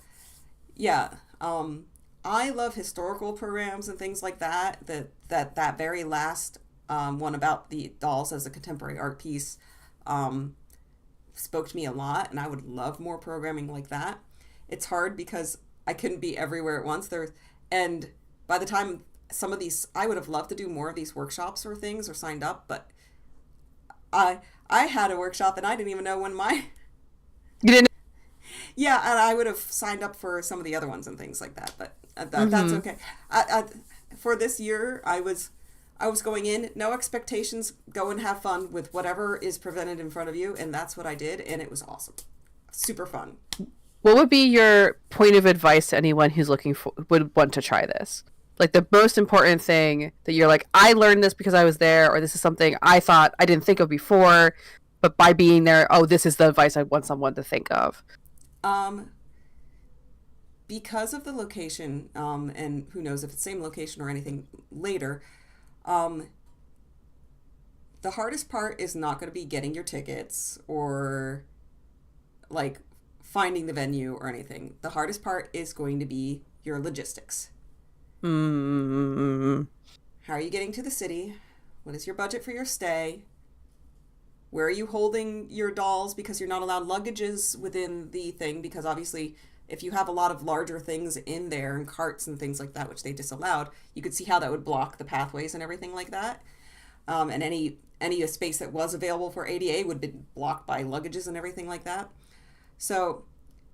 Speaker 1: yeah, I love historical programs and things like that. That very last one about the dolls as a contemporary art piece spoke to me a lot, and I would love more programming like that. It's hard because I couldn't be everywhere at once. And by the time some of these, I would have loved to do more of these workshops or things or signed up, but I had a workshop and I didn't even know when my
Speaker 2: You didn't.
Speaker 1: yeah, and I would have signed up for some of the other ones and things like that, but that's okay. For this year, I was going in, no expectations, go and have fun with whatever is presented in front of you, and that's what I did, and it was awesome. Super fun.
Speaker 2: What would be your point of advice to anyone who's would want to try this? Like the most important thing that you're like, I learned this because I was there, or this is something I thought I didn't think of before, but by being there, oh, this is the advice I want someone to think of.
Speaker 1: Because of the location, and who knows if it's the same location or anything later, the hardest part is not going to be getting your tickets or like finding the venue or anything. The hardest part is going to be your logistics.
Speaker 2: Mm-hmm.
Speaker 1: How are you getting to the city? What is your budget for your stay? Where are you holding your dolls? Because you're not allowed luggages within the thing, because obviously if you have a lot of larger things in there and carts and things like that, which they disallowed, you could see how that would block the pathways and everything like that. And any space that was available for ADA would be blocked by luggages and everything like that. So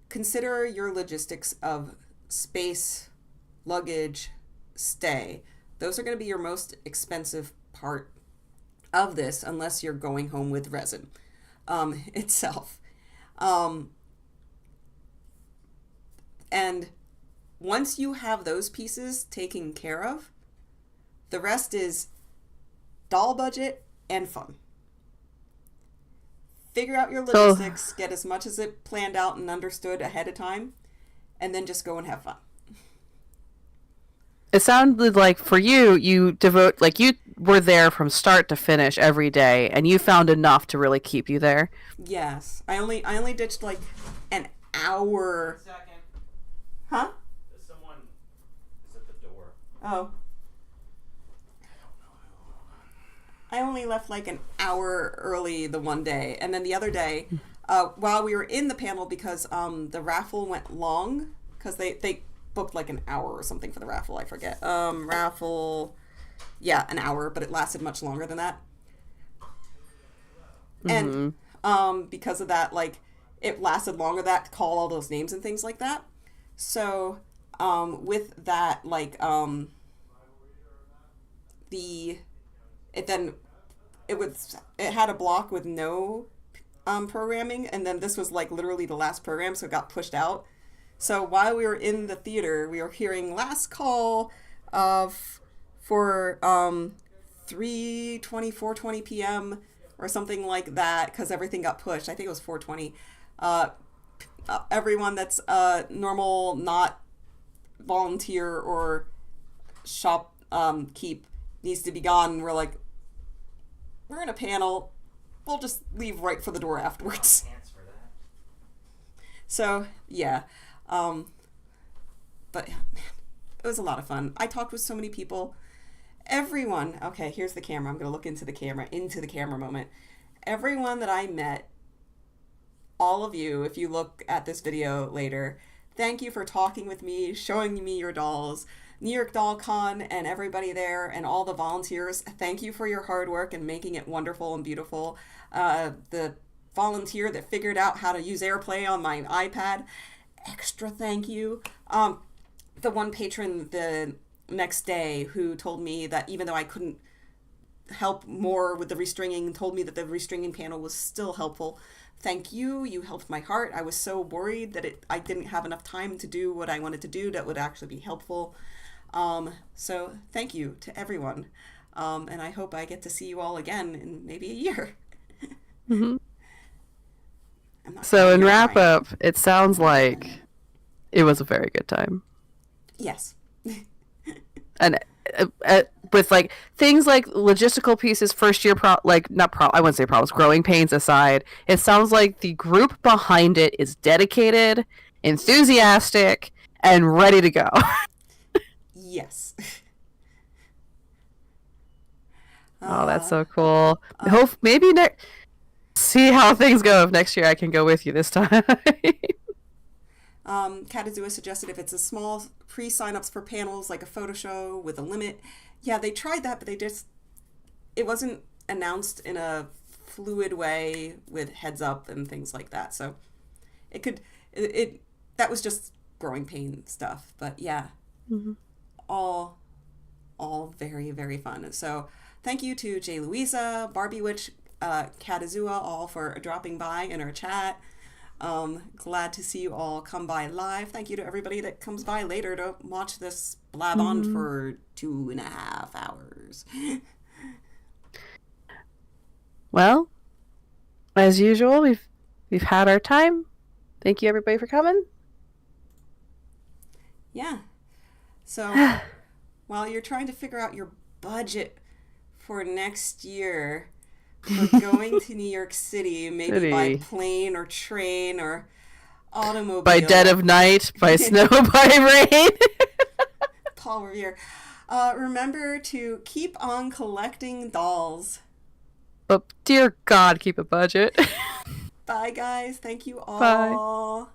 Speaker 1: consider your logistics of space, luggage, stay. Those are going to be your most expensive part of this, unless you're going home with resin itself. And once you have those pieces taken care of, the rest is doll budget and fun. Figure out your logistics, get as much as it planned out and understood ahead of time, and then just go and have fun.
Speaker 2: It sounded like for you, you were there from start to finish every day, and you found enough to really keep you there.
Speaker 1: Yes. I only ditched like an hour.
Speaker 5: Second.
Speaker 1: Huh?
Speaker 5: Someone is at the door.
Speaker 1: Oh. I only left like an hour early the one day, and then the other day, while we were in the panel, because the raffle went long, because they booked like an hour or something for the raffle, I forget. Raffle, yeah, an hour, but it lasted much longer than that. And because of that, like, it lasted longer to call all those names and things like that. So with that, like, it had a block with no programming, and then this was like literally the last program, so it got pushed out. So while we were in the theater, we were hearing last call for 3:20, 4:20 p.m. or something like that, because everything got pushed. I think it was 4:20. Everyone that's normal, not volunteer or shop keep needs to be gone. We're like, we're in a panel. We'll just leave right for the door afterwards.
Speaker 5: Pants for that.
Speaker 1: So yeah, but man, it was a lot of fun. I talked with so many people. Everyone. Okay, here's the camera. I'm gonna look into the camera moment. Everyone that I met, all of you, if you look at this video later, thank you for talking with me, showing me your dolls, New York Doll Con and everybody there and all the volunteers, thank you for your hard work and making it wonderful and beautiful. The volunteer that figured out how to use AirPlay on my iPad, extra thank you. The one patron the next day who told me that even though I couldn't help more with the restringing, told me that the restringing panel was still helpful. Thank you. You helped my heart. I was so worried that I didn't have enough time to do what I wanted to do that would actually be helpful. So thank you to everyone. And I hope I get to see you all again in maybe a year.
Speaker 2: Mm-hmm. So in wrap up, it sounds like it was a very good time.
Speaker 1: Yes.
Speaker 2: And with like things like logistical pieces, first year I wouldn't say problems, growing pains aside, it sounds like the group behind it is dedicated, enthusiastic, and ready to go.
Speaker 1: Yes.
Speaker 2: Oh, that's so cool. Hope maybe see how things go. If next year I can go with you this time.
Speaker 1: Katazua suggested if it's a small pre-sign-ups for panels like a photo show with a limit. Yeah, they tried that, but it wasn't announced in a fluid way with heads up and things like that. So that was just growing pain stuff. But yeah, mm-hmm. all very, very fun. So thank you to J. Louisa, Barbie Witch, Katazua, all for dropping by in our chat. Glad to see you all come by live. Thank you to everybody that comes by later to watch this blab on for 2.5 hours.
Speaker 2: Well, as usual, we've had our time. Thank you everybody for coming.
Speaker 1: Yeah. So while you're trying to figure out your budget for next year, for going to New York City, maybe by plane or train or automobile.
Speaker 2: By dead of night, by snow, by rain.
Speaker 1: Paul Revere. Remember to keep on collecting dolls.
Speaker 2: But dear God, keep a budget.
Speaker 1: Bye, guys. Thank you all.
Speaker 2: Bye.